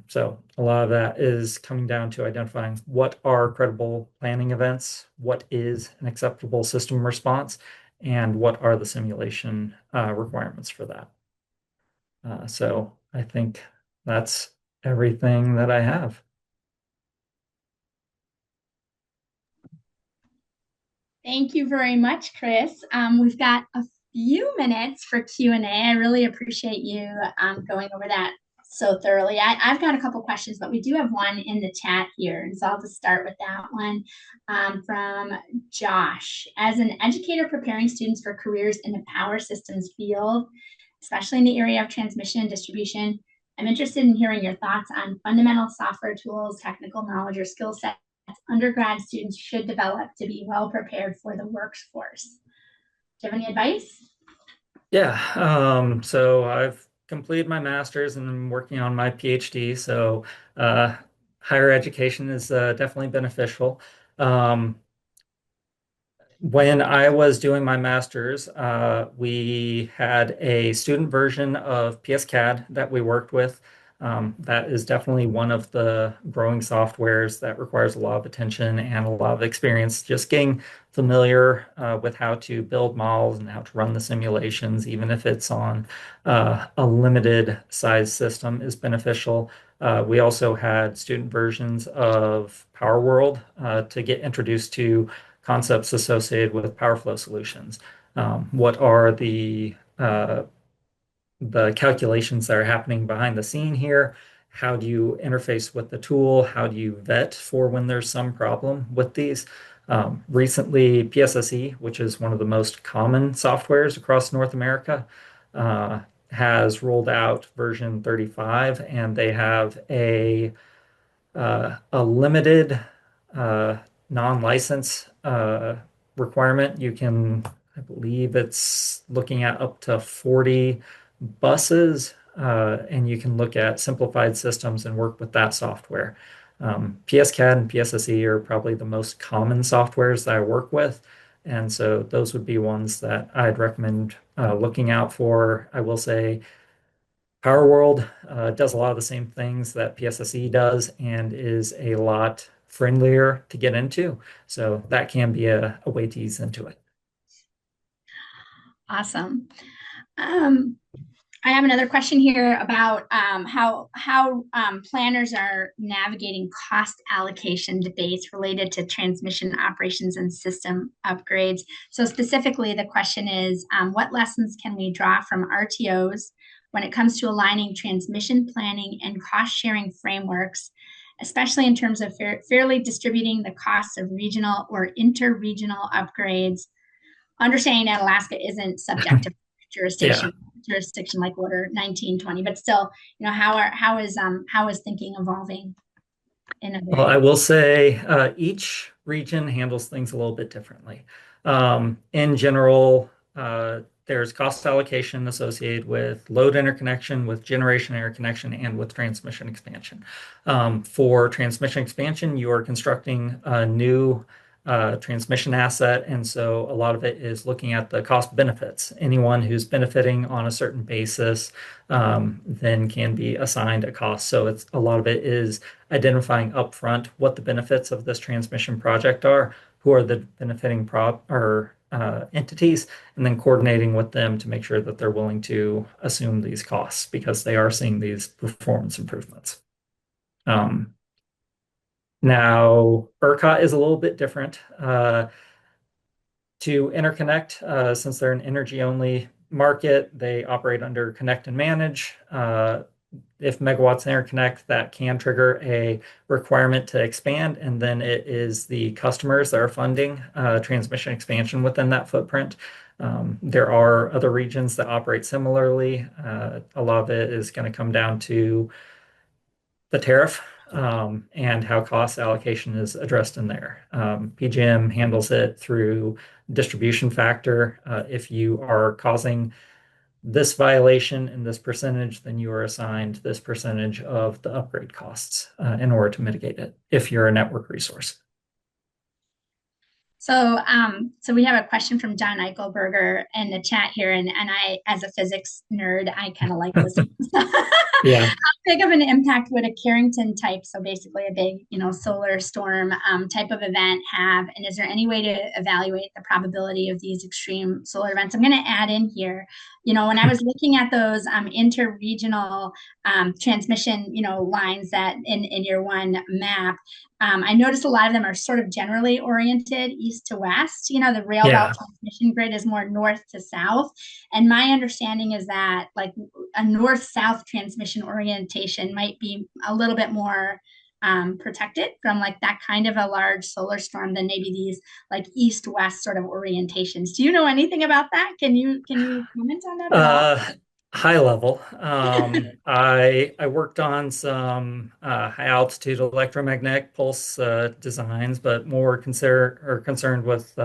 So a lot of that is coming down to identifying what are credible planning events, what is an acceptable system response, and what are the simulation requirements for that. So I think that's everything that I have. Thank you very much, Chris. We've got a few minutes for Q&A. I really appreciate you going over that so thoroughly. I've got a couple questions, but we do have one in the chat here. And so I'll just start with that one from Josh. As an educator preparing students for careers in the power systems field, especially in the area of transmission and distribution, I'm interested in hearing your thoughts on fundamental software tools, technical knowledge, or skill set undergrad students should develop to be well prepared for the workforce. Do you have any advice? Yeah, so I've completed my master's and I'm working on my PhD. So higher education is definitely beneficial. When I was doing my master's, we had a student version of PSCAD that we worked with. That is definitely one of the growing softwares that requires a lot of attention and a lot of experience. Just getting familiar with how to build models and how to run the simulations, even if it's on a limited size system, is beneficial. We also had student versions of Power World to get introduced to concepts associated with power flow solutions. What are the calculations that are happening behind the scene here? How do you interface with the tool? How do you vet for when there's some problem with these? Recently, PSSE, which is one of the most common softwares across North America, has rolled out version 35, and they have a limited non-license requirement. You can, I believe it's looking at up to 40 buses, and you can look at simplified systems and work with that software. PSCAD and PSSE are probably the most common softwares that I work with. And so those would be ones that I'd recommend looking out for. I will say Power World does a lot of the same things that PSSE does and is a lot friendlier to get into. So that can be a way to ease into it. Awesome. I have another question here about how planners are navigating cost allocation debates related to transmission operations and system upgrades. So specifically, the question is, what lessons can we draw from RTOs when it comes to aligning transmission planning and cost sharing frameworks, especially in terms of fairly distributing the costs of regional or interregional upgrades, understanding that Alaska isn't subject to jurisdiction like Order 1920, but still, how is thinking evolving in a Well, I will say each region handles things a little bit differently. In general, there's cost allocation associated with load interconnection, with generation interconnection, and with transmission expansion. For transmission expansion, you are constructing a new transmission asset, and so a lot of it is looking at the cost benefits. Anyone who's benefiting on a certain basis then can be assigned a cost. So a lot of it is identifying upfront what the benefits of this transmission project are, who are the benefiting entities, and then coordinating with them to make sure that they're willing to assume these costs because they are seeing these performance improvements. Now, ERCOT is a little bit different. To interconnect, since they're an energy-only market, they operate under connect and manage. If megawatts interconnect, that can trigger a requirement to expand, and then it is the customers that are funding transmission expansion within that footprint. There are other regions that operate similarly. A lot of it is going to come down to the tariff and how cost allocation is addressed in there. PJM handles it through distribution factor. If you are causing this violation in this percentage, then you are assigned this percentage of the upgrade costs in order to mitigate it if you're a network resource. So we have a question from John Eichelberger in the chat here, and I, as a physics nerd, I kind of like this. Yeah. How big of an impact would a Carrington type, so basically a big, solar storm type of event have? And is there any way to evaluate the probability of these extreme solar events? I'm going to add in here, when I was looking at those interregional transmission, lines that in your one map, I noticed a lot of them are sort of generally oriented east to west. The rail belt transmission grid is more north to south. And my understanding is that like a north-south transmission orientation might be a little bit more protected from like that kind of a large solar storm than maybe these like east-west sort of orientations. Do you know anything about that? Can you comment on that at all? High level. I worked on some high altitude electromagnetic pulse designs, but more concerned with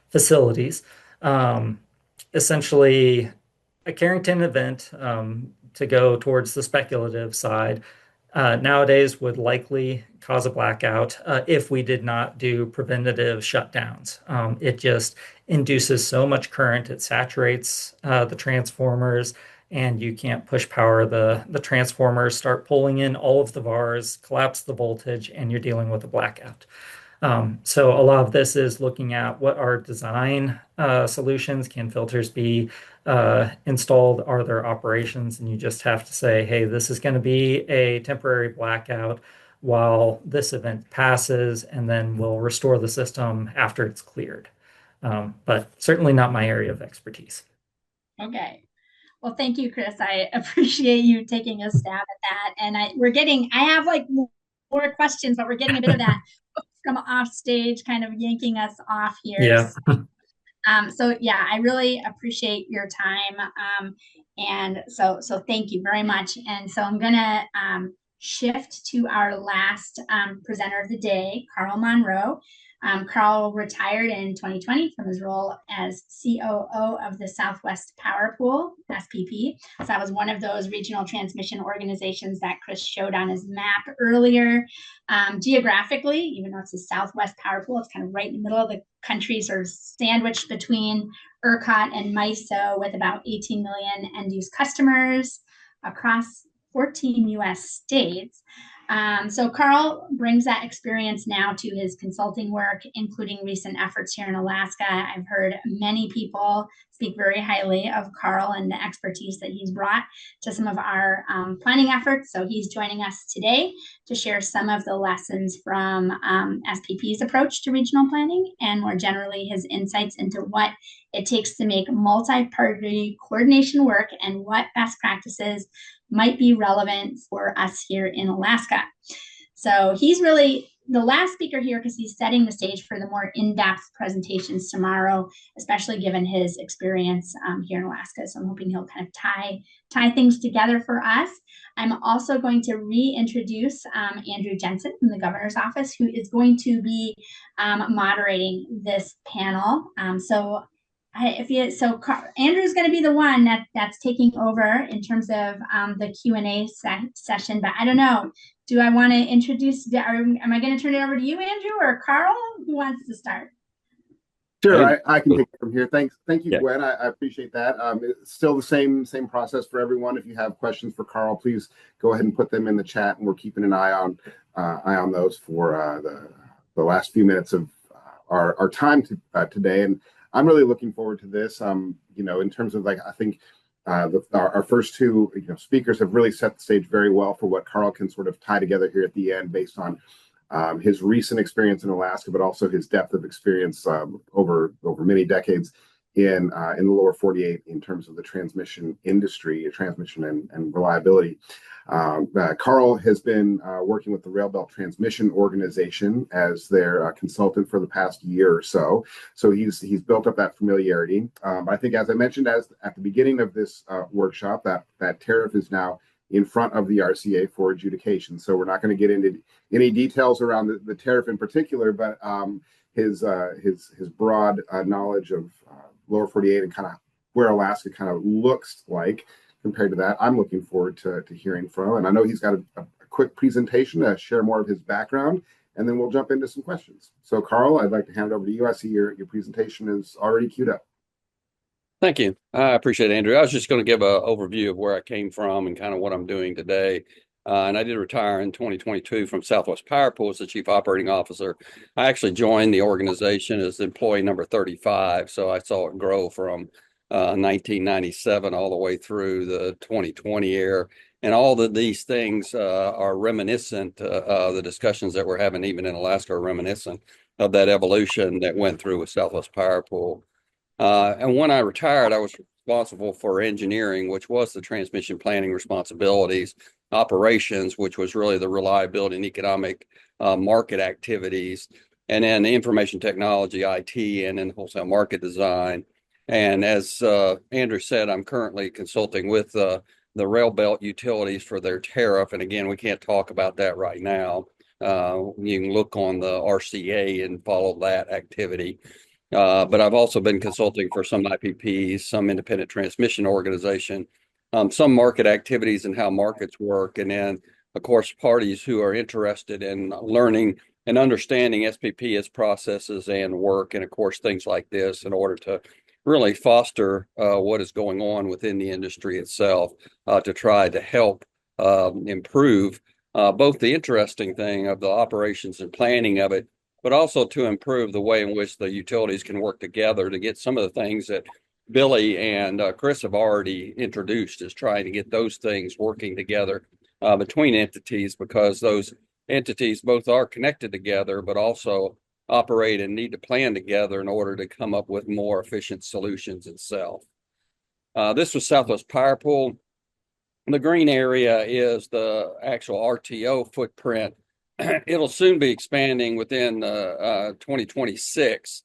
facilities. Essentially, a Carrington event to go towards the speculative side nowadays would likely cause a blackout if we did not do preventative shutdowns. It just induces so much current, it saturates the transformers, and you can't push power. The transformers start pulling in all of the VARs, collapse the voltage, and you're dealing with a blackout. So a lot of this is looking at what are design solutions. Can filters be installed? Are there operations? And you just have to say, hey, this is going to be a temporary blackout while this event passes, and then we'll restore the system after it's cleared. But certainly not my area of expertise. Okay. Well, thank you, Chris. I appreciate you taking a stab at that. And I have like more questions, but we're getting a bit of that from off stage, kind of yanking us off here. Yeah. So yeah, I really appreciate your time. And so thank you very much. And so I'm gonna shift to our last presenter of the day, Carl Monroe. Carl retired in 2020 from his role as COO of the Southwest Power Pool, SPP. So that was one of those regional transmission organizations that Chris showed on his map earlier. Geographically, even though it's the Southwest Power Pool, it's kind of right in the middle of the country, sort of sandwiched between ERCOT and MISO, with about 18 million end-use customers across 14 U.S. states. So Carl brings that experience now to his consulting work, including recent efforts here in Alaska. I've heard many people speak very highly of Carl and the expertise that he's brought to some of our planning efforts. So he's joining us today to share some of the lessons from SPP's approach to regional planning, and more generally his insights into what it takes to make multi-party coordination work and what best practices might be relevant for us here in Alaska. So he's really the last speaker here because he's setting the stage for the more in-depth presentations tomorrow, especially given his experience here in Alaska. So I'm hoping he'll kind of tie things together for us. I'm also going to reintroduce Andrew Jensen from the governor's office, who is going to be moderating this panel. Andrew's going to be the one that's taking over in terms of the Q&A session, but I don't know. Do I want to introduce, am I going to turn it over to you, Andrew, or Carl? Who wants to start? Sure, I can take it from here. Thank you, Gwen. I appreciate that. It's still the same process for everyone. If you have questions for Carl, please go ahead and put them in the chat, and we're keeping an eye on those for the last few minutes of our time today. And I'm really looking forward to this. In terms of I think our first two speakers have really set the stage very well for what Carl can sort of tie together here at the end, based on his recent experience in Alaska, but also his depth of experience over many decades in the lower 48 in terms of the transmission industry, transmission and reliability. Carl has been working with the Rail Belt Transmission Organization as their consultant for the past year or so. So he's built up that familiarity. I think, as I mentioned at the beginning of this workshop, that tariff is now in front of the RCA for adjudication. So we're not going to get into any details around the tariff in particular, but his broad knowledge of lower 48 and kind of where Alaska kind of looks like compared to that. I'm looking forward to hearing from. And I know he's got a quick presentation to share more of his background, and then we'll jump into some questions. So, Carl, I'd like to hand it over to you. I see your presentation is already queued up. Thank you. I appreciate it, Andrew. I was just going to give an overview of where I came from and kind of what I'm doing today. And I did retire in 2022 from Southwest Power Pool as the Chief Operating Officer. I actually joined the organization as employee number 35. So I saw it grow from 1997 all the way through the 2020 year. And all of these things are reminiscent, the discussions that we're having even in Alaska are reminiscent of that evolution that went through with Southwest Power Pool. And when I retired, I was responsible for engineering, which was the transmission planning responsibilities, operations, which was really the reliability and economic market activities, and then information technology, IT, and then wholesale market design. And as Andrew said, I'm currently consulting with the rail belt utilities for their tariff. And again, we can't talk about that right now. You can look on the RCA and follow that activity. But I've also been consulting for some IPPs, some independent transmission organization, some market activities and how markets work. And then, of course, parties who are interested in learning and understanding SPP, its processes and work. And of course, things like this in order to really foster what is going on within the industry itself to try to help improve both the interesting thing of the operations and planning of it, but also to improve the way in which the utilities can work together to get some of the things that Billy and Chris have already introduced, is trying to get those things working together between entities, because those entities both are connected together, but also operate and need to plan together in order to come up with more efficient solutions itself. This was Southwest Power Pool. The green area is the actual RTO footprint. It'll soon be expanding within 2026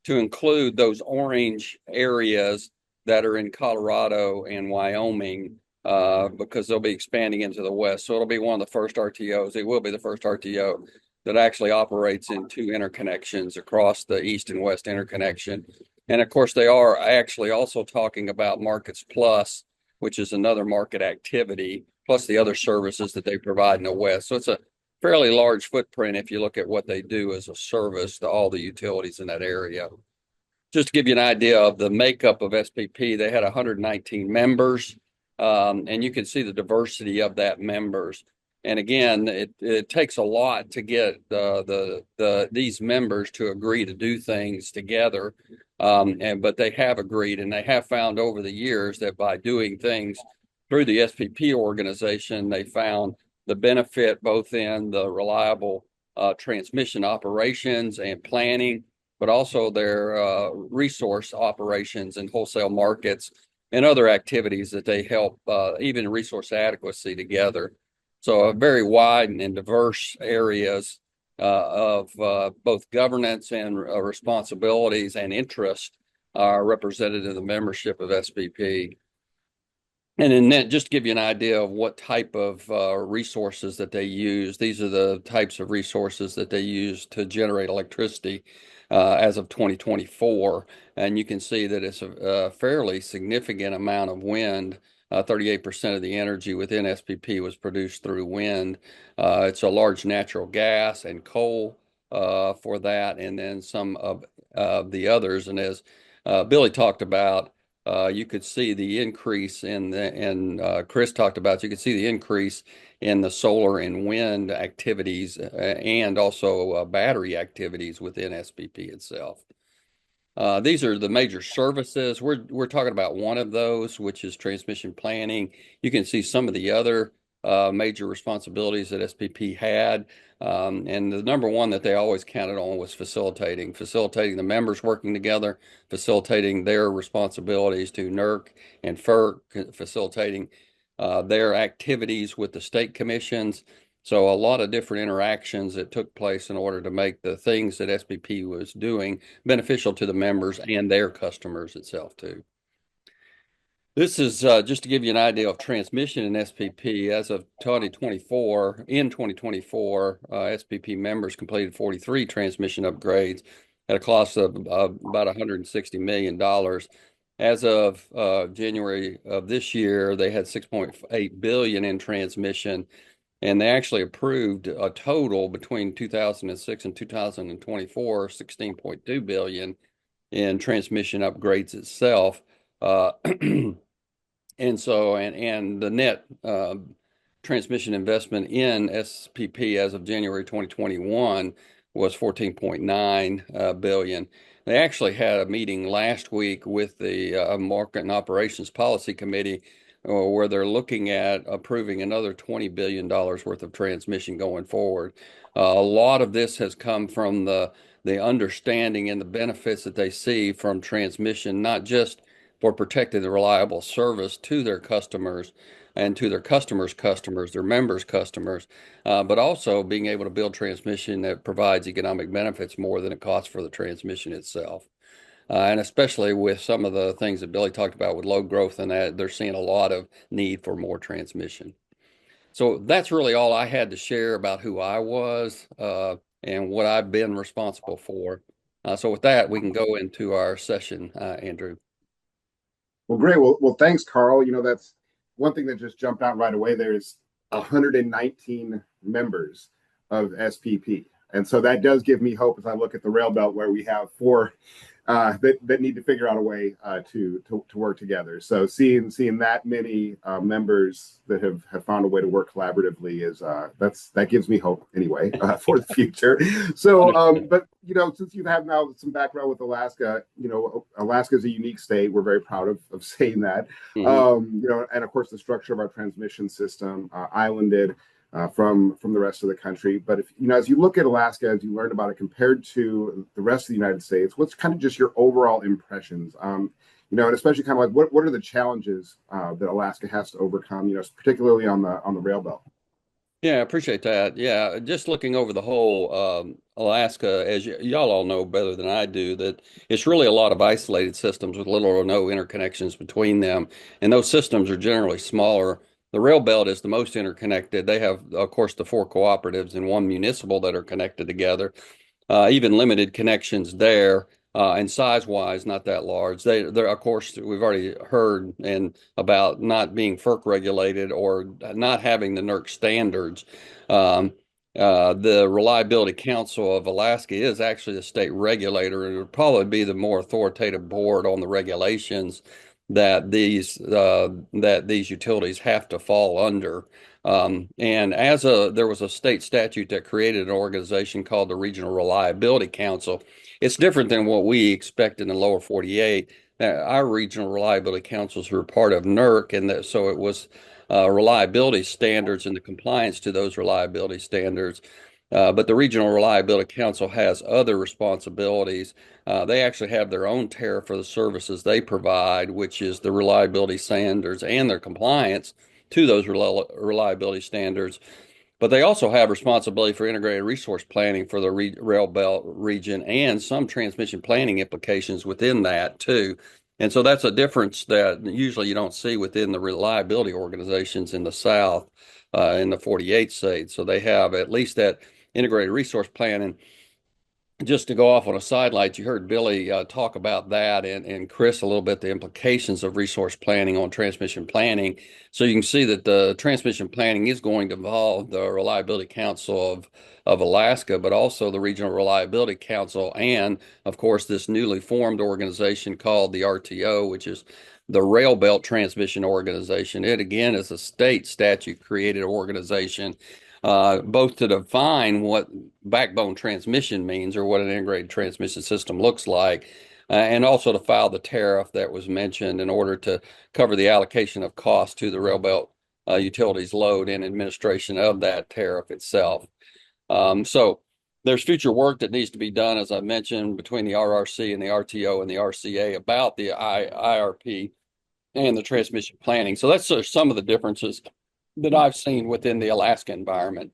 to include those orange areas that are in Colorado and Wyoming, because they'll be expanding into the west. So it'll be one of the first RTOs. It will be the first RTO that actually operates in two interconnections across the east and west interconnection. And of course, they are actually also talking about Markets Plus, which is another market activity, plus the other services that they provide in the west. So it's a fairly large footprint if you look at what they do as a service to all the utilities in that area. Just to give you an idea of the makeup of SPP, they had 119 members, and you can see the diversity of that members. And again, it takes a lot to get these members to agree to do things together, but they have agreed, and they have found over the years that by doing things through the SPP organization, they found the benefit both in the reliable transmission operations and planning, but also their resource operations and wholesale markets and other activities that they help, even resource adequacy together. So very wide and diverse areas of both governance and responsibilities and interest are represented in the membership of SPP. And then just to give you an idea of what type of resources that they use, these are the types of resources that they use to generate electricity as of 2024. And you can see that it's a fairly significant amount of wind. 38% of the energy within SPP was produced through wind. It's a large natural gas and coal for that, and then some of the others. And as Billy talked about, you could see the increase and Chris talked about, you could see the increase in the solar and wind activities and also battery activities within SPP itself. These are the major services. We're talking about one of those, which is transmission planning. You can see some of the other major responsibilities that SPP had. And the number one that they always counted on was facilitating the members working together, facilitating their responsibilities to NERC and FERC, facilitating their activities with the state commissions. So a lot of different interactions that took place in order to make the things that SPP was doing beneficial to the members and their customers itself too. This is just to give you an idea of transmission in SPP. As of 2024, SPP members completed 43 transmission upgrades at a cost of about $160 million. As of January of this year, they had 6.8 billion in transmission, and they actually approved a total between 2006 and 2024, 16.2 billion in transmission upgrades itself. And the net transmission investment in SPP as of January 2021 was 14.9 billion. They actually had a meeting last week with the Market and Operations Policy Committee where they're looking at approving another $20 billion worth of transmission going forward. A lot of this has come from the understanding and the benefits that they see from transmission, not just for protecting the reliable service to their customers and to their customers' customers, their members' customers, but also being able to build transmission that provides economic benefits more than it costs for the transmission itself. And especially with some of the things that Billy talked about with load growth and that, they're seeing a lot of need for more transmission. So that's really all I had to share about who I was and what I've been responsible for. So with that, we can go into our session, Andrew. Well, great. Well, thanks, Carl. That's one thing that just jumped out right away. There's 119 members of SPP. And so that does give me hope as I look at the rail belt where we have four that need to figure out a way to work together. So seeing that many members that have found a way to work collaboratively is that gives me hope anyway for the future. So, but since you have now some background with Alaska, Alaska is a unique state. We're very proud of saying that. Mm-hmm. And of course the structure of our transmission system islanded from the rest of the country. But if as you look at Alaska, as you learned about it compared to the rest of the United States, what's kind of just your overall impressions? And especially kind of like what are the challenges that Alaska has to overcome? Particularly on the rail belt. Yeah, I appreciate that. Yeah, just looking over the whole Alaska, as y'all all know better than I do, that it's really a lot of isolated systems with little or no interconnections between them. And those systems are generally smaller. The rail belt is the most interconnected. They have, of course, the four cooperatives and one municipal that are connected together. Even limited connections there, and size-wise, not that large. They're, of course, we've already heard about not being FERC regulated or not having the NERC standards. The Reliability Council of Alaska is actually a state regulator, and it would probably be the more authoritative board on the regulations that these utilities have to fall under. And there was a state statute that created an organization called the Regional Reliability Council. It's different than what we expect in the lower 48. Our regional reliability councils were part of NERC, and so it was reliability standards and the compliance to those reliability standards. But the Regional Reliability Council has other responsibilities. They actually have their own tariff for the services they provide, which is the reliability standards and their compliance to those reliability standards. But they also have responsibility for integrated resource planning for the rail belt region and some transmission planning implications within that too. And so that's a difference that usually you don't see within the reliability organizations in the South, in the 48 states. So they have at least that integrated resource planning. Just to go off on a sidelight, you heard Billy talk about that and Chris a little bit, the implications of resource planning on transmission planning. So you can see that the transmission planning is going to involve the Reliability Council of Alaska, but also the Regional Reliability Council and, of course, this newly formed organization called the RTO, which is the Rail Belt Transmission Organization. It, again, is a state statute created organization. Both to define what backbone transmission means or what an integrated transmission system looks like, and also to file the tariff that was mentioned in order to cover the allocation of cost to the railbelt utilities load and administration of that tariff itself. So there's future work that needs to be done, as I mentioned, between the RRC and the RTO and the RCA about the IRP and the transmission planning. So that's some of the differences that I've seen within the Alaska environment.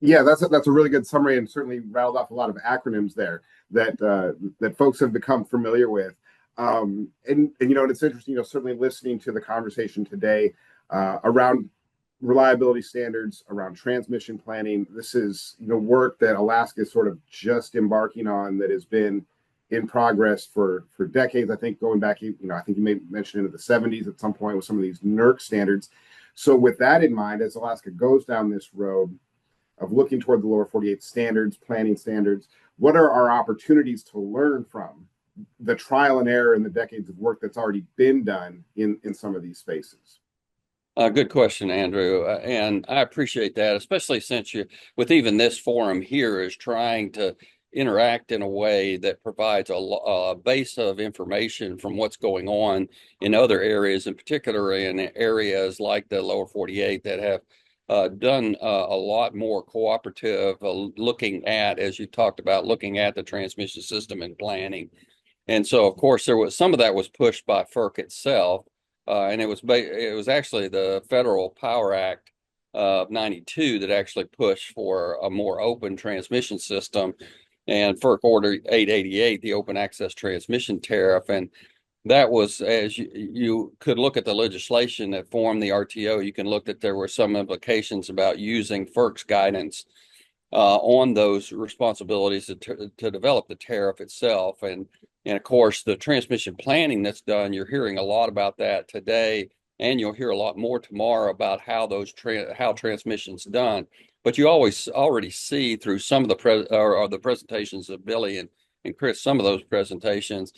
Yeah, that's a really good summary and certainly rattled off a lot of acronyms there that folks have become familiar with. And it's interesting, certainly listening to the conversation today around reliability standards, around transmission planning. This is work that Alaska is sort of just embarking on that has been in progress for decades. I think going back, I think you may mention into the 70s at some point with some of these NERC standards. So with that in mind, as Alaska goes down this road of looking toward the lower 48 standards, planning standards, what are our opportunities to learn from the trial and error and the decades of work that's already been done in some of these spaces? Good question, Andrew. And I appreciate that, especially since with even this forum here, is trying to interact in a way that provides a base of information from what's going on in other areas, in particular in areas like the lower 48 that have done a lot more cooperative looking at, as you talked about, looking at the transmission system and planning. And so, of course, some of that was pushed by FERC itself. And it was actually the Federal Power Act of '92 that actually pushed for a more open transmission system, and FERC Order 888, the Open Access Transmission Tariff. And that was, as you could look at the legislation that formed the RTO, you can look that there were some implications about using FERC's guidance on those responsibilities to develop the tariff itself. And of course, the transmission planning that's done, you're hearing a lot about that today, and you'll hear a lot more tomorrow about how how transmission's done. But you already see through some of the presentations of Billy and Chris, some of those presentations,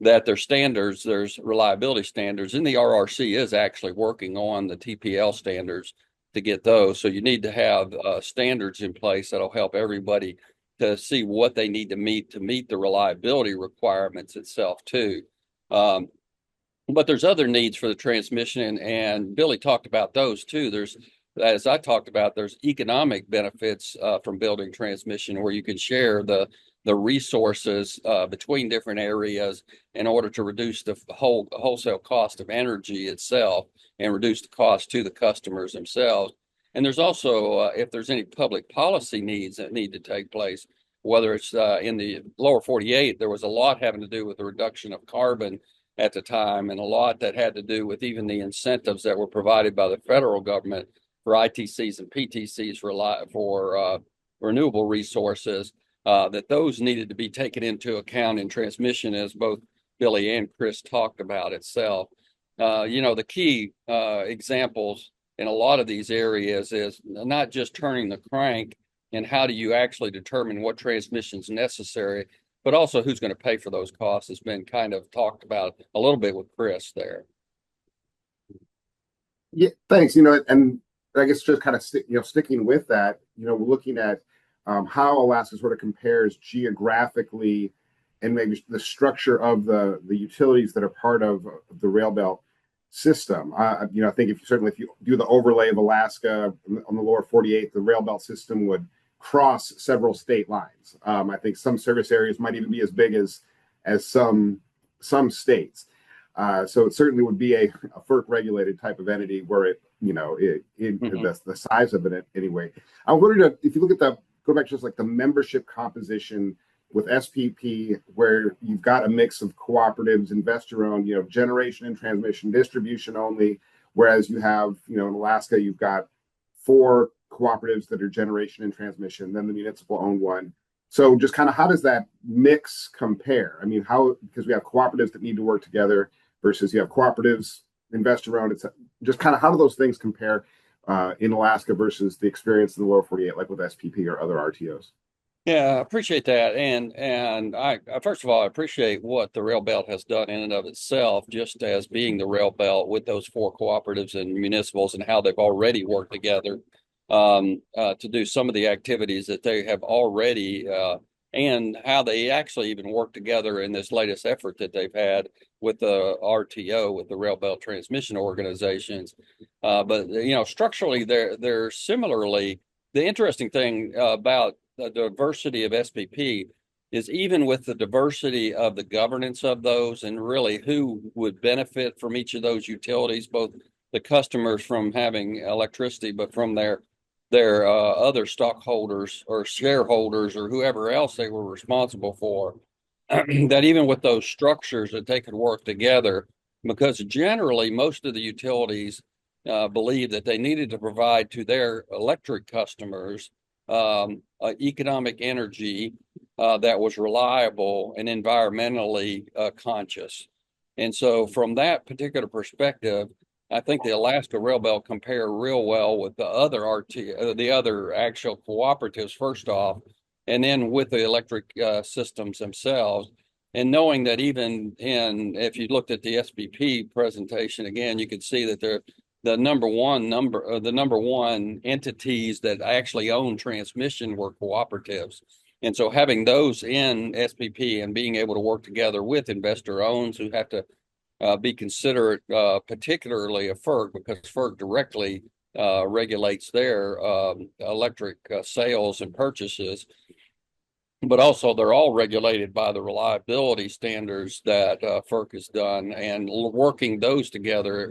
that there's reliability standards, and the RRC is actually working on the TPL standards to get those. So you need to have standards in place that'll help everybody to see what they need to meet the reliability requirements itself too. But there's other needs for the transmission, and Billy talked about those too. As I talked about, there's economic benefits from building transmission where you can share the resources between different areas in order to reduce the wholesale cost of energy itself and reduce the cost to the customers themselves. And there's also, if there's any public policy needs that need to take place, whether it's in the lower 48, there was a lot having to do with the reduction of carbon at the time, and a lot that had to do with even the incentives that were provided by the federal government for ITCs and PTCs for renewable resources, that those needed to be taken into account in transmission, as both Billy and Chris talked about itself. The key examples in a lot of these areas is not just turning the crank and how do you actually determine what transmission is necessary, but also who's going to pay for those costs has been kind of talked about a little bit with Chris there. Yeah, thanks. And I guess just kind of sticking with that, we're looking at how Alaska sort of compares geographically and maybe the structure of the utilities that are part of the rail belt system. I think if you do the overlay of Alaska on the lower 48, the rail belt system would cross several state lines. I think some service areas might even be as big as some states. So it certainly would be a FERC regulated type of entity where the size of it anyway. I was wondering if you look at go back to just like the membership composition with SPP, where you've got a mix of cooperatives, investor-owned, generation and transmission, distribution only, whereas you have, in Alaska, you've got 4 cooperatives that are generation and transmission, then the municipal-owned one. So just kind of how does that mix compare? I mean, because we have cooperatives that need to work together versus you have cooperatives, investor-owned, it's just kind of how do those things compare in Alaska versus the experience in the lower 48, like with SPP or other RTOs? Yeah, I appreciate that. And I first of all, I appreciate what the rail belt has done in and of itself, just as being the rail belt with those 4 cooperatives and municipals and how they've already worked together to do some of the activities that they have already and how they actually even work together in this latest effort that they've had with the RTO, with the rail belt transmission organizations. But structurally, they're similarly. The interesting thing about the diversity of SPP is even with the diversity of the governance of those and really who would benefit from each of those utilities, both the customers from having electricity, but from their other stockholders or shareholders or whoever else they were responsible for, that even with those structures that they could work together, because generally most of the utilities believe that they needed to provide to their electric customers economic energy that was reliable and environmentally conscious. And so from that particular perspective, I think the Alaska Rail Belt compare real well with the other the other actual cooperatives, first off, and then with the electric systems themselves. And knowing that even if you looked at the SBP presentation again, you could see that they're the number one entities that actually own transmission were cooperatives. And so having those in SPP and being able to work together with investor owns who have to be considerate, particularly of FERC, because FERC directly regulates their electric sales and purchases, but also they're all regulated by the reliability standards that FERC has done. And working those together,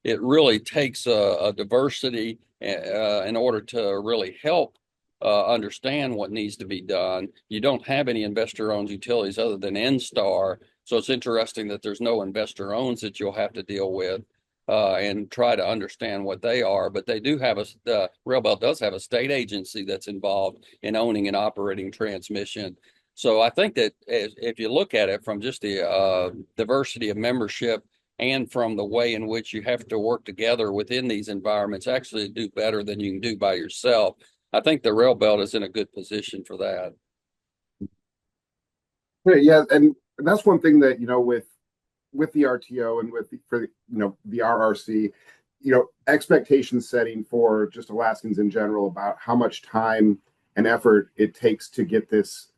it really takes a diversity in order to really help understand what needs to be done. You don't have any investor-owned utilities other than NSTAR, so it's interesting that there's no investor-owns that you'll have to deal with and try to understand what they are. But they do have Railbelt does have a state agency that's involved in owning and operating transmission. So I think that if you look at it from just the diversity of membership and from the way in which you have to work together within these environments, actually do better than you can do by yourself. I think the rail belt is in a good position for that. Yeah, and that's one thing that, with the RTO and the RRC, expectation setting for just Alaskans in general about how much time and effort it takes to get this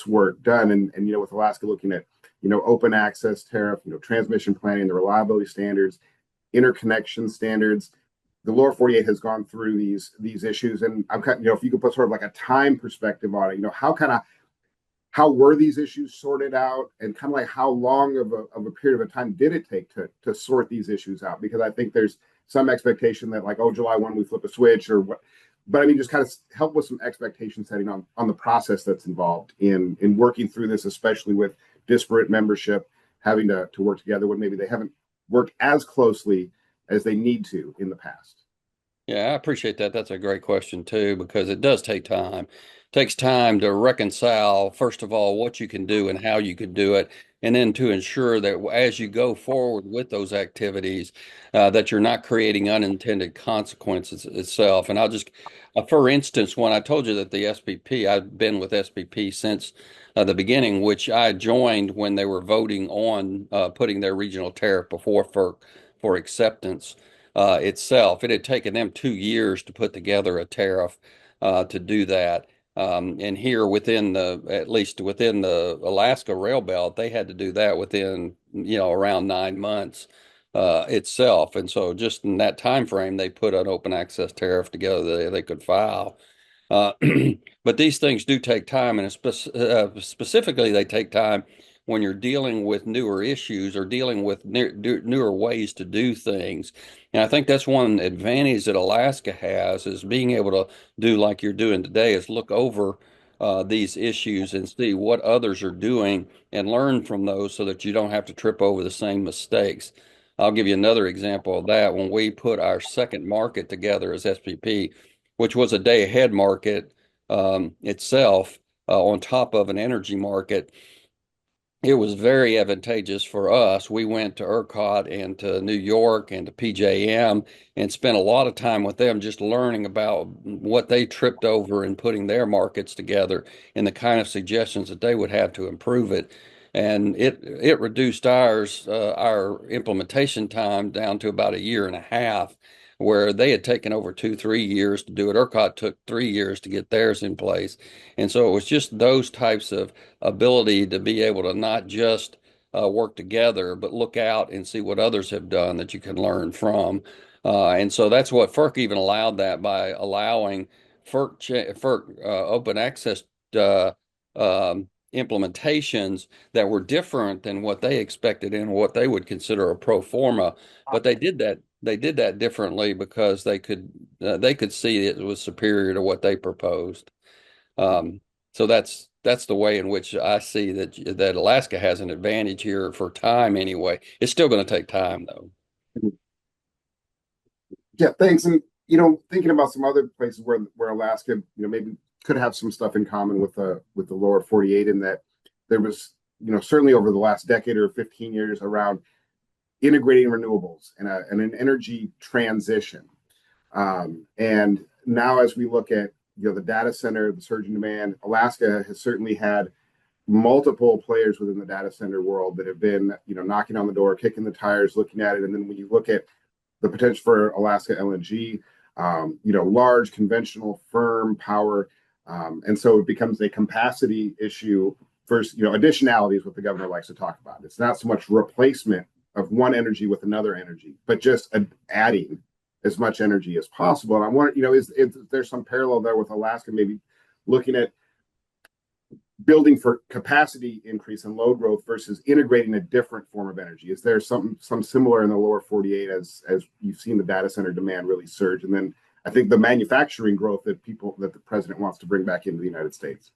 work done. And with Alaska looking at open access tariff, transmission planning, the reliability standards, interconnection standards. The lower 48 has gone through these issues, and I'm if you could put sort of like a time perspective on it, how were these issues sorted out, and kind of like how long of a period of time did it take to sort these issues out? Because I think there's some expectation that like, oh, July 1 we flip a switch or what, but I mean, just kind of help with some expectation setting on the process that's involved in working through this, especially with disparate membership having to work together when maybe they haven't worked as closely as they need to in the past. Yeah, I appreciate that. That's a great question too, because it does take time. It takes time to reconcile, first of all, what you can do and how you can do it, and then to ensure that as you go forward with those activities, that you're not creating unintended consequences itself. And for instance, when I told you that the SPP, I've been with SPP since the beginning, which I joined when they were voting on putting their regional tariff before for acceptance itself. It had taken them 2 years to put together a tariff to do that. And here at least within the Alaska Rail Belt, they had to do that within, around 9 months itself. And so just in that time frame, they put an open access tariff together that they could file. Uh, but these things do take time, and specifically, they take time when you're dealing with newer issues or dealing with newer ways to do things. And I think that's one advantage that Alaska has is being able to do like you're doing today is look over these issues and see what others are doing and learn from those so that you don't have to trip over the same mistakes. I'll give you another example of that. When we put our second market together as SPP, which was a day ahead market itself on top of an energy market, it was very advantageous for us. We went to ERCOT and to New York and to PJM and spent a lot of time with them just learning about what they tripped over in putting their markets together and the kind of suggestions that they would have to improve it. And it reduced our implementation time down to about a year and a half, where they had taken over 2-3 years to do it. ERCOT took 3 years to get theirs in place. And so it was just those types of ability to be able to not just work together, but look out and see what others have done that you can learn from. And so that's what FERC even allowed that by allowing FERC open access implementations that were different than what they expected and what they would consider a pro forma. But they did that differently because they could see it was superior to what they proposed. So that's the way in which I see that Alaska has an advantage here for time anyway. It's still going to take time though. Yeah, thanks. And thinking about some other places where Alaska, maybe could have some stuff in common with the lower 48 in that there was, certainly over the last decade or 15 years around integrating renewables and an energy transition. And now as we look at, the data center, the surge in demand, Alaska has certainly had multiple players within the data center world that have been, knocking on the door, kicking the tires, looking at it. And then when you look at the potential for Alaska LNG, large conventional firm power. And so it becomes a capacity issue. First, additionality is what the governor likes to talk about. It's not so much replacement of one energy with another energy, but just adding as much energy as possible. And I wonder, is there's some parallel there with Alaska, maybe looking at building for capacity increase and load growth versus integrating a different form of energy? Is there some similar in the lower 48 as you've seen the data center demand really surge? And then I think the manufacturing growth that the president wants to bring back into the United States.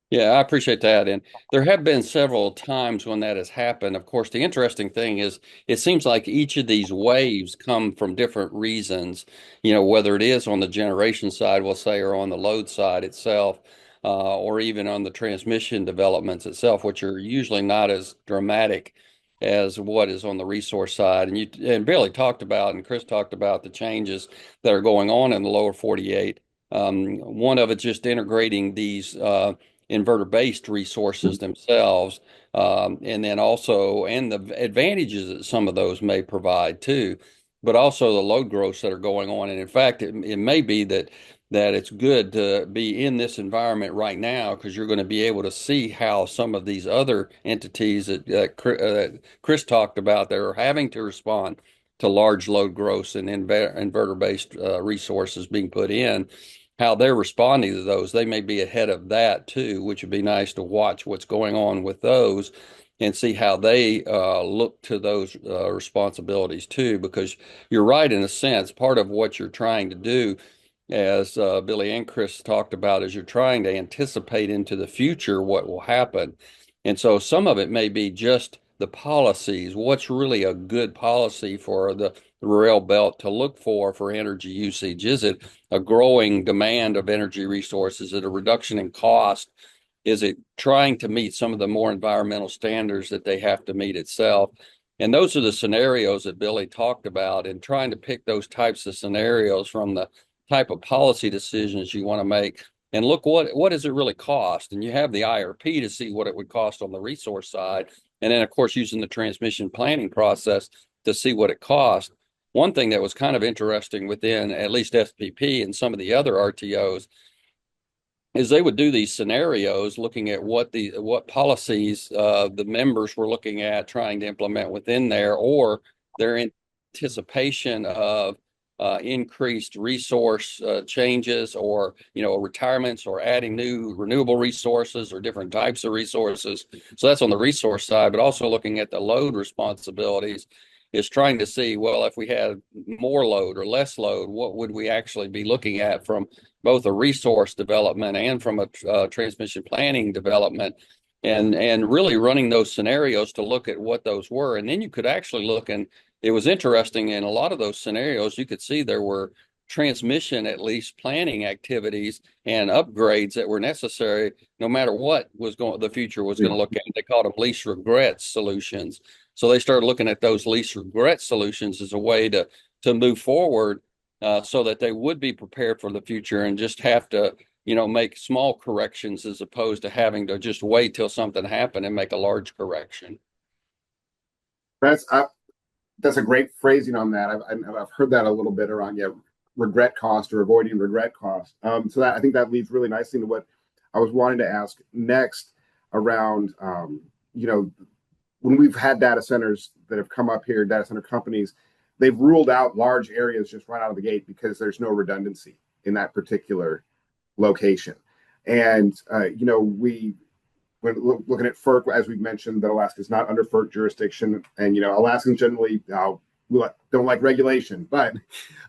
Yeah, I appreciate that. And there have been several times when that has happened. Of course, the interesting thing is it seems like each of these waves come from different reasons, whether it is on the generation side, we'll say, or on the load side itself, or even on the transmission developments itself, which are usually not as dramatic as what is on the resource side. And Billy talked about, and Chris talked about the changes that are going on in the lower 48. One of it's just integrating these inverter-based resources themselves, and then also, and the advantages that some of those may provide too, but also the load growths that are going on. And in fact, it may be that it's good to be in this environment right now because you're going to be able to see how some of these other entities that Chris talked about that are having to respond to large load growths and inverter-based resources being put in, how they're responding to those. They may be ahead of that too, which would be nice to watch what's going on with those and see how they look to those responsibilities too, because you're right in a sense. Part of what you're trying to do, as Billy and Chris talked about, is you're trying to anticipate into the future what will happen. And so some of it may be just the policies. What's really a good policy for the rail belt to look for energy usage? Is it a growing demand of energy resources? Is it a reduction in cost? Is it trying to meet some of the more environmental standards that they have to meet itself? And those are the scenarios that Billy talked about, and trying to pick those types of scenarios from the type of policy decisions you want to make. And look, what does it really cost? And you have the IRP to see what it would cost on the resource side. And then, of course, using the transmission planning process to see what it costs. One thing that was kind of interesting within at least SPP and some of the other RTOs is they would do these scenarios looking at what policies the members were looking at trying to implement within there, or their anticipation of increased resource changes, or retirements, or adding new renewable resources or different types of resources. So that's on the resource side, but also looking at the load responsibilities is trying to see, well, if we had more load or less load, what would we actually be looking at from both a resource development and from a transmission planning development, and really running those scenarios to look at what those were. And then you could actually look, and it was interesting in a lot of those scenarios, you could see there were transmission, at least planning activities and upgrades that were necessary no matter what the future was going to look at. They called them least regret solutions. So they started looking at those least regret solutions as a way to move forward, so that they would be prepared for the future and just have to, make small corrections as opposed to having to just wait till something happened and make a large correction. That's a great phrasing on that. I've heard that a little bit around, regret cost or avoiding regret cost. So that, I think that leads really nicely to what I was wanting to ask next around, when we've had data centers that have come up here, data center companies, they've ruled out large areas just right out of the gate because there's no redundancy in that particular location. And, when looking at FERC, as we've mentioned, that Alaska is not under FERC jurisdiction, and Alaskans generally don't like regulation. But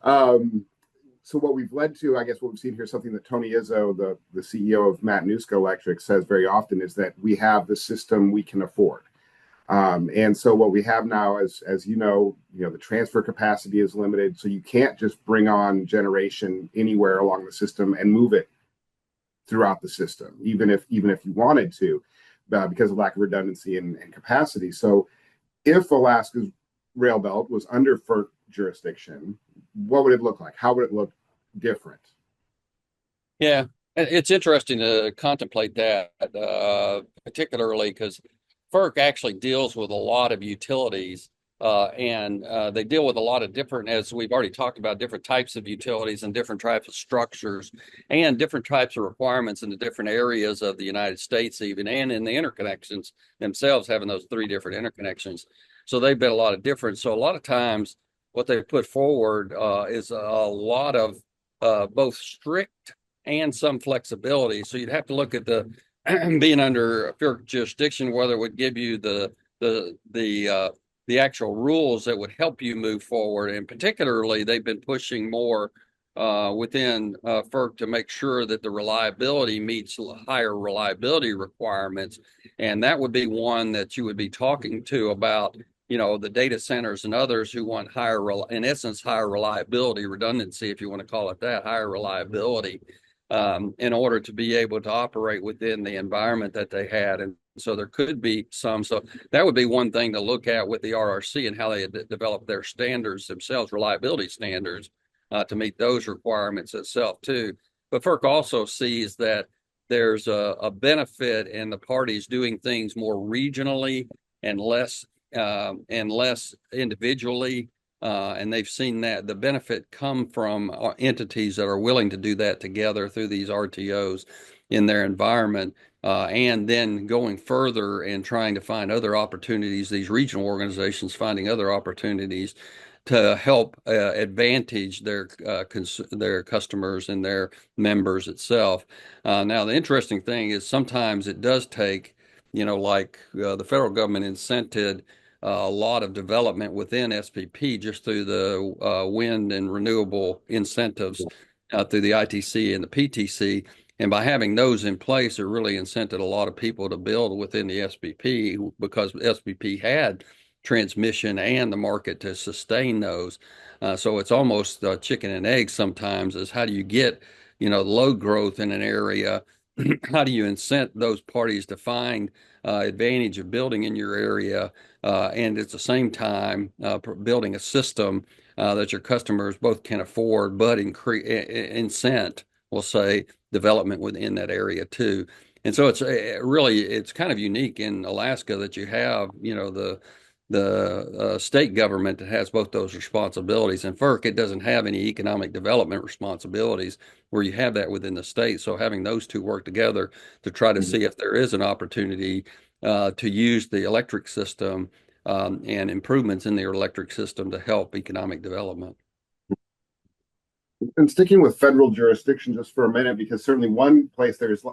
so what we've led to, I guess, what we've seen here, something that Tony Izzo, the CEO of Matanuska Electric, says very often, is that we have the system we can afford. And so what we have now, as the transfer capacity is limited, so you can't just bring on generation anywhere along the system and move it throughout the system, even if you wanted to, because of lack of redundancy and capacity. So if Alaska's rail belt was under FERC jurisdiction, what would it look like? How would it look different? Yeah, it's interesting to contemplate that, particularly because FERC actually deals with a lot of utilities, and they deal with a lot of different, as we've already talked about, different types of utilities and different types of structures and different types of requirements in the different areas of the United States, even, and in the interconnections themselves, having those three different interconnections. So they've been a lot of different. So a lot of times, what they put forward is a lot of both strict and some flexibility. So you'd have to look at the being under FERC jurisdiction, whether it would give you the actual rules that would help you move forward. And particularly, they've been pushing more within FERC to make sure that the reliability meets higher reliability requirements. And that would be one that you would be talking to about, the data centers and others who want in essence, higher reliability, redundancy, if you want to call it that, higher reliability, in order to be able to operate within the environment that they had. And so there could be some. So that would be one thing to look at with the RRC and how they develop their standards themselves, reliability standards, to meet those requirements itself too. But FERC also sees that there's a benefit in the parties doing things more regionally and less individually. And they've seen that the benefit come from entities that are willing to do that together through these RTOs in their environment, and then going further and trying to find other opportunities, these regional organizations finding other opportunities to help advantage their customers and their members itself. Now, the interesting thing is sometimes it does take, like the federal government incented a lot of development within SPP just through the wind and renewable incentives through the ITC and the PTC. And by having those in place, it really incented a lot of people to build within the SPP because SPP had transmission and the market to sustain those. So it's almost chicken and egg sometimes is how do you get, load growth in an area? How do you incent those parties to find advantage of building in your area? And at the same time, building a system that your customers both can afford, but incent, we'll say, development within that area too. And so it's kind of unique in Alaska that you have, the state government that has both those responsibilities. And FERC, it doesn't have any economic development responsibilities where you have that within the state. So having those two work together to try to see if there is an opportunity to use the electric system and improvements in the electric system to help economic development. And sticking with federal jurisdiction just for a minute, because certainly one place there's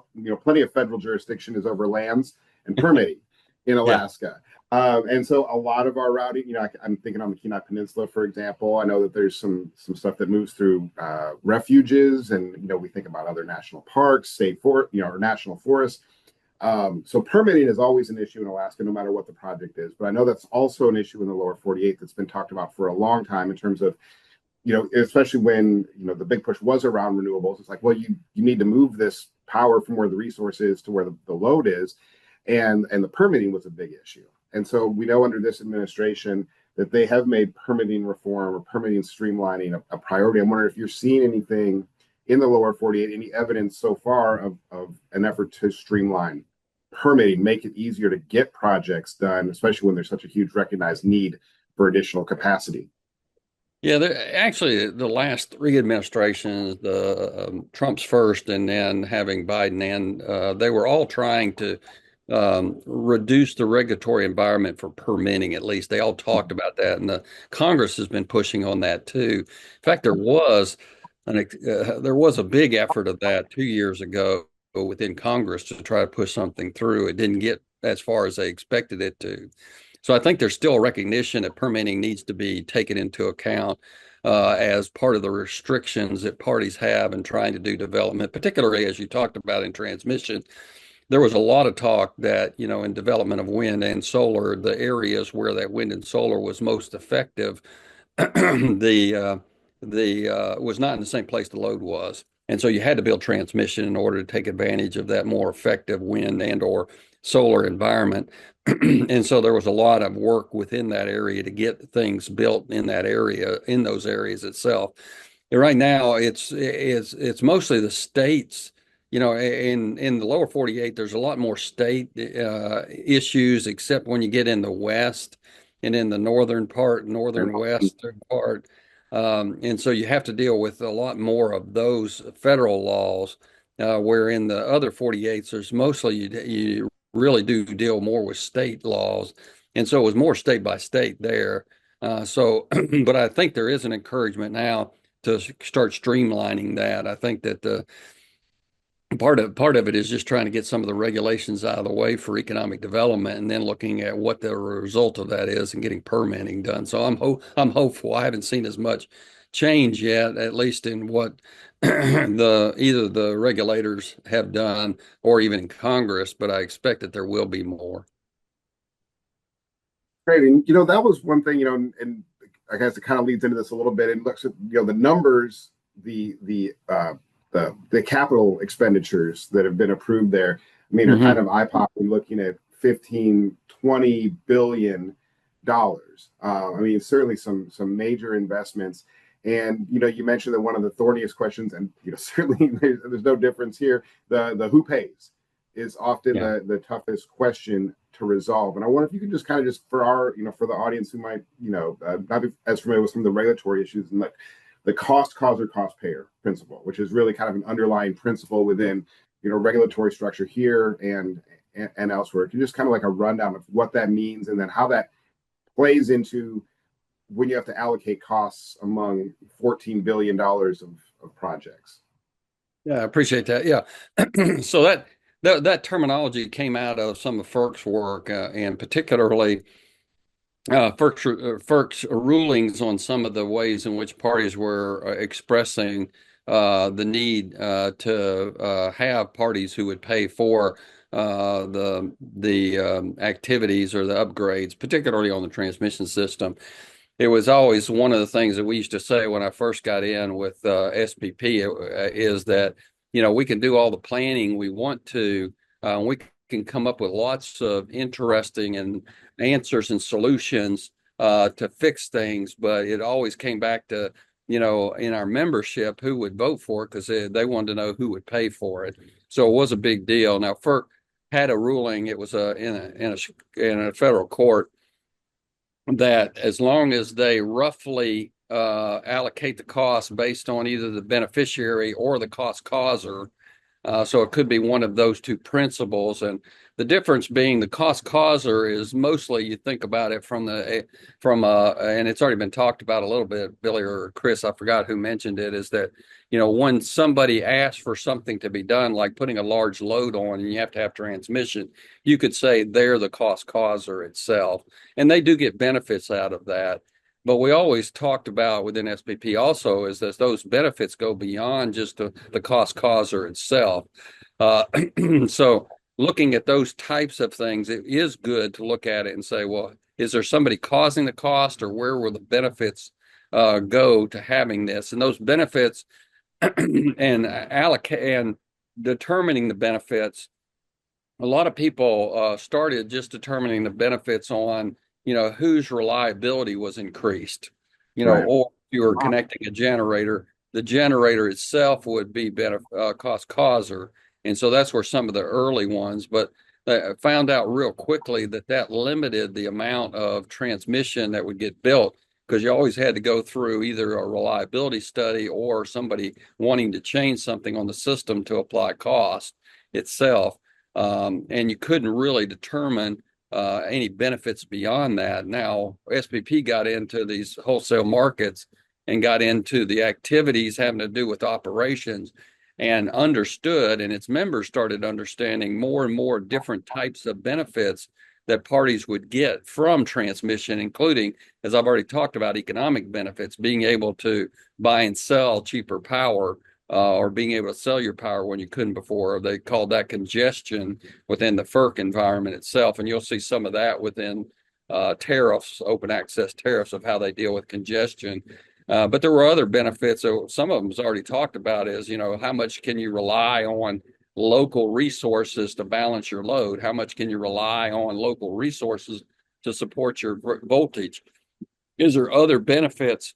plenty of federal jurisdiction is over lands and permitting in Alaska. And so a lot of our routing, I'm thinking on the Kenai Peninsula, for example. I know that there's some stuff that moves through refuges, and we think about other national parks, state forest, or national forests. So permitting is always an issue in Alaska, no matter what the project is. But I know that's also an issue in the lower 48 that's been talked about for a long time in terms of, especially when, the big push was around renewables. It's like, well, you need to move this power from where the resource is to where the load is. And the permitting was a big issue. And so we know under this administration that they have made permitting reform or permitting streamlining a priority. I'm wondering if you're seeing anything in the lower 48, any evidence so far of an effort to streamline permitting, make it easier to get projects done, especially when there's such a huge recognized need for additional capacity. Yeah, actually, the last three administrations, the Trump's first, and then having Biden, and they were all trying to reduce the regulatory environment for permitting. At least they all talked about that, and the Congress has been pushing on that too. In fact, there was a big effort of that 2 years ago within Congress to try to push something through. It didn't get as far as they expected it to. So I think there's still a recognition that permitting needs to be taken into account as part of the restrictions that parties have in trying to do development, particularly as you talked about in transmission. There was a lot of talk that, in development of wind and solar, the areas where that wind and solar was most effective, was not in the same place the load was. And so you had to build transmission in order to take advantage of that more effective wind and or solar environment. And so there was a lot of work within that area to get things built in that area, in those areas itself. And right now, it's mostly the states. In the lower 48, there's a lot more state issues, except when you get in the west and in the northern western part. And so you have to deal with a lot more of those federal laws, where in the other 48s, there's mostly you really do deal more with state laws. And so it was more state by state there. But I think there is an encouragement now to start streamlining that. I think that part of it is just trying to get some of the regulations out of the way for economic development, and then looking at what the result of that is and getting permitting done. So I'm hopeful. I haven't seen as much change yet, at least in what either the regulators have done or even in Congress, but I expect that there will be more. Great. And that was one thing, and I guess it kind of leads into this a little bit and looks at the numbers, the capital expenditures that have been approved there. I mean, are kind of eye-popping, looking at 15-20 billion dollars. I mean, certainly some major investments. And you mentioned that one of the thorniest questions, and certainly there's no difference here. The who pays is often the toughest question to resolve. And I wonder if you could just kind of for our for the audience who might not be as familiar with some of the regulatory issues, and like the cost causer cost payer principle, which is really kind of an underlying principle within regulatory structure here and elsewhere. Can you just kind of like a rundown of what that means, and then how that plays into when you have to allocate costs among $14 billion of projects? Yeah, I appreciate that. Yeah. So that terminology came out of some of FERC's work, and particularly FERC's rulings on some of the ways in which parties were expressing the need to have parties who would pay for the activities or the upgrades, particularly on the transmission system. It was always one of the things that we used to say when I first got in with SPP is that we can do all the planning we want to. We can come up with lots of interesting and answers and solutions to fix things, but it always came back to in our membership who would vote for it, because they wanted to know who would pay for it. So it was a big deal. Now FERC had a ruling. It was in a federal court that as long as they roughly allocate the cost based on either the beneficiary or the cost causer, so it could be one of those two principles. And the difference being the cost causer is mostly, you think about it and it's already been talked about a little bit, Billy or Chris, I forgot who mentioned it, is that, when somebody asks for something to be done, like putting a large load on and you have to have transmission, you could say they're the cost causer itself. And they do get benefits out of that. But we always talked about within SPP also is that those benefits go beyond just the cost causer itself. So looking at those types of things, it is good to look at it and say, well, is there somebody causing the cost, or where will the benefits go to having this? And those benefits and determining the benefits, a lot of people started just determining the benefits on whose reliability was increased, Right. Or if you were connecting a generator, the generator itself would be cost causer. And so that's where some of the early ones, but I found out real quickly that limited the amount of transmission that would get built, because you always had to go through either a reliability study or somebody wanting to change something on the system to apply cost itself. And you couldn't really determine any benefits beyond that. Now, SPP got into these wholesale markets and got into the activities having to do with operations, and understood, and its members started understanding more and more different types of benefits that parties would get from transmission, including, as I've already talked about, economic benefits, being able to buy and sell cheaper power, or being able to sell your power when you couldn't before. They called that congestion within the FERC environment itself. And you'll see some of that within tariffs, open access tariffs, of how they deal with congestion. But there were other benefits. So some of them's already talked about is, how much can you rely on local resources to balance your load? How much can you rely on local resources to support your voltage? Is there other benefits?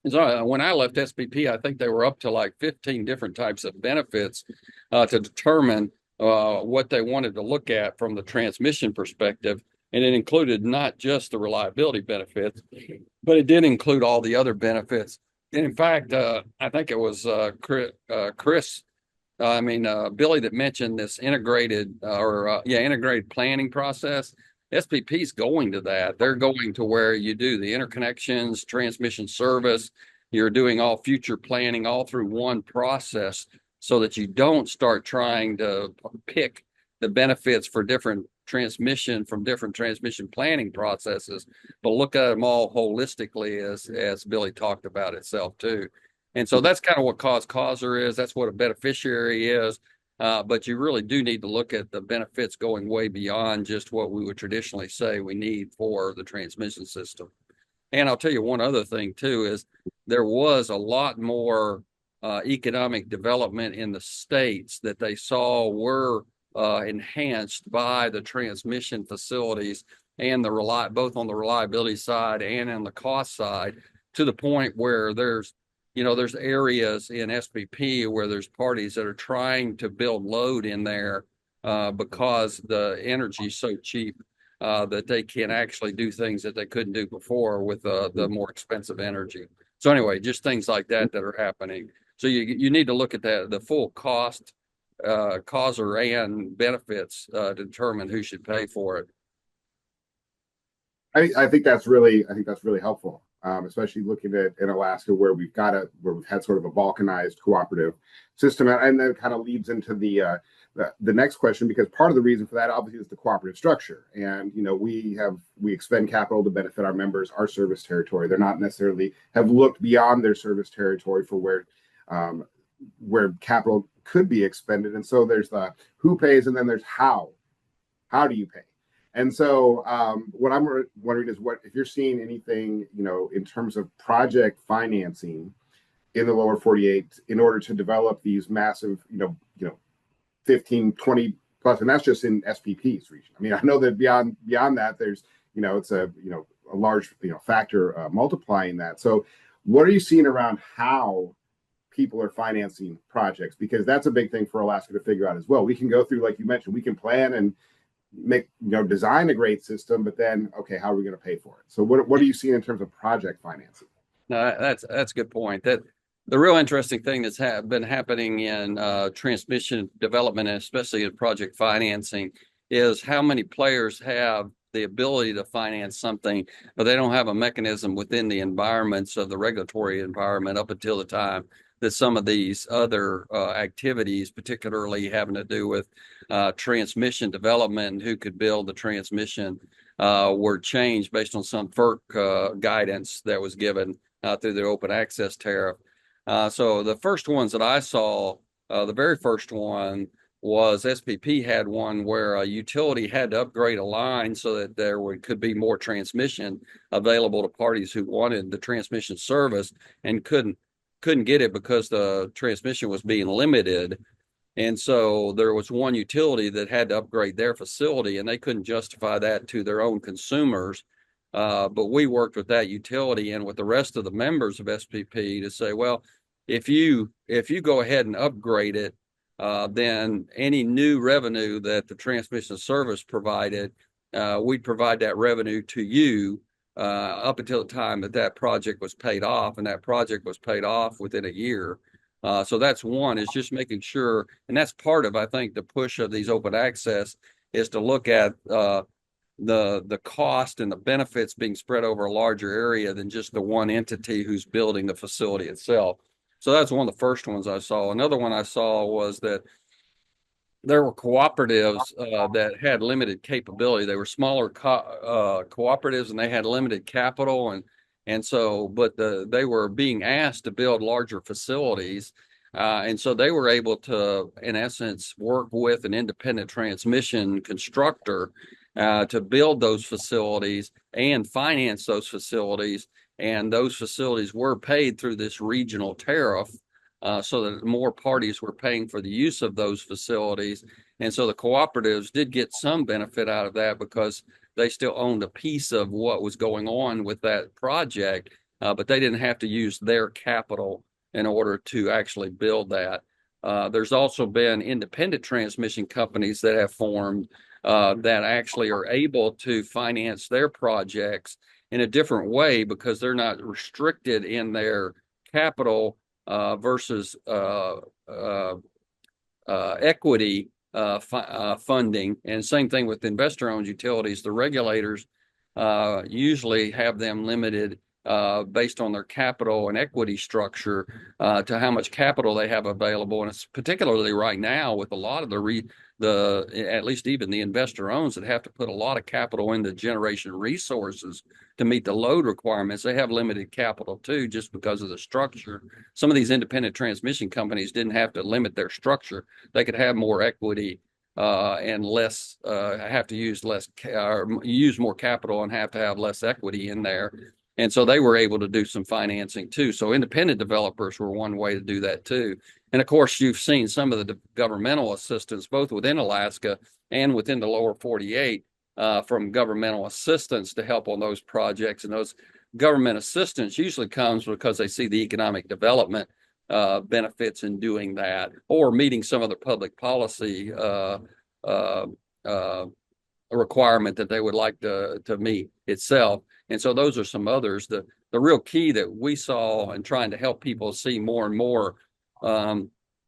So when I left SPP, I think they were up to like 15 different types of benefits to determine what they wanted to look at from the transmission perspective. And it included not just the reliability benefits, but it did include all the other benefits. And in fact, I think it was Billy that mentioned this integrated planning process. SPP is going to that. They're going to where you do the interconnections, transmission service. You're doing all future planning all through one process so that you don't start trying to pick the benefits for different transmission planning processes, but look at them all holistically as Billy talked about itself too. And so that's kind of what causer is. That's what a beneficiary is. But you really do need to look at the benefits going way beyond just what we would traditionally say we need for the transmission system. And I'll tell you one other thing too is there was a lot more economic development in the states that they saw were enhanced by the transmission facilities and both on the reliability side and on the cost side, to the point where there's areas in SPP where there's parties that are trying to build load in there because the energy is so cheap that they can actually do things that they couldn't do before with the more expensive energy. So anyway, just things like that are happening. So you need to look at the full cost, causer and benefits to determine who should pay for it. I think that's really helpful, especially looking at in Alaska where we've had sort of a balkanized cooperative system, and then it kind of leads into the next question, because part of the reason for that obviously is the cooperative structure, and we expend capital to benefit our members, our service territory. They're not necessarily have looked beyond their service territory for where capital could be expended, and so there's the who pays, and then there's how do you pay. And so what I'm wondering is what if you're seeing anything, in terms of project financing in the lower 48 in order to develop these massive, 15, 20 plus, and that's just in SPP's region. I mean, I know that beyond that, there's, it's a large, factor multiplying that. So what are you seeing around how people are financing projects? Because that's a big thing for Alaska to figure out as well. We can go through, like you mentioned, we can plan and design a great system, but then, okay, how are we going to pay for it? So what are you seeing in terms of project financing? No, that's a good point. That the real interesting thing that's been happening in transmission development, and especially in project financing, is how many players have the ability to finance something, but they don't have a mechanism within the environments of the regulatory environment up until the time that some of these other activities, particularly having to do with transmission development and who could build the transmission, were changed based on some FERC guidance that was given through the open access tariff. So the first ones that I saw, the very first one was SPP had one where a utility had to upgrade a line so that could be more transmission available to parties who wanted the transmission service and couldn't get it because the transmission was being limited. And so there was one utility that had to upgrade their facility, and they couldn't justify that to their own consumers. But we worked with that utility and with the rest of the members of SPP to say, well, if you go ahead and upgrade it, then any new revenue that the transmission service provided, we'd provide that revenue to you up until the time that project was paid off, and that project was paid off within a year. So that's one, is just making sure, and that's part of, I think, the push of these open access is to look at the cost and the benefits being spread over a larger area than just the one entity who's building the facility itself. So that's one of the first ones I saw. Another one I saw was that there were cooperatives that had limited capability. They were smaller cooperatives, and they had limited capital, and so, but they were being asked to build larger facilities, and so they were able to, in essence, work with an independent transmission constructor to build those facilities and finance those facilities. and those facilities were paid through this regional tariff, so that more parties were paying for the use of those facilities. And so the cooperatives did get some benefit out of that because they still owned a piece of what was going on with that project, but they didn't have to use their capital in order to actually build that. There's also been independent transmission companies that have formed that actually are able to finance their projects in a different way because they're not restricted in their capital versus equity funding. And same thing with investor-owned utilities. The regulators usually have them limited based on their capital and equity structure to how much capital they have available. And it's particularly right now with a lot of at least even the investor owns that have to put a lot of capital into generation resources to meet the load requirements. They have limited capital too, just because of the structure. Some of these independent transmission companies didn't have to limit their structure. They could have more equity and less have to use use more capital and have to have less equity in there. And so they were able to do some financing too. So independent developers were one way to do that too. And of course, you've seen some of the governmental assistance, both within Alaska and within the lower 48, from governmental assistance to help on those projects. And those government assistance usually comes because they see the economic development benefits in doing that, or meeting some of the public policy requirement that they would like to meet itself. And so those are some others. The real key that we saw in trying to help people see more and more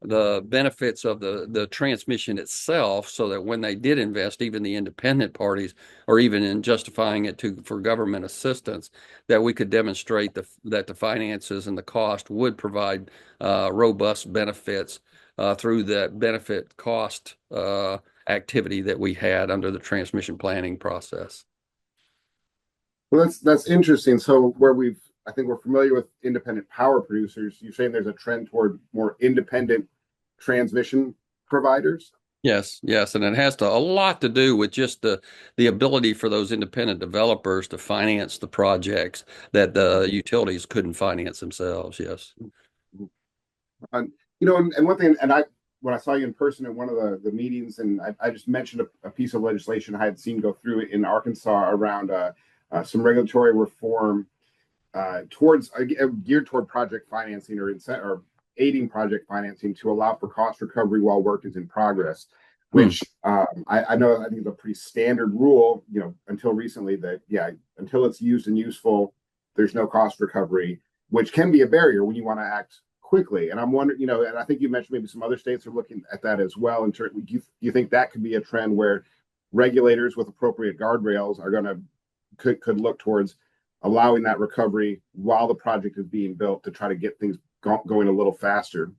the benefits of the transmission itself, so that when they did invest, even the independent parties, or even in justifying it for government assistance, that we could demonstrate that the finances and the cost would provide robust benefits through that benefit cost activity that we had under the transmission planning process. Well, that's interesting. So I think we're familiar with independent power producers. You're saying there's a trend toward more independent transmission providers? Yes, and it has a lot to do with just the ability for those independent developers to finance the projects that the utilities couldn't finance themselves. Yes. And one thing, when I saw you in person at one of the meetings, and I just mentioned a piece of legislation I had seen go through in Arkansas around some regulatory reform geared toward project financing or aiding project financing to allow for cost recovery while work is in progress, which I think is a pretty standard rule, until recently, that until it's used and useful, there's no cost recovery, which can be a barrier when you want to act quickly. And I'm wondering, and I think you mentioned maybe some other states are looking at that as well. Do you think that could be a trend where regulators with appropriate guardrails could look towards allowing that recovery while the project is being built to try to get things going a little faster?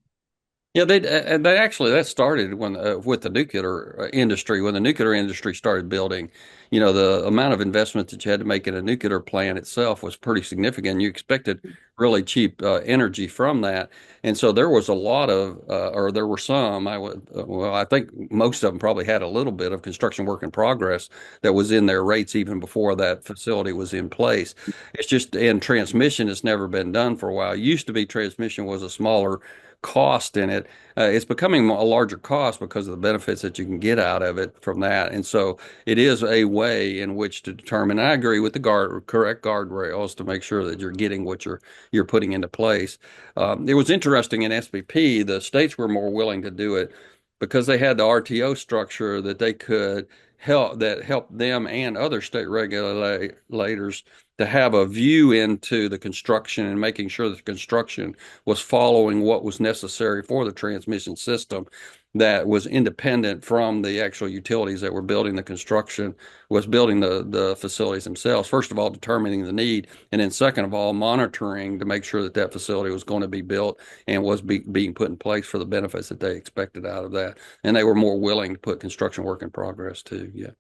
Yeah, that started with the nuclear industry. When the nuclear industry started building, the amount of investment that you had to make in a nuclear plant itself was pretty significant. You expected really cheap energy from that, and so there was a lot of, or there were some. I think most of them probably had a little bit of construction work in progress that was in their rates even before that facility was in place. It's just in transmission, it's never been done for a while. It used to be transmission was a smaller cost in it. It's becoming a larger cost because of the benefits that you can get out of it from that. And so it is a way in which to determine. I agree with the correct guardrails to make sure that you're getting what you're putting into place. It was interesting in SPP, the states were more willing to do it because they had the RTO structure that they could help them and other state regulators to have a view into the construction and making sure that the construction was following what was necessary for the transmission system, that was independent from the actual utilities that were building the construction, was building the facilities themselves. First of all, determining the need, and then second of all, monitoring to make sure that facility was going to be built and was being put in place for the benefits that they expected out of that. And they were more willing to put construction work in progress too. Yeah.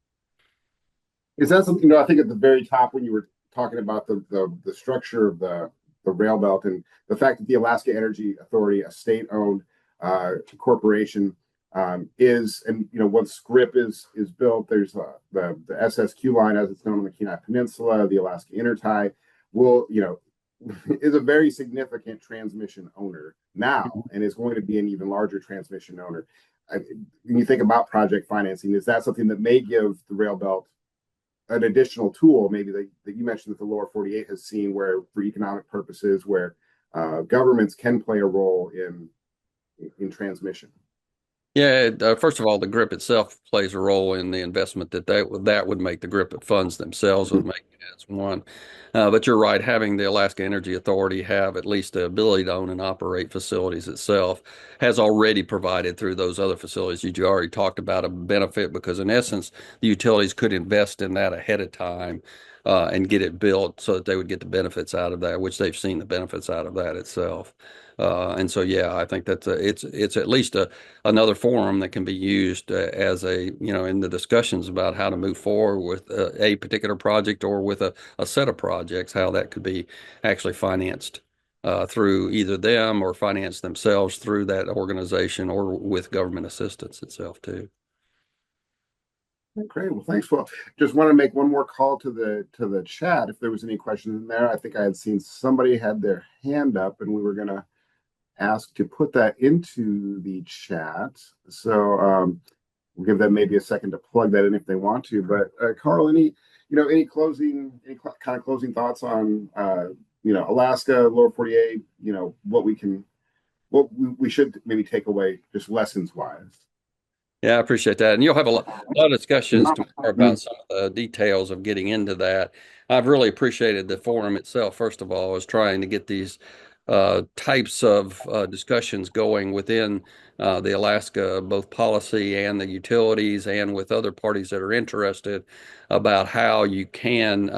Is that something, I think at the very top when you were talking about the structure of the rail belt and the fact that the Alaska Energy Authority, a state-owned corporation, is, and once SCRIP is built, there's the SSQ line, as it's known on the Kenai Peninsula, the Alaska Intertie. Will is a very significant transmission owner now and is going to be an even larger transmission owner. When you think about project financing, is that something that may give the rail belt an additional tool, maybe that you mentioned that the lower 48 has seen, where for economic purposes, where governments can play a role in transmission? Yeah, first of all, the GRIP itself plays a role in the investment that would make. The GRIP funds themselves would make as one. But you're right, having the Alaska Energy Authority have at least the ability to own and operate facilities itself has already provided through those other facilities you already talked about a benefit, because in essence, the utilities could invest in that ahead of time and get it built so that they would get the benefits out of that, which they've seen the benefits out of that itself. And so, yeah, I think that it's at least another forum that can be used as in the discussions about how to move forward with a particular project or with a set of projects, how that could be actually financed through either them or finance themselves through that organization or with government assistance itself too. Great. Well, thanks. Well, just want to make one more call to the chat. If there was any questions in there, I think I had seen somebody had their hand up, and we were going to ask to put that into the chat. So we'll give them maybe a second to plug that in if they want to. But Carl, any closing thoughts on Alaska, lower 48, what we should maybe take away just lessons wise? Yeah, I appreciate that. And you'll have a lot of discussions tomorrow about some of the details of getting into that. I've really appreciated the forum itself. First of all, is trying to get these types of discussions going within the Alaska, both policy and the utilities, and with other parties that are interested about how you can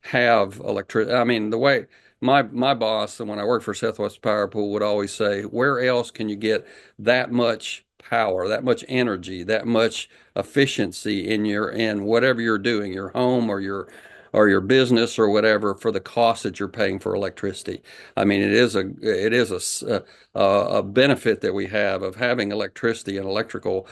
have electricity. I mean, the way my boss, when I worked for Southwest Power Pool, would always say, where else can you get that much power, that much energy, that much efficiency in whatever you're doing, your home or your business or whatever, for the cost that you're paying for electricity. I mean, it is a benefit that we have of having electricity and electrical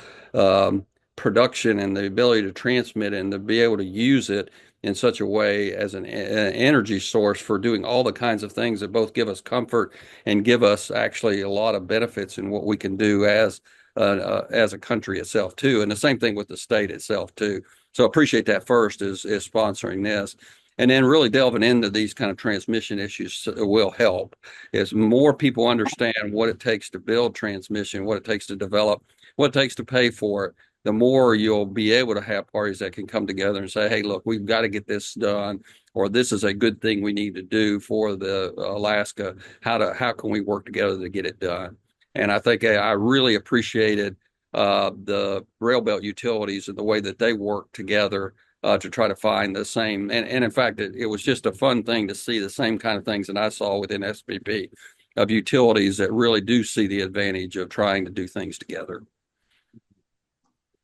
production and the ability to transmit and to be able to use it in such a way as an energy source for doing all the kinds of things that both give us comfort and give us actually a lot of benefits in what we can do as a country itself too. And the same thing with the state itself too. So appreciate that first is sponsoring this. And then really delving into these kind of transmission issues will help as more people understand what it takes to build transmission, what it takes to develop, what it takes to pay for it. The more you'll be able to have parties that can come together and say, hey, look, we've got to get this done, or this is a good thing we need to do for the Alaska. How can we work together to get it done? And I think I really appreciated the rail belt utilities and the way that they work together to try to find the same. And in fact, it was just a fun thing to see the same kind of things that I saw within SPP of utilities that really do see the advantage of trying to do things together.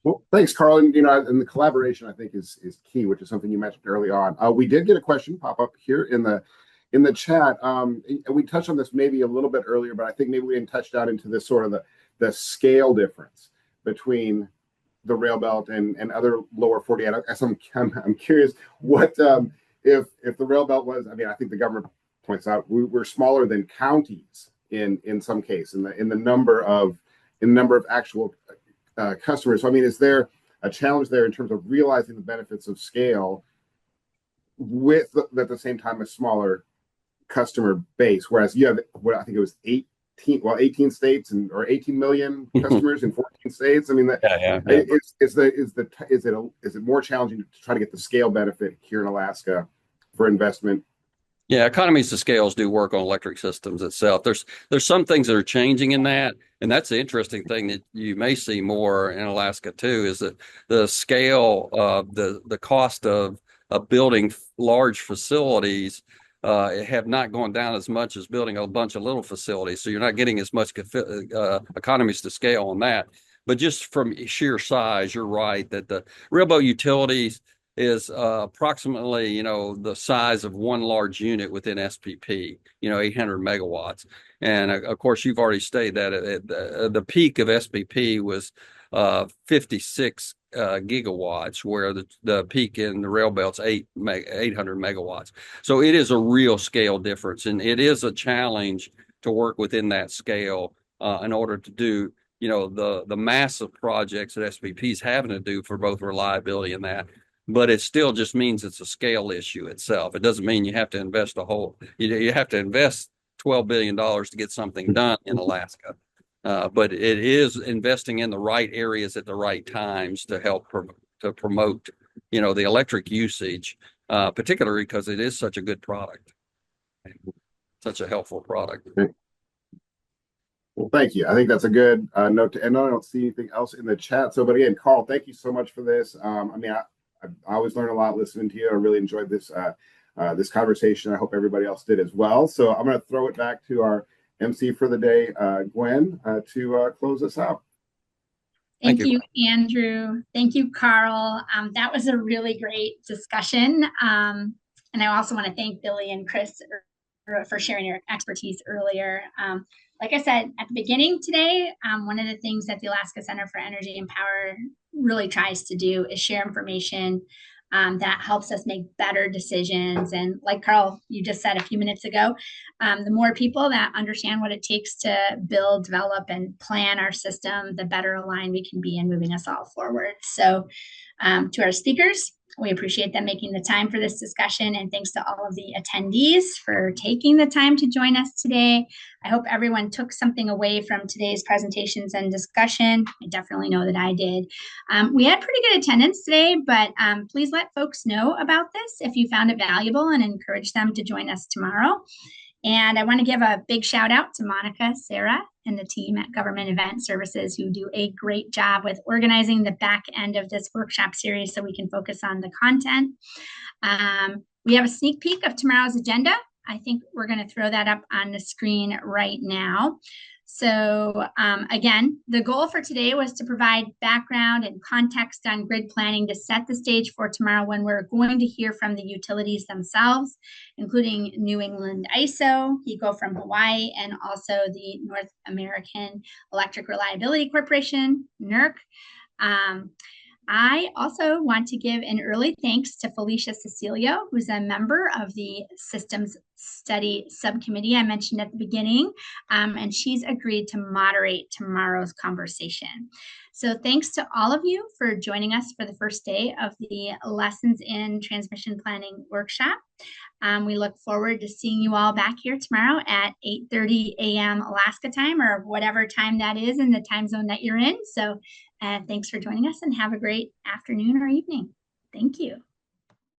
Well, thanks, Carl. And and the collaboration I think is key, which is something you mentioned early on. We did get a question pop up here in the chat. And we touched on this maybe a little bit earlier, but I think maybe we didn't touch down into this sort of the scale difference between the rail belt and other lower 48. I'm curious what if the rail belt was. I mean, I think the government points out we're smaller than counties in some case in the number of actual customers. So I mean, is there a challenge there in terms of realizing the benefits of scale with at the same time a smaller customer base, whereas you have what I think it was 18 states or 18 million customers in 14 states. I mean, is it more challenging to try to get the scale benefit here in Alaska for investment? Yeah, economies of scales do work on electric systems itself. There's some things that are changing in that, and that's the interesting thing that you may see more in Alaska too, is that the scale of the cost of building large facilities have not gone down as much as building a bunch of little facilities. So you're not getting as much economies to scale on that. But just from sheer size, you're right that the railboat utilities is approximately, the size of one large unit within SPP, 800 megawatts. And of course, you've already stated that the peak of SPP was 56 gigawatts, where the peak in the rail belt's 800 megawatts. So it is a real scale difference, and it is a challenge to work within that scale in order to do, the massive projects that SPP is having to do for both reliability and that. But it still just means it's a scale issue itself. It doesn't mean you have to invest you have to invest $12 billion to get something done in Alaska. But it is investing in the right areas at the right times to help to promote, the electric usage, particularly because it is such a good product, such a helpful product. Well, thank you. I think that's a good note to end on. I don't see anything else in the chat. So, but again, Carl, thank you so much for this. I always learn a lot listening to you. I really enjoyed this this conversation. I hope everybody else did as well. So I'm going to throw it back to our MC for the day, Gwen, to close us out. Thank you, Andrew. Thank you, Carl. That was a really great discussion. And I also want to thank Billy and Chris for sharing your expertise earlier. Like I said at the beginning today, one of the things that the Alaska Center for Energy and Power really tries to do is share information that helps us make better decisions. And like Carl, you just said a few minutes ago, the more people that understand what it takes to build, develop, and plan our system, the better aligned we can be in moving us all forward. So to our speakers, we appreciate them making the time for this discussion, and thanks to all of the attendees for taking the time to join us today. I hope everyone took something away from today's presentations and discussion. I definitely know that I did. We had pretty good attendance today, but please let folks know about this if you found it valuable, and encourage them to join us tomorrow. And I want to give a big shout out to Monica, Sarah, and the team at Government Event Services, who do a great job with organizing the back end of this workshop series so we can focus on the content. We have a sneak peek of tomorrow's agenda. I think we're going to throw that up on the screen right now. So again, the goal for today was to provide background and context on grid planning to set the stage for tomorrow, when we're going to hear from the utilities themselves, including New England ISO, HECO from Hawaii, and also the North American Electric Reliability Corporation, NERC. I also want to give an early thanks to Felicia Cecilio, who's a member of the Systems Study Subcommittee I mentioned at the beginning, and she's agreed to moderate tomorrow's conversation. So thanks to all of you for joining us for the first day of the Lessons in Transmission Planning workshop. We look forward to seeing you all back here tomorrow at 8:30 a.m. Alaska time, or whatever time that is in the time zone that you're in. So thanks for joining us, and have a great afternoon or evening. Thank you.